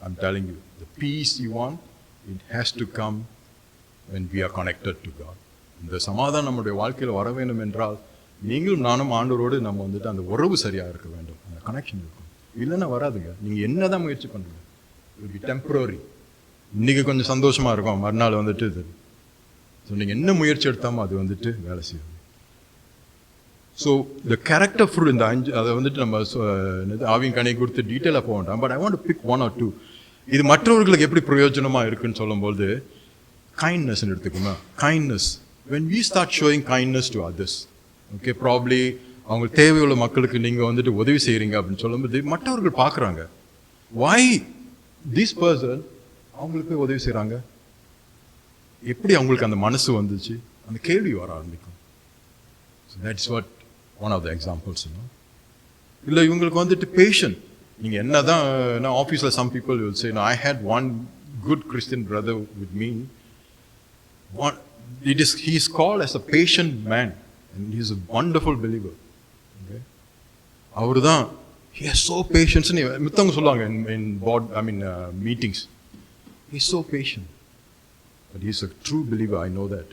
I'm telling you, the peace you want, it has to come when we are connected to God. இந்த சமாதானம் நம்முடைய வாழ்க்கையில் வர வேண்டும் என்றால் நீங்களும் நானும் ஆண்டவரோடு நம்ம வந்துட்டு அந்த உறவு சரியா இருக்க வேண்டும், அந்த கனெக்ஷன் இருக்கும். இல்லைன்னா வராதுங்க. நீங்க என்னதான் முயற்சி பண்ணுங்க, it will be temporary. இன்னைக்கு கொஞ்சம் சந்தோஷமா இருக்கும், மறுநாள் வந்துட்டு இது. ஸோ நீங்கள் என்ன முயற்சி எடுத்தாமல் அது வந்துட்டு வேலை செய்யும். ஸோ த கேரக்டர் ஃப்ரூட், இந்த 5 அதை வந்துட்டு நம்ம ஆவின் கனியை கொடுத்து டீட்டெயிலாக போக வேண்டாம். But I want to pick 1 or 2. இது மற்றவர்களுக்கு எப்படி பிரயோஜனமாக இருக்குன்னு சொல்லும்போது கைண்ட்னஸ் எடுத்துக்கோங்க. Kindness, when we start showing kindness to others, okay, probably அவங்களுக்கு தேவையுள்ள மக்களுக்கு நீங்கள் வந்துட்டு உதவி செய்கிறீங்க அப்படின்னு சொல்லும்போது மற்றவர்கள் பார்க்குறாங்க, why this person அவங்களுக்கு போய் உதவி செய்கிறாங்க, எப்படி அவங்களுக்கு அந்த மனசு வந்துச்சு, அந்த கேள்வி வர ஆரம்பிக்கும். So that's what one of the examples. இல்லை இவங்களுக்கு வந்துட்டு பேஷன், நீங்கள் என்னதான் ஆஃபீஸில் some people will say, no, I had one good Christian brother with me. He is called as a patient man and he is a wonderful believer. Okay, அவர் தான் he has so patience. மித்தவங்க சொல்லுவாங்க in board, I mean meetings, he is so patient. But he is a true believer, I know that.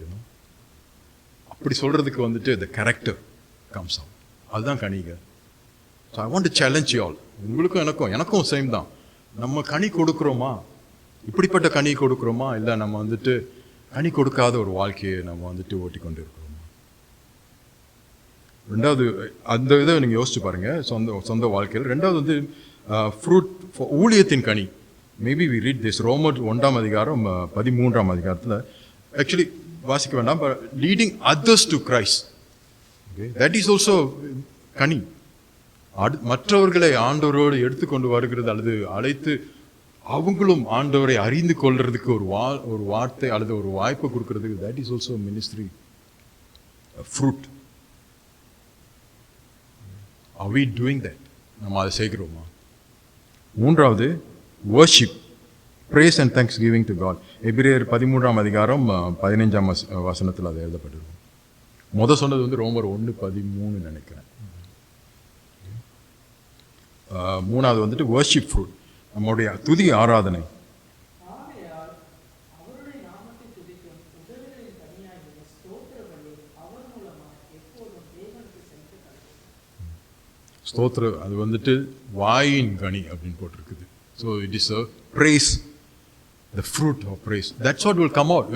அப்படி சொல்றதுக்கு வந்துட்டு the character comes out. அதுதான் கனிங்க. So I want to challenge you all. உங்களுக்கும் எனக்கும் same தான். நம்ம கனி கொடுக்குறோமா, இப்படிப்பட்ட கனி கொடுக்குறோமா, இல்லை நம்ம வந்துட்டு கனி கொடுக்காத ஒரு வாழ்க்கையை நம்ம வந்துட்டு ஓட்டி கொண்டு இருக்கிறோமா? ரெண்டாவது அந்த இதை நீங்கள் யோசிச்சு பாருங்க சொந்த வாழ்க்கையில். ரெண்டாவது வந்து ஃப்ரூட், ஊழியத்தின் கனி. மேபி வி ரீட் திஸ் ரோமர் 1ஆம் அதிகாரம் 13ஆம் அதிகாரத்தில். ஆக்சுவலி வாசிக்க வேண்டாம். Leading others to Christ, that is also கனி. மற்றவர்களை ஆண்டவரோடு எடுத்துக்கொண்டு வருகிறது அல்லது அழைத்து அவங்களும் ஆண்டவரை அறிந்து கொள்றதுக்கு ஒரு வார்த்தை அல்லது ஒரு வாய்ப்பு கொடுக்கறதுக்கு, that is also ministry, fruit. Are we doing that? நம்ம அதை செய்கிறோமா? மூன்றாவது worship, praise and thanksgiving to God. எபிரேயர் 13ஆம் அதிகாரம் 15ஆம் வசனத்தில் அது எழுதப்பட்டிருக்கும். சொன்னது வந்து ரோமர் 1:13 நினைக்கிறேன். மூணாவது வந்துட்டு worship fruit, நம்முடைய துதி ஆராதனை. ஸ்தோத்திரம், அது வந்துட்டு வாயின் கனி அப்படின்னு போட்டிருக்குது. So it is a praise, the fruit of praise. That's what will come out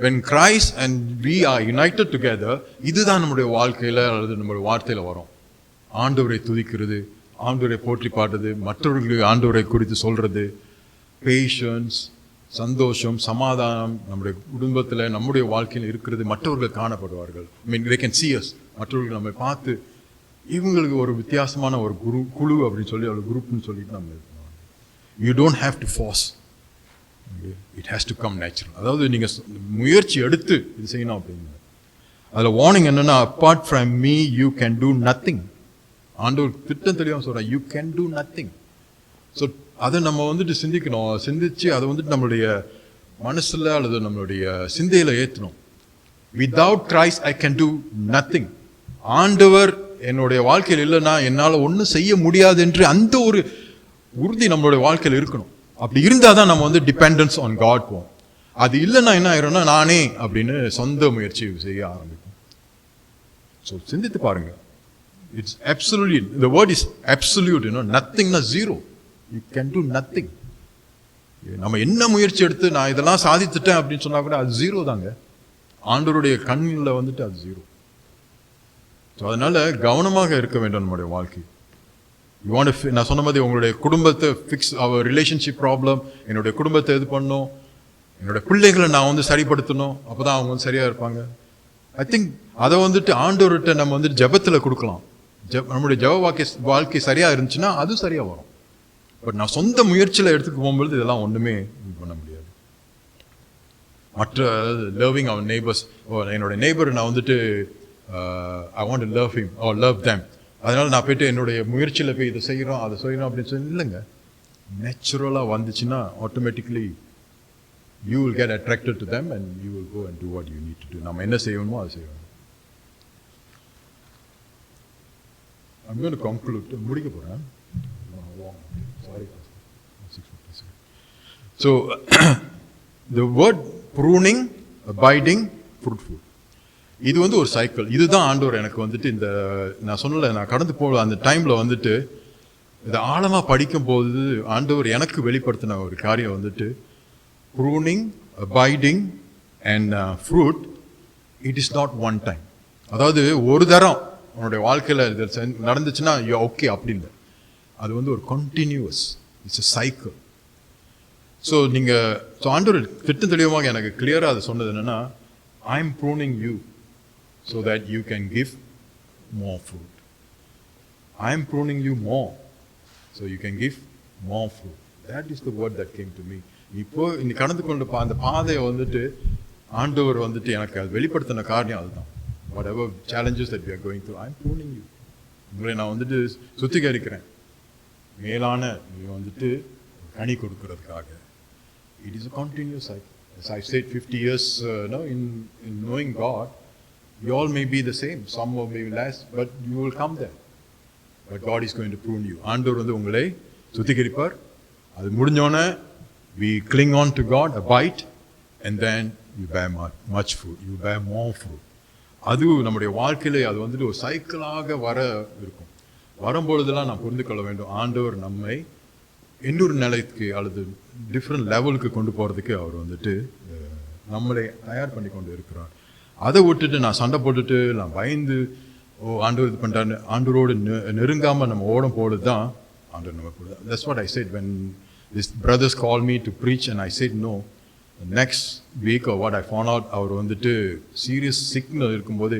when Christ and we are united together. இதுதான் நம்முடைய வாழ்க்கையில அல்லது நம்முடைய வார்த்தையில வரும். ஆண்டவரை துதிக்கிறது, ஆண்டவரை போற்றி பாடுறது, மற்றவர்களுக்கு ஆண்டவரை குறித்து சொல்றது, பேஷன்ஸ், சந்தோஷம், சமாதானம் நம்முடைய குடும்பத்தில் நம்முடைய வாழ்க்கையில் இருக்கிறது மற்றவர்கள் காணப்படுவார்கள். they can see us. மற்றவர்கள் நம்மை பார்த்து இவங்களுக்கு ஒரு வித்தியாசமான ஒரு குழு அப்படின்னு சொல்லி ஒரு குரூப்னு சொல்லிட்டு நம்ம இருக்கணும். You don't have to force, it has to come natural. அதாவது நீங்கள் முயற்சி எடுத்து இது செய்யணும் அப்படின்னு. அதில் வார்னிங் என்னன்னா, apart from me you can do nothing. ஆண்டவர் திட்டம் தெளிவாக சொல்கிறேன், you can do nothing. So அதை நம்ம வந்துட்டு சிந்திக்கணும். சிந்திச்சு அதை வந்துட்டு நம்மளுடைய மனசில் அல்லது நம்மளுடைய சிந்தையில் ஏற்றணும். Without Christ I can do nothing. ஆண்டவர் என்னுடைய வாழ்க்கையில் இல்லைன்னா என்னால் ஒன்றும் செய்ய முடியாது என்று அந்த ஒரு உறுதி நம்மளுடைய வாழ்க்கையில் இருக்கணும். அப்படி இருந்தால் தான் நம்ம வந்து டிபெண்டன்ஸ் ஆன் காட் போவோம். அது இல்லைன்னா என்ன ஆயிரும்னா நானே அப்படின்னு சொந்த முயற்சி செய்ய ஆரம்பிக்கும். ஸோ சிந்தித்து பாருங்க. It's absolutely, the word is absolute, நத்திங்னா zero. You can do nothing. நம்ம என்ன முயற்சி எடுத்து நான் இதெல்லாம் சாதித்துட்டேன் அப்படின்னு சொன்னா கூட அது ஜீரோ தாங்க. ஆண்டவருடைய கண்ணில் வந்துட்டு அது ஜீரோ. ஸோ அதனால கவனமாக இருக்க வேண்டும் நம்முடைய வாழ்க்கை. நான் சொன்ன மாதிரி உங்களுடைய குடும்பத்தை ஃபிக்ஸ், அவர் ரிலேஷன்ஷிப் ப்ராப்ளம், என்னுடைய குடும்பத்தை இது பண்ணணும், என்னுடைய பிள்ளைகளை நான் வந்து சரிப்படுத்தணும், அப்போதான் அவங்க வந்து சரியா இருப்பாங்க. ஐ திங்க் அதை வந்துட்டு ஆண்டவர்கிட்ட நம்ம வந்துட்டு ஜபத்தில் கொடுக்கலாம். நம்முடைய ஜப வாழ்க்கை சரியா இருந்துச்சுன்னா அது சரியா வரும். பட் நான் சொந்த முயற்சியில் எடுத்துக்க போகும்பொழுது இதெல்லாம் ஒன்றுமே பண்ண முடியாது. மற்ற லவ்விங் அவர் நெய்பர்ஸ், என்னோட நெய்பர் நான் வந்துட்டு ஐ want to love him R love them, அதனால நான் போயிட்டு என்னுடைய முயற்சியில் போய் இதை செய்கிறோம் அதை செய்கிறோம் அப்படின்னு சொல்லி இல்லைங்க. நேச்சுரலாக வந்துச்சுன்னா automatically you will get attracted to them and you will go and do what you need to do. நம்ம என்ன செய்யணுமோ அதை செய்யணும். I'm going to conclude. முடிக்க போகிறேன். Sorry. So, the word pruning, abiding, fruitful. இது வந்து ஒரு சைக்கிள். இதுதான் ஆண்டவர் எனக்கு வந்துட்டு இந்த நான் சொன்னல, நான் கடந்து போக அந்த டைமில் வந்துட்டு இதை ஆழமாக படிக்கும்போது ஆண்டவர் எனக்கு வெளிப்படுத்தின ஒரு காரியம் வந்துட்டு pruning, abiding and fruit. It is not one time. அதாவது ஒரு தரம் உன்னுடைய வாழ்க்கையில் இது நடந்துச்சுன்னா ஓகே அப்படி இல்லை. அது வந்து ஒரு continuous, it's a cycle. So ஆண்டவர் திட்டம் தெளிவாக எனக்கு கிளியராக அதை சொன்னது என்னன்னா, I am pruning you so that you can give more fruit. I am pruning you more so you can give more fruit. That is the word that came to me. இப்போ இன்னைக்கு கடந்து கொண்டு அந்த பாதையை வந்துட்டு ஆண்டவர் வந்துட்டு எனக்கு அது வெளிப்படுத்தின காரியம் அதுதான். whatever challenges that we are going through, I am pruning you. உங்களை நான் வந்துட்டு சுத்திகரிக்கிறேன், மேலான நீ வந்துட்டு கனி கொடுக்கறதுக்காக. It is a continuous cycle. As I said, 50 years in knowing God, you all may be the same, some may be less, but you will come there. But God is going to prune you. ஆண்டவர் வந்து உங்களை சுத்திகரிப்பார். அது முடிஞ்சோன்னே we cling on to God, abide, and then you bear much fruit. You bear more fruit. அது நம்முடைய வாழ்க்கையிலே அது வந்துட்டு ஒரு சைக்கிளாக வர இருக்கும். வரும்பொழுதெல்லாம் நாம் புரிந்து கொள்ள வேண்டும், ஆண்டவர் நம்மை இன்னொரு நிலைக்கு அல்லது டிஃப்ரெண்ட் லெவலுக்கு கொண்டு போகிறதுக்கு அவர் வந்துட்டு நம்மளை தயார் பண்ணி கொண்டு இருக்கிறார். அதை விட்டுட்டு நான் சண்டை போட்டுட்டு நான் பயந்து ஆண்டவர் இது பண்ணுறாரு, ஆண்டவரோடு நெருங்காமல் நம்ம ஓடும் போது தான் ஆண்டவர் நம்ம கூட. That's what I said when these brothers called me to preach and I said no. Next week or what I found out, அவர் வந்துட்டு serious sickness இருக்கும்போது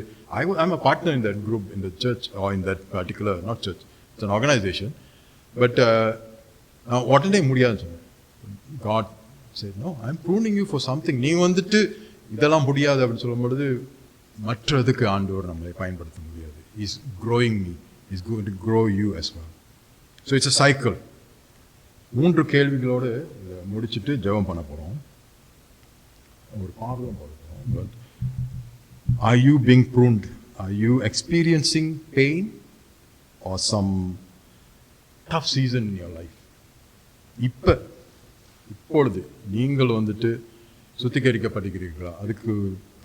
I'm a partner in that group, in the church or in that particular, not church, it's an organization. But உடனே முடியாது சொன்னேன். God said no, I'm pruning you for something. நீ வந்துட்டு இதெல்லாம் முடியாது அப்படின்னு சொல்லும் பொழுது மற்றதுக்கு ஆண்டவர் நம்மளை பயன்படுத்த முடியாது. He's growing me, He's going to grow you as well. So it's a cycle. 3 கேள்விகளோடு முடிச்சுட்டு ஜெபம் பண்ண போகிறோம். ஒரு பாடலும் பார்க்கிறோம். But are you being pruned? Are you experiencing pain or some tough season in your life? இப்பொழுது நீங்கள் வந்துட்டு சுத்திகரிக்கப்படுகிறீர்களா? அதுக்கு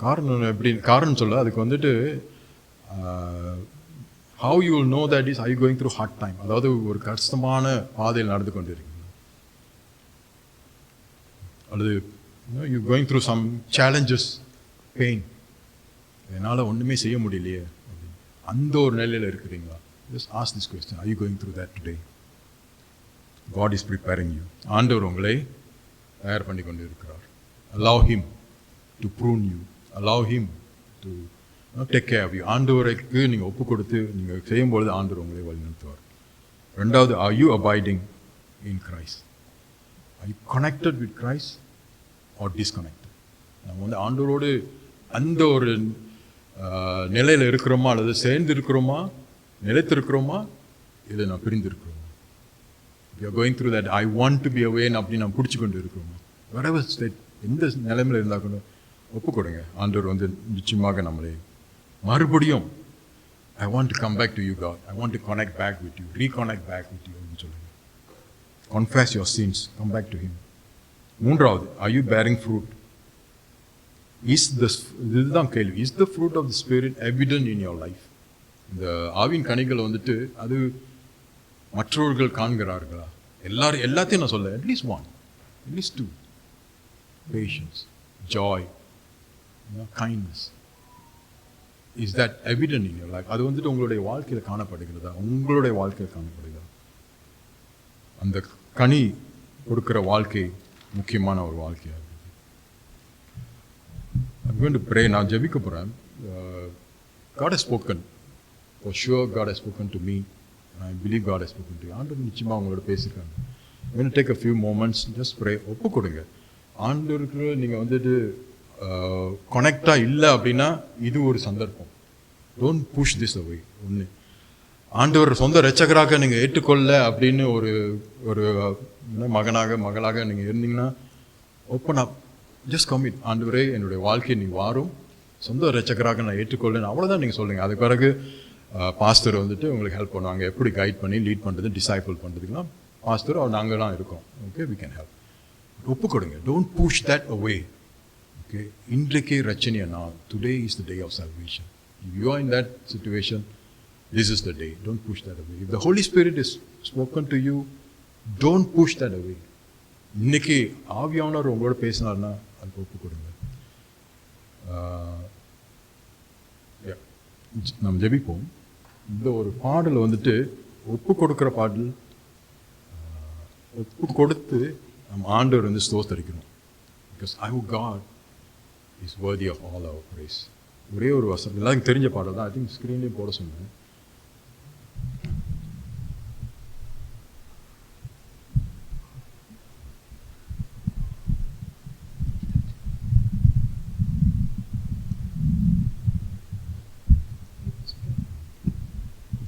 காரணம் எப்படி காரணம் சொல்ல, அதுக்கு வந்துட்டு How you will know that is, are you going through hard time? அதாவது ஒரு கஷ்டமான பாதையில் நடந்து கொண்டு இருக்கீங்க, அல்லது you going through some challenges, pain, என்னால் ஒன்றுமே செய்ய முடியலையே, அந்த ஒரு நிலையில் இருக்கிறீங்களா? Just ask this question. Are you going through that today? God is preparing you. ஆண்டவர் உங்களை தயார் பண்ணி கொண்டு இருக்கிறார். Allow him to prune you. Allow him to take care of you. ஆண்டவருக்கு நீங்கள் ஒப்பு கொடுத்து நீங்கள் செய்யும்பொழுது ஆண்டவர் உங்களை வழிநடத்துவார். ரெண்டாவது, are you abiding in Christ? Are you connected with Christ or disconnected? நம்ம ஆண்டவரோடு அந்த ஒரு நிலையில் இருக்கிறோமா, அல்லது சேர்ந்து இருக்கிறோமா, நிலைத்திருக்கிறோமா, இல்லை நான் பிரிந்து இருக்கிறோமா? You are going through that I want to be away அப்படி நான் பிடிச்சி கொண்டு இருக்கிறோமா? whatever state, எந்த நிலைமையில் இருந்தால் கூட ஒப்பு கொடுங்க. ஆண்டவர் நிச்சயமாக நம்மளை மறுபடியும் I want to come back to you, God. I want to connect back with you, reconnect back with you அப்படின்னு சொல்லுங்க. Confess your sins, come back to him. மூன்றாவது, are you bearing fruit? இதுதான் கேள்வி. Is the fruit of the Spirit evident in your life? இந்த ஆவின் கனிகள் அது மற்றவர்கள் காண்கிறார்களா? எல்லாத்தையும் நான் சொல்ல, at least one, at least two. Patience, joy, kindness. Is that evident in your life? அது உங்களுடைய வாழ்க்கையில் காணப்படுகிறதா? உங்களுடைய வாழ்க்கையில் காணப்படுகிறதா? அந்த கனி கொடுக்கிற வாழ்க்கை முக்கியமான ஒரு வாழ்க்கையாக இருக்குது. I'm going to pray. நான் ஜெபிக்க போகிறேன். God has spoken. For sure God has spoken to me. And I believe God has spoken to you. ஆண்டவர் நிச்சயமாக உங்களோட பேசியிருக்காங்க. I'm going to take a few moments, just pray. ஒப்பு கொடுங்க. ஆண்டவருக்கு நீங்கள் கனெக்டாக இல்லை அப்படின்னா இது ஒரு சந்தர்ப்பம். டோன்ட் புஷ் திஸ் அவே. ஒன்று, ஆண்டவர் சொந்த இரட்சகராக நீங்கள் ஏற்றுக்கொள்ள அப்படின்னு ஒரு ஒரு மகளாக நீங்கள் இருந்தீங்கன்னா ஓப்பன் அப், ஜஸ்ட் கமிட். ஆண்டவரே, என்னுடைய வாழ்க்கையை நீ வாரும், சொந்த இரட்சகராக நான் ஏற்றுக்கொள்ளேன், அவ்வளோதான் நீங்கள் சொல்லுங்கள். அதுக்கு பிறகு பாஸ்டர் உங்களுக்கு ஹெல்ப் பண்ணுவாங்க, எப்படி கைட் பண்ணி லீட் பண்ணுறது, டிசைபிள் பண்ணுறதுக்குலாம் பாஸ்டர் நாங்கள் தான் இருக்கோம். Okay, we can help. ஒப்பு கொடுங்க. Don't push that away. Okay, இன்றைக்கே ரச்சனையா நாள். Today is the day of salvation. If you are in that situation, this is the day. Don't push that away. If the Holy Spirit is spoken to you, don't push that away. இன்னைக்கு ஆவியானவர் உங்களோட பேசினார்னா அதுக்கு ஒப்பு கொடுங்க. நம்ம ஜெபிப்போம். இந்த ஒரு பாடல் ஒப்பு கொடுக்குற பாடல். ஒப்பு கொடுத்து நம்ம ஆண்டவர் ஸ்தோத்தரிக்கணும். Because our God is worthy of all our praise. ஒரே ஒரு வசனம், எல்லாருக்கும் தெரிஞ்ச பாடல் தான். ஐ திங்க் ஸ்க்ரீன்லேயும் போட சொன்னேன்.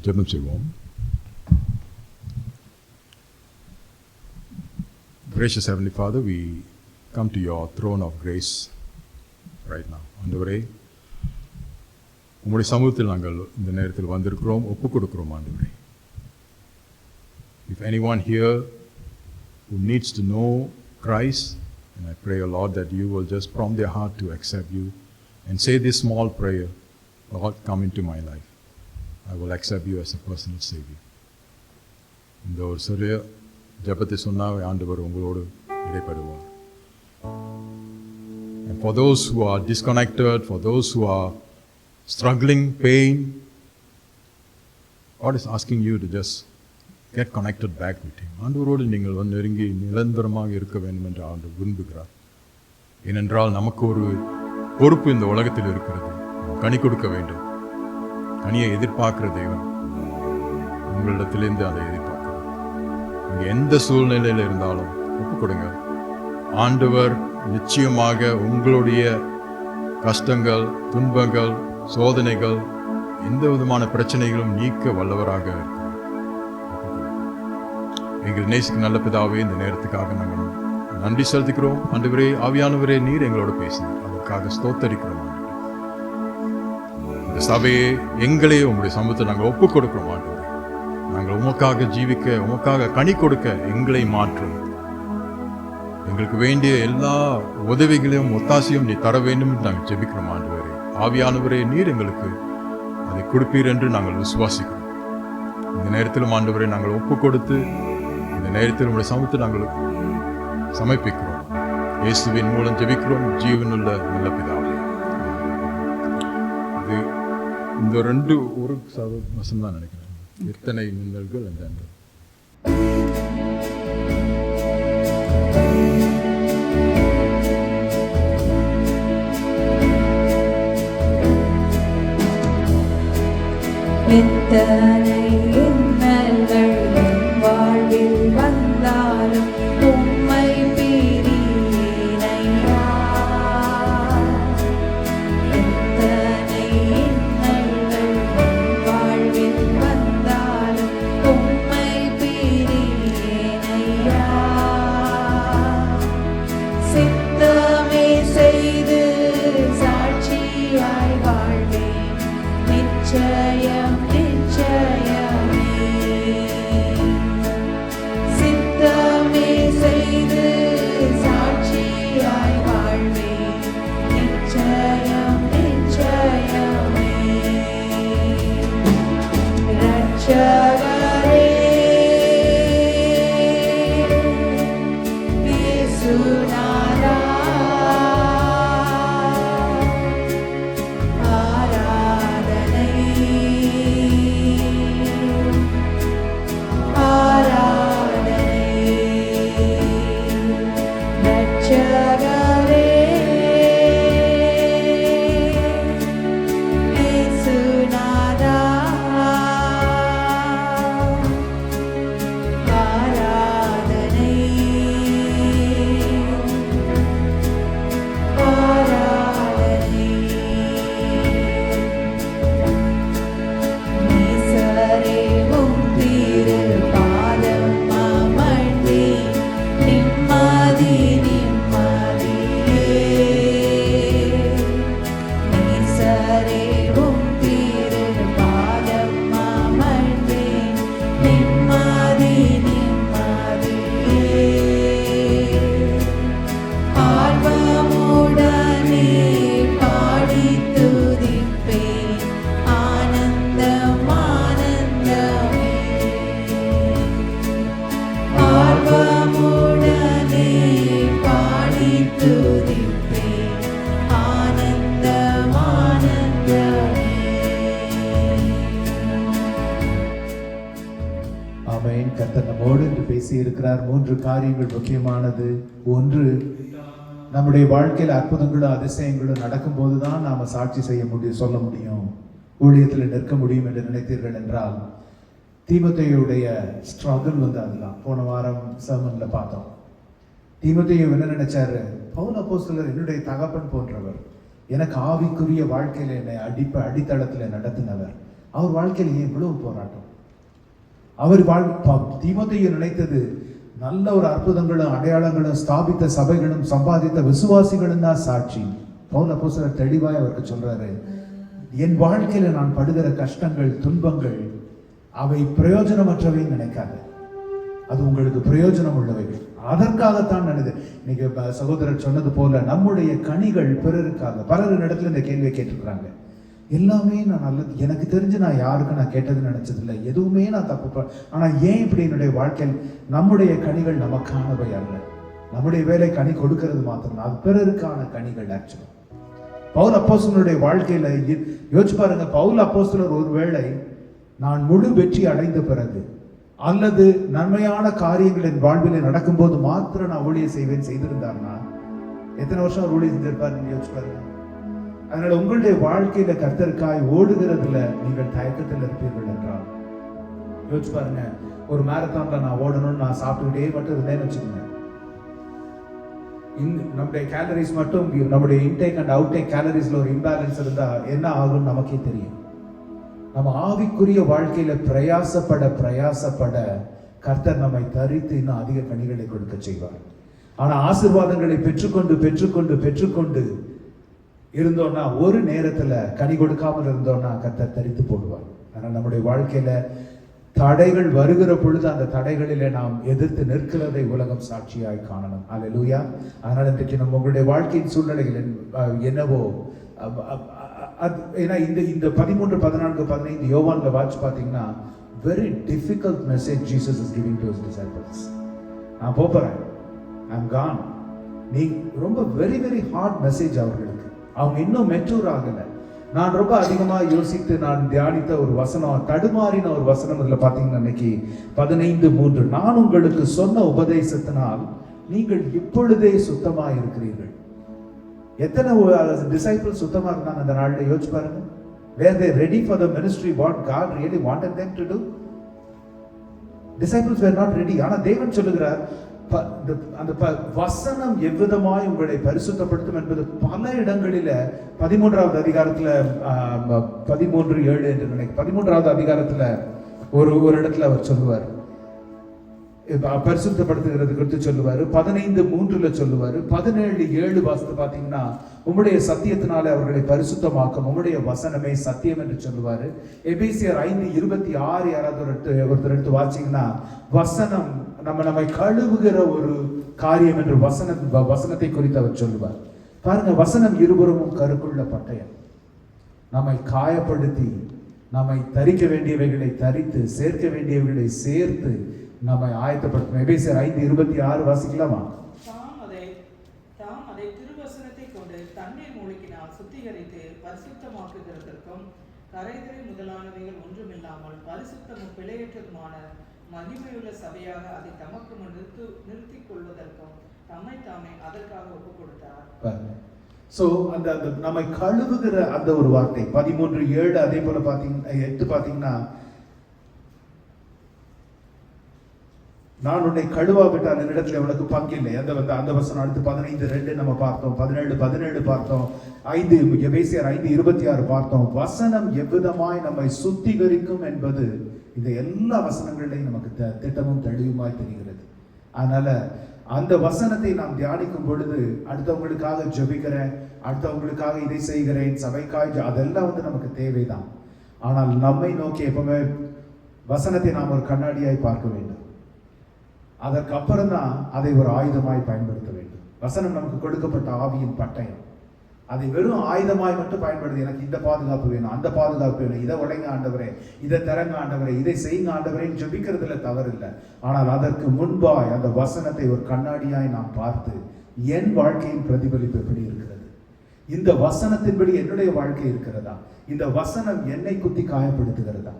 ஜெபம் செய்வோம். Gracious Heavenly Father, we come to your throne of grace right now. ஆண்டவரே, உங்களுடைய சமூகத்தில் நாங்கள் இந்த நேரத்தில் வந்திருக்கிறோம், ஒப்பு கொடுக்கிறோம். ஆண்டவரே, if anyone here who needs to know Christ, and I pray, O Lord, that you will just prompt their heart to accept you and say this small prayer, Lord, come into my life. I will accept you as a personal Savior. இந்த ஒரு சிறிய ஜபத்தை சொன்னால் ஆண்டவர் உங்களோடு இடைப்படுவார். And for those who are disconnected, for those who are struggling, pain, God is asking you to just get connected back with him. ஆண்டவரோடு நீங்கள் நெருங்கி நிரந்தரமாக இருக்க வேண்டும் என்று ஆண்டவர் விரும்புகிறார். ஏனென்றால் நமக்கு ஒரு பொறுப்பு இந்த உலகத்தில் இருக்கிறது. கனி கொடுக்க வேண்டும். கனியை எதிர்பார்க்கிற தேவன் உங்களிடத்திலிருந்து அதை எதிர்பார்க்கிறார். நீங்கள் எந்த சூழ்நிலையில் இருந்தாலும் ஒப்பு கொடுங்க. ஆண்டவர் நிச்சயமாக உங்களுடைய கஷ்டங்கள், துன்பங்கள், சோதனைகள், எந்த விதமான பிரச்சனைகளும் நீக்க வல்லவராக இருக்கிறார். எங்கள் நேசிக்கு நல்ல பிதாவே, இந்த நேரத்துக்காக நாங்கள் நன்றி செலுத்துகிறோம். ஆண்டவரே, ஆவியானவரே, நீர் எங்களோட பேசினார், அதற்காக ஸ்தோத்தரிக்கிறோம். இந்த சபையை, எங்களே உங்களுடைய சமூகத்தை நாங்கள் ஒப்புக் கொடுக்கிறோம். ஆண்டவரே, நாங்கள் உமக்காக ஜீவிக்க, உமக்காக கனி கொடுக்க எங்களை மாற்றும். எங்களுக்கு வேண்டிய எல்லா உதவிகளையும் ஒத்தாசையும் நீ தர வேண்டும் என்று நாங்கள் ஜெபிக்கிறோம். ஆண்டவரே, ஆவியானவரே, நீர் எங்களுக்கு அதை கொடுப்பீர் என்று நாங்கள் விசுவாசிக்கிறோம். இந்த நேரத்திலும் ஆண்டவரை நாங்கள் ஒப்பு கொடுத்து இந்த நேரத்தில் உங்களுடைய சமூகத்தை நாங்கள் சமர்ப்பிக்கிறோம். இயேசுவின் மூலம் ஜெபிக்கிறோம் ஜீவனுள்ள நல்ல பிதாவே. இது இந்த ஒரு வசம் தான் நினைக்கிறேன். எத்தனை மின்னல்கள் அந்த எத்தனை இன்னல்கள் என் வாழ்வில் வந்தாலும் உம்மை பிரியினையா. எத்தனை இன்னல்கள் என் வாழ்வில் வந்தாலும் உம்மை பிரியினையா. சித்தமே செய்து சாட்சியாய் வாழ்வேன் நிச்சயம் நிச்சயமே. சித்தமே செய்து சாட்சியாய் வாழ்வேன் நிச்சயம் நிச்சயமே. ரட்சகரே இயேசுநாதா ஆராதனை ஆராதனை. ரட்சகரே இயேசுநாதா ஆராதனை ஆராதனை. நீசரே உம் திரு பாதம் அமர்ந்தேன் நிம்மதி நிம்மதியே. நீசரே உம் திரு பாதம் அமர்ந்தேன் நிம்மதி நிம்மதியே. ஆர்வமுடனே பாடித் துதிப்பேன் ஆனந்தம் ஆனந்தமே. ஆர்வமுடனே பாடித் துதிப்பேன் ஆனந்தம் ஆனந்தமே. ஆமென். கர்த்தர் நம்மோடு இன்று பேசி இருக்கிறார். 3 காரியங்கள் முக்கியமானது. ஒன்று, நம்முடைய வாழ்க்கையில் அற்புதங்களும் அதிசயங்களும் நடக்கும்போது தான் நாம சாட்சி செய்ய முடியும், சொல்ல முடியும், ஊழியத்தில் நிற்க முடியும் என்று நினைத்தீர்கள் என்றால் தீமோத்தேயுடைய ஸ்ட்ரகிள் அதுதான். போன வாரம் சர்மன்ல பார்த்தோம். தீமோத்தேயு என்ன நினைச்சாரு? பவுல் அப்போஸ்தலர் என்னுடைய தகப்பன் போன்றவர், எனக்கு ஆவிக்குரிய வாழ்க்கையில என்னை அடித்தளத்தில் நடத்தினவர். அவர் வாழ்க்கையில் ஏன் இவ்வளவு போராட்டம்? அவர் தீமோத்தேயு நினைத்தது நல்ல ஒரு அற்புதங்களும் அடையாளங்களும் ஸ்தாபித்த சபைகளும் சம்பாதித்த விசுவாசிகளும் தான் சாட்சி. பவுல் அப்போஸ்தலர் தெளிவாய் அவருக்கு சொல்றாரு, என் வாழ்க்கையில நான் படுகிற கஷ்டங்கள் துன்பங்கள் அவை பிரயோஜனமற்றவை நினைக்காது, அது உங்களுக்கு பிரயோஜனம் உள்ளவைகள். அதற்காகத்தான் நினைது. இன்னைக்கு சகோதரர் சொன்னது போல நம்முடைய கனிகள் பிறருக்காக. பலர் இடத்துல இந்த கேள்வியை கேட்டிருக்கிறாங்க. எல்லாமே நான் நல்லது, எனக்கு தெரிஞ்சு நான் யாருக்கும் நான் கேட்டதுன்னு நினைச்சதில்லை, எதுவுமே நான் தப்பு ஆனா ஏன் இப்படி என்னுடைய வாழ்க்கையில்? நம்முடைய கனிகள் நமக்கானவை அல்ல. நம்முடைய வேலை கனி கொடுக்கிறது மாத்திரம், அது பிறருக்கான கனிகள். ஆக்சுவலா பவுல் அப்போஸ்தலனுடைய வாழ்க்கையில யோசிச்சு பாருங்க. பவுல் அப்போஸ்தலர் ஒருவேளை நான் முழு வெற்றி அடைந்த பிறகு அல்லது நன்மையான காரியங்கள் என் வாழ்வில் நடக்கும்போது மாத்திரம் நான் ஊழியம் செய்திருந்தார்னா எத்தனை வருஷம் அவர் ஊழியம் செஞ்சிருப்பார் யோசிச்சு பாருங்க. அதனால உங்களுடைய வாழ்க்கையில கர்த்தருக்காய் ஓடுகிறதுல நீங்கள் தயக்கத்தில் இருப்பீர்கள் என்றால் யோசிச்சு பாருங்க. ஒரு மாரத்தான்ல நான் ஓடணும்னு நான் சாப்பிட்டுக்கிட்டே மட்டும் இருந்தேன்னு வச்சுக்கோங்க, நம்முடைய கேலரிஸ் மட்டும், நம்முடைய இன்டேக் அண்ட் அவுட்டேக் கேலரிஸ்ல ஒரு இம்பேலன்ஸ் இருந்தா என்ன ஆகும்னு நமக்கே தெரியும். நம்ம ஆவிக்குரிய வாழ்க்கையில பிரயாசப்பட கர்த்தர் நம்மை தரித்து இன்னும் அதிக கனிகளை கொடுக்க செய்வார். ஆனா ஆசீர்வாதங்களை பெற்றுக்கொண்டு இருந்தோம்னா ஒரு நேரத்துல கனி கொடுக்காமல் இருந்தோம்னா கர்த்தர் தரித்து போடுவார். அதனால நம்முடைய வாழ்க்கையில தடைகள் வருகிற பொழுது அந்த தடைகளிலே நாம் எதிர்த்து நிற்கிறதை உலகம் சாட்சியாய் காணணும். அல்லேலூயா. அதனால இன்றைக்கு நம்ம உங்களுடைய வாழ்க்கையின் சூழ்நிலைகள் என்னவோ அது ஏன்னா இந்த 13, 14, 15 யோவான்ல வாட்ச் பார்த்தீங்கன்னா very difficult message Jesus is giving to his disciples. நான் போறேன், I'm gone. நீ ரொம்ப very hard message அவர்களுக்கு. அவங்க இன்னும் மெச்சூர் ஆகல. நான் ரொம்ப அதிகமா யோசித்து நான் தியானித்த ஒரு வசனம், தடுமாறின ஒரு வசனம் இதுல பாத்தீங்கன்னா இன்னைக்கு 15:3, நான் உங்களுக்கு சொன்ன உபதேசத்தினால் நீங்கள் இப்பொழுதே சுத்தமா இருக்கிறீர்கள். எத்தனை டிசைபிள்ஸ் சுத்தமா இருந்தாங்க அந்த நாள்ல யோசிச்சு பாருங்க. Were they ready for the ministry what God really wanted them to do? Disciples were not ready. ஆனா தேவன் சொல்லுகிறார், அந்த வசனம் எவ்விதமாய் உங்களை பரிசுத்தப்படுத்தும் என்பது பல இடங்களில 13வது அதிகாரத்துல 13:7 என்று நினைக்கிறேன். 13வது அதிகாரத்துல ஒரு இடத்துல அவர் சொல்லுவார், பரிசுத்தப்படுத்துகிறது குறித்து சொல்லுவாரு. 15:3 சொல்லுவாரு. 17:7 வாசித்து பாத்தீங்கன்னா உம்முடைய சத்தியத்தினாலே அவர்களை பரிசுத்தமாக்கும், உம்முடைய வசனமே சத்தியம் என்று சொல்லுவாரு. எபேசியர் 5:26 யாராவது ஒருத்தர் எடுத்து வாசிங்கன்னா வசனம் நம்மை கழுவுகிற ஒரு காரியம் என்று வசனத்தை குறித்து அவர் சொல்லுவார். பாருங்க, வசனம் இருபுறமும் கருக்குள்ள பட்டயம், நம்மை காயப்படுத்தி நம்மை தரிக்க வேண்டியவைகளை தரித்து சேர்க்க வேண்டியவைகளை சேர்த்து நம்மை ஆயத்தப்படுத்தும். எபேசியர் 5:26 வாசிக்கலாமா? தாம் அதை திருவசனத்தை கொண்டு தண்ணீர் மூழ்கினால் சுத்திகரித்து பரிசுத்தமாக்குகிறதற்கும் கரைதிரை முதலானவைகள் ஒன்றுமில்லாமல் பரிசுத்தமும் பிழையற்றதுமான மகிமையுள்ள சபையாக அதை தமக்கு நிறுத்திக் கொள்வதற்கும் தம்மை தாமே அதற்காக ஒப்புக் கொடுத்தார். சோ அந்த நம்மை கழுவுகிற அந்த ஒரு வார்த்தை 13:7 அதே போல பாத்தீங்கன்னா 8 பாத்தீங்கன்னா நான் உன்னை கழுவாவிட்டால் என்னிடத்துல உனக்கு பங்கில்லை. அந்த வசனம் அடுத்து 15:2 நம்ம பார்த்தோம், 17 பார்த்தோம், 5 எபேசியர் 5:26 பார்த்தோம். வசனம் எவ்விதமாய் நம்மை சுத்திகரிக்கும் என்பது இந்த எல்லா வசனங்களையும் நமக்கு திட்டமும் தெளிவுமாய் தெரிகிறது. அதனால அந்த வசனத்தை நாம் தியானிக்கும் பொழுது அடுத்தவங்களுக்காக ஜெபிக்கிறேன், அடுத்தவங்களுக்காக இதை செய்கிறேன், சபைக்காய், அதெல்லாம் நமக்கு தேவைதான். ஆனால் நம்மை நோக்கி எப்பவுமே வசனத்தை நாம் ஒரு கண்ணாடியாய் பார்க்க வேண்டும். அதற்கு அப்புறம் தான் அதை ஒரு ஆயுதமாய் பயன்படுத்த வேண்டும். வசனம் நமக்கு கொடுக்கப்பட்ட ஆவியின் பட்டயம். அதை வெறும் ஆயுதமாய் மட்டும் பயன்படுத்தி எனக்கு இந்த பாதுகாப்பு வேணும், அந்த பாதுகாப்பு வேணும், இதை உடைங்க ஆண்டவரே, இதை திறங்க ஆண்டவரே, இதை செய்யுங்க ஆண்டவரேன்னு ஜெபிக்கிறதுல தவறு இல்லை. ஆனால் அதற்கு முன்பாய் அந்த வசனத்தை ஒரு கண்ணாடியாய் நாம் பார்த்து என் வாழ்க்கையின் பிரதிபலிப்பு எப்படி இருக்கிறது, இந்த வசனத்தின்படி என்னுடைய வாழ்க்கை இருக்கிறதா, இந்த வசனம் என்னை குத்தி காயப்படுத்துகிறதா.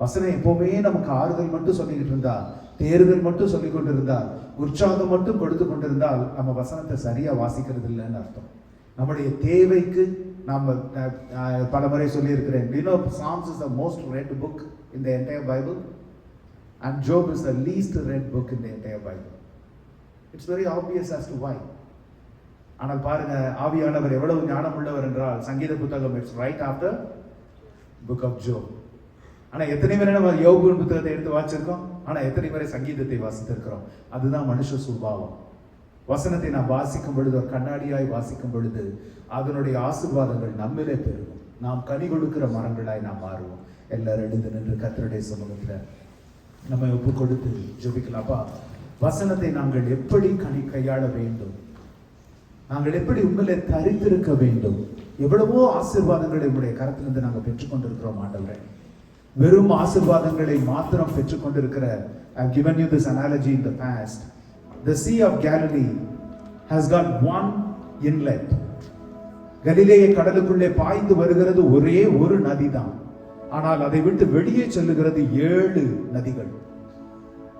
வசனம் எப்பவுமே நமக்கு ஆறுதல் மட்டும் சொல்லிக்கிட்டு இருந்தா, தேர்தல் மட்டும் சொல்லி கொண்டிருந்தால், உற்சாகம் மட்டும் கொடுத்து கொண்டிருந்தால் நம்ம வசனத்தை சரியா வாசிக்கிறது இல்லைன்னு அர்த்தம். நம்முடைய தேவைக்கு நாம் பல முறை சொல்லி இருக்கிறேன். You know, Psalms is the most read book in the entire Bible and Job is the least read book in the entire Bible. It's very obvious as to why. ஆனால் பாருங்க, ஆவியானவர் எவ்வளவு ஞானம் உள்ளவர் என்றால் சங்கீத புத்தகம் it's right after book of Job. ஆனா எத்தனை பேரை நம்ம யோபு புத்தகத்தை எடுத்து வாசிச்சிருக்கோம், ஆனா எத்தனை பேரை சங்கீதத்தை வாசித்திருக்கிறோம். அதுதான் மனுஷ சுபாவம். வசனத்தை நாம் வாசிக்கும் பொழுது, ஒரு கண்ணாடியாய் வாசிக்கும் பொழுது அதனுடைய ஆசீர்வாதங்கள் நம்மிலே பெருகும். நாம் கனி கொடுக்கிற மரங்களாய் நாம் மாறுவோம். எல்லாரும் எழுந்து நின்று கர்த்தருடைய சமூகத்துல நம்ம ஒப்பு கொடுத்து ஜெபிக்கலாம்ப்பா. வசனத்தை நாங்கள் எப்படி கையாள வேண்டும், நாங்கள் எப்படி உங்களை தரித்திருக்க வேண்டும். எவ்வளவோ ஆசீர்வாதங்களை உங்களுடைய கரத்திலிருந்து நாங்கள் பெற்றுக்கொண்டிருக்கிறோம் ஆண்டவரே. வெறும் ஆசீர்வாதங்களை மாத்திரம் பெற்றுக்கொண்டிருக்கிற, I've given you this analogy in the past. The Sea of Galilee has got one inlet. கலிலேய கடலுக்குள்ளே பாய்ந்து வருகிறது ஒரே ஒரு நதி தான். ஆனால் அதை விட்டு வெளியே செல்லுகிறது 7 நதிகள்.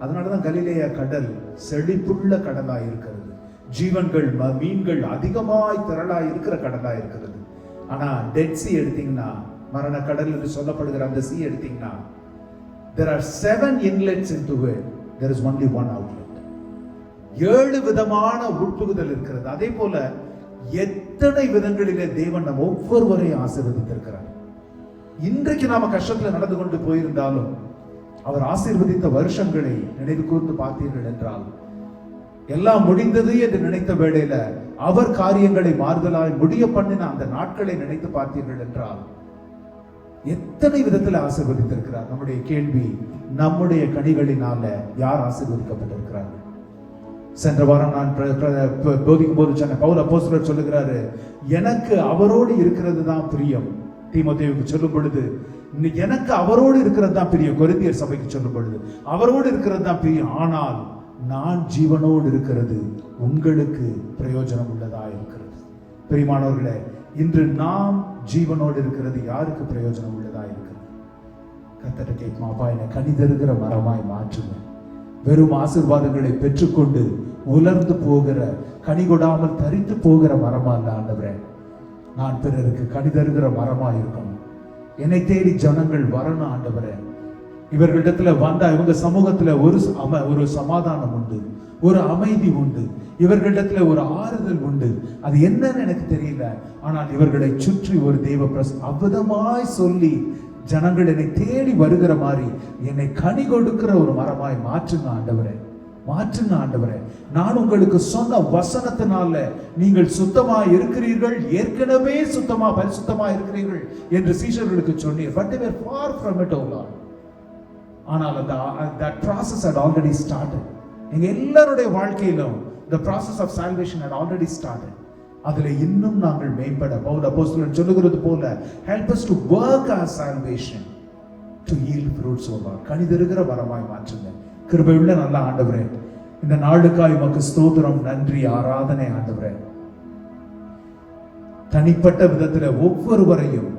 அதனாலதான் கலிலேய கடல் செழிப்புள்ள கடலாய் இருக்கிறது. ஜீவன்கள், மீன்கள் அதிகமாய் திரளாய் இருக்கிற கடலாய் இருக்கிறது. ஆனா டெட் சி எடுத்தீங்கன்னா, மரண கடல் என்று சொல்லப்படுகிற அந்த சி எடுத்தீங்கன்னா, there are 7 inlets into it. There is only one outlet. 7 விதமான உட்புகுதல் இருக்கிறது. அதே போல எத்தனை விதங்களிலே தேவன் நம் ஒவ்வொருவரையும் ஆசீர்வதித்திருக்கிறார். இன்றைக்கு நாம கஷ்டத்துல நடந்து கொண்டு போயிருந்தாலும் அவர் ஆசீர்வதித்த வருஷங்களை நினைவு கூர்ந்து பார்த்தீர்கள் என்றால், எல்லாம் முடிந்தது என்று நினைத்த வேளையில அவர் காரியங்களை மாறுதலாய் முடிய பண்ணின அந்த நாட்களை நினைத்து பார்த்தீர்கள் என்றால் எத்தனை விதத்தில் ஆசீர்வதித்திருக்கிறார். நம்முடைய கேள்வி, நம்முடைய கனிகளினால யார் ஆசீர்வதிக்கப்பட்டிருக்கிறார்கள்? சென்ற வாரம் நான் போதிக்கும் போது சொன்ன பவுல் அப்போஸ்தலர் சொல்லுகிறாரு, எனக்கு அவரோடு இருக்கிறது தான் பிரியம், தீமோத்தேயுவுக்கு சொல்லும் பொழுது எனக்கு அவரோடு இருக்கிறது தான் பிரியம். கொரிந்தியர் சபைக்கு சொல்லும் பொழுது அவரோடு இருக்கிறது தான் பிரியம், ஆனால் நான் ஜீவனோடு இருக்கிறது உங்களுக்கு பிரயோஜனம் உள்ளதா இருக்கிறது. பிரியமானவர்களே, இன்று நாம் ஜீவனோடு இருக்கிறது யாருக்கு பிரயோஜனம் உள்ளதா இருக்கிறது? கர்த்தரை கேட்குமா, அப்பா என்னை கனிதருகிற மரமாய் மாற்றுங்க. வெறும் ஆசீர்வாதங்களை பெற்றுக்கொண்டு உலர்ந்து போகிற, கனி கொடாமல் தரித்து போகிற மரமா இல்ல ஆண்டவரே, நான் பிறருக்கு கனிதருகிற மரமா இருக்கணும். என்னை தேடி ஜனங்கள் வரணும் ஆண்டவரே. இவர்களிடத்துல வந்தா இவங்க சமூகத்துல ஒரு சமாதானம் உண்டு, ஒரு அமைதி உண்டு, இவர்களிடத்துல ஒரு ஆறுதல் உண்டு. அது என்னன்னு எனக்கு தெரியல, ஆனால் இவர்களை சுற்றி ஒரு தெய்வ அவ்விதமாய் சொல்லி ஜனங்கள் என்னை தேடி வருகிற மாதிரி என்னை கனி கொடுக்கிற ஒரு மரமாய் மாற்றுங்க ஆண்டவரே, மாற்றுங்க ஆண்டவரே. நான் உங்களுக்கு சொன்ன வசனத்தினால நீங்கள் சுத்தமா இருக்கிறீர்கள், ஏற்கனவே சுத்தமா பரிசுத்தமா இருக்கிறீர்கள் என்று சீஷர்களுக்கு சொன்னீர். But they were far from it, O Lord. ஆனால் that process had already started. எங்க எல்லாருடைய வாழ்க்கையிலும் the process of salvation had already started. அதுல இன்னும் நாங்கள் மேம்பட, பவுல் அப்போஸ்தலன் சொல்லுகிறது போல, help us to work our salvation to yield fruits, O Lord. கனிதருகிற வரமாய் மாற்றுங்க. கிருபையுள்ள நல்ல ஆண்டவரே, இந்த நாளுக்காய் உமக்கு ஸ்தோத்திரம், நன்றி, ஆராதனை ஆண்டவரே. தனிப்பட்ட விதத்துல ஒவ்வொருவரையும்,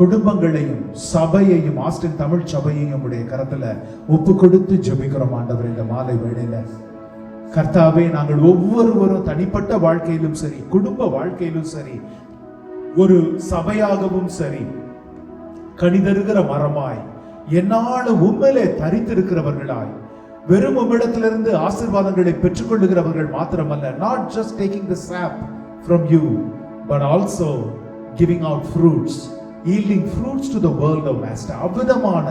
குடும்பங்களையும், சபையையும், ஆஸ்டின் தமிழ் சபையையும் உடைய கரத்துல ஒப்பு கொடுத்து ஜெபிக்கிறோம் ஆண்டவரே. இந்த மாலை வேளையில கர்த்தாவே, நாங்கள் ஒவ்வொருவரும் தனிப்பட்ட வாழ்க்கையிலும் சரி, குடும்ப வாழ்க்கையிலும் சரி, ஒரு சபையாகவும் சரி, கனிதருகிற மரமாய் என்னாலும் உண்மையிலே தரித்திருக்கிறவர்களாய், வெறும் உம்மிடத்திலிருந்து ஆசீர்வாதங்களை பெற்றுக்கொள்ளுகிறவர்கள் மாத்திரமல்ல, not just taking the sap from you but also giving out fruits, yielding fruits to the world of master. அவ்விதமான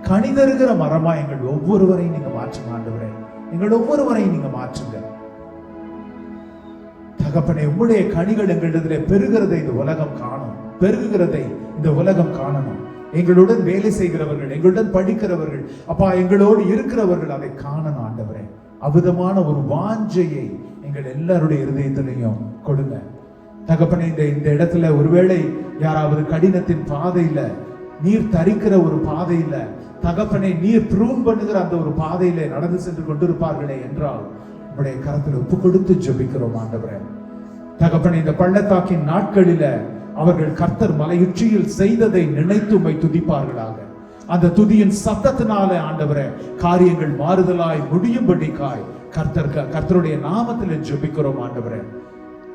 கனிதருகிற மரமாய் எங்கள் ஒவ்வொருவரையும் நீங்க மாற்றுங்க ஆண்டவரே, எங்கள் ஒவ்வொருவரையும் நீங்க மாற்றுங்க தகப்பனே. உம்முடைய கனிகள் எங்களிடத்திலே பெருகிறதை இந்த உலகம் காணும், பெருகுகிறதை இந்த உலகம் காணணும். எங்களுடன் வேலை செய்கிறவர்கள், எங்களுடன் படிக்கிறவர்கள், அப்பா எங்களோடு இருக்கிறவர்கள் அதை காணணும் ஆண்டவரே. அவ்விதமான ஒரு வாஞ்சையை எங்கள் எல்லாருடைய இருதயத்திலையும் கொடுங்க தகப்பனே. இந்த இடத்துல ஒருவேளை யாராவது கடினத்தின் பாதையில, நீர் தரிக்கிற ஒரு பாதையில தகப்பனை, நீர் ப்ரூவ் பண்ணுகிற அந்த ஒரு பாதையில நடந்து சென்று கொண்டிருப்பார்களே என்றால் உங்களுடைய கரத்தில் ஒப்பு கொடுத்து ஜெபிக்கிறோம் ஆண்டவரே. தகப்பனை, இந்த பள்ளத்தாக்கின் நாட்களில அவர்கள் கர்த்தர் மலையுச்சியில் செய்ததை நினைத்து உம்மை துதிப்பார்களாக. அந்த துதியின் சத்தத்தினால ஆண்டவரே காரியங்கள் மாறுதலாய் முடியும்படிக்காய் கர்த்தருடைய நாமத்தில் ஜெபிக்கிறோம் ஆண்டவரே.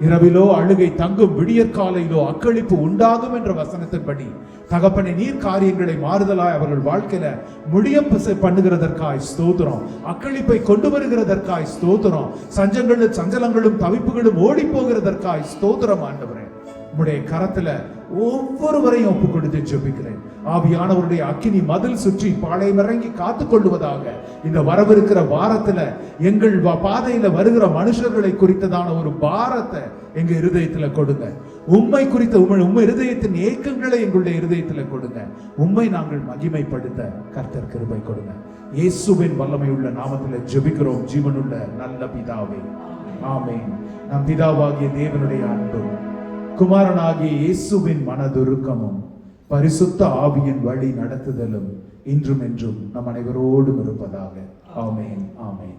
இரவிலோ அழுகை தங்கும், விடியற்காலையிலோ அக்களிப்பு உண்டாகும் என்ற வசனத்தின்படி தகப்பனை, நீர் காரியங்களை மாறுதலாய் அவர்கள் வாழ்க்கையில முடிய பண்ணுகிறதற்காய் ஸ்தோத்திரம், அக்களிப்பை கொண்டு வருகிறதற்காய் ஸ்தோத்திரம், சஞ்சலங்களும் தவிப்புகளும் ஓடி போகிறதற்காய் ஸ்தோத்திரம் ஆண்டவரே. உம்முடைய கரத்துல ஒவ்வொருவரையும் ஒப்பு கொடுத்து ஜெபிக்கிறேன். ஆவியானவருடைய அக்கினி மதில் சுற்றி பாளையம் இறங்கி காத்துக் கொள்வதாக. இந்த வரவிருக்கிற வாரத்துல எங்கள் பாதையில வருகிற மனுஷர்களை குறித்ததான ஒரு பாரத்தை எங்க இருதயத்துல கொடுங்க. உம்மை குறித்த உம்மை இருதயத்தின் ஏக்கங்களை எங்களுடைய இருதயத்துல கொடுங்க. உம்மை நாங்கள் மகிமைப்படுத்த கர்த்தர் கிருபை கொடுங்க. இயேசுவின் வல்லமையுள்ள நாமத்துல ஜெபிக்கிறோம் ஜீவனுள்ள நல்ல பிதாவே, ஆமென். நம் பிதாவாகிய தேவனுடைய அன்பும், குமாரனாகிய இயேசுவின் மனதுருக்கமும், பரிசுத்த ஆவியின் வழி நடத்துதலும் இன்றும் என்றும் நம் அனைவரோடும் இருப்பதாக. ஆமென், ஆமென்.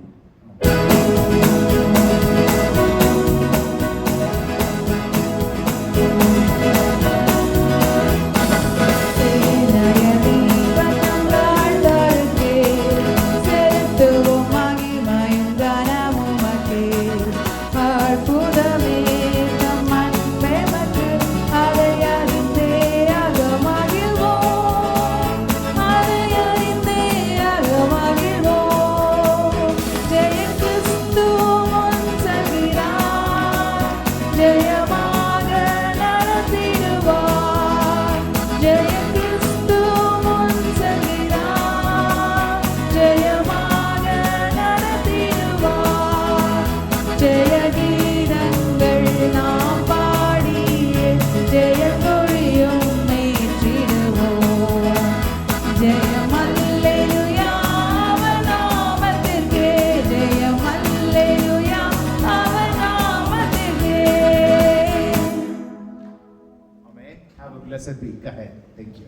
ஜெய கிறிஸ்து Have a blessed week ahead. Thank you.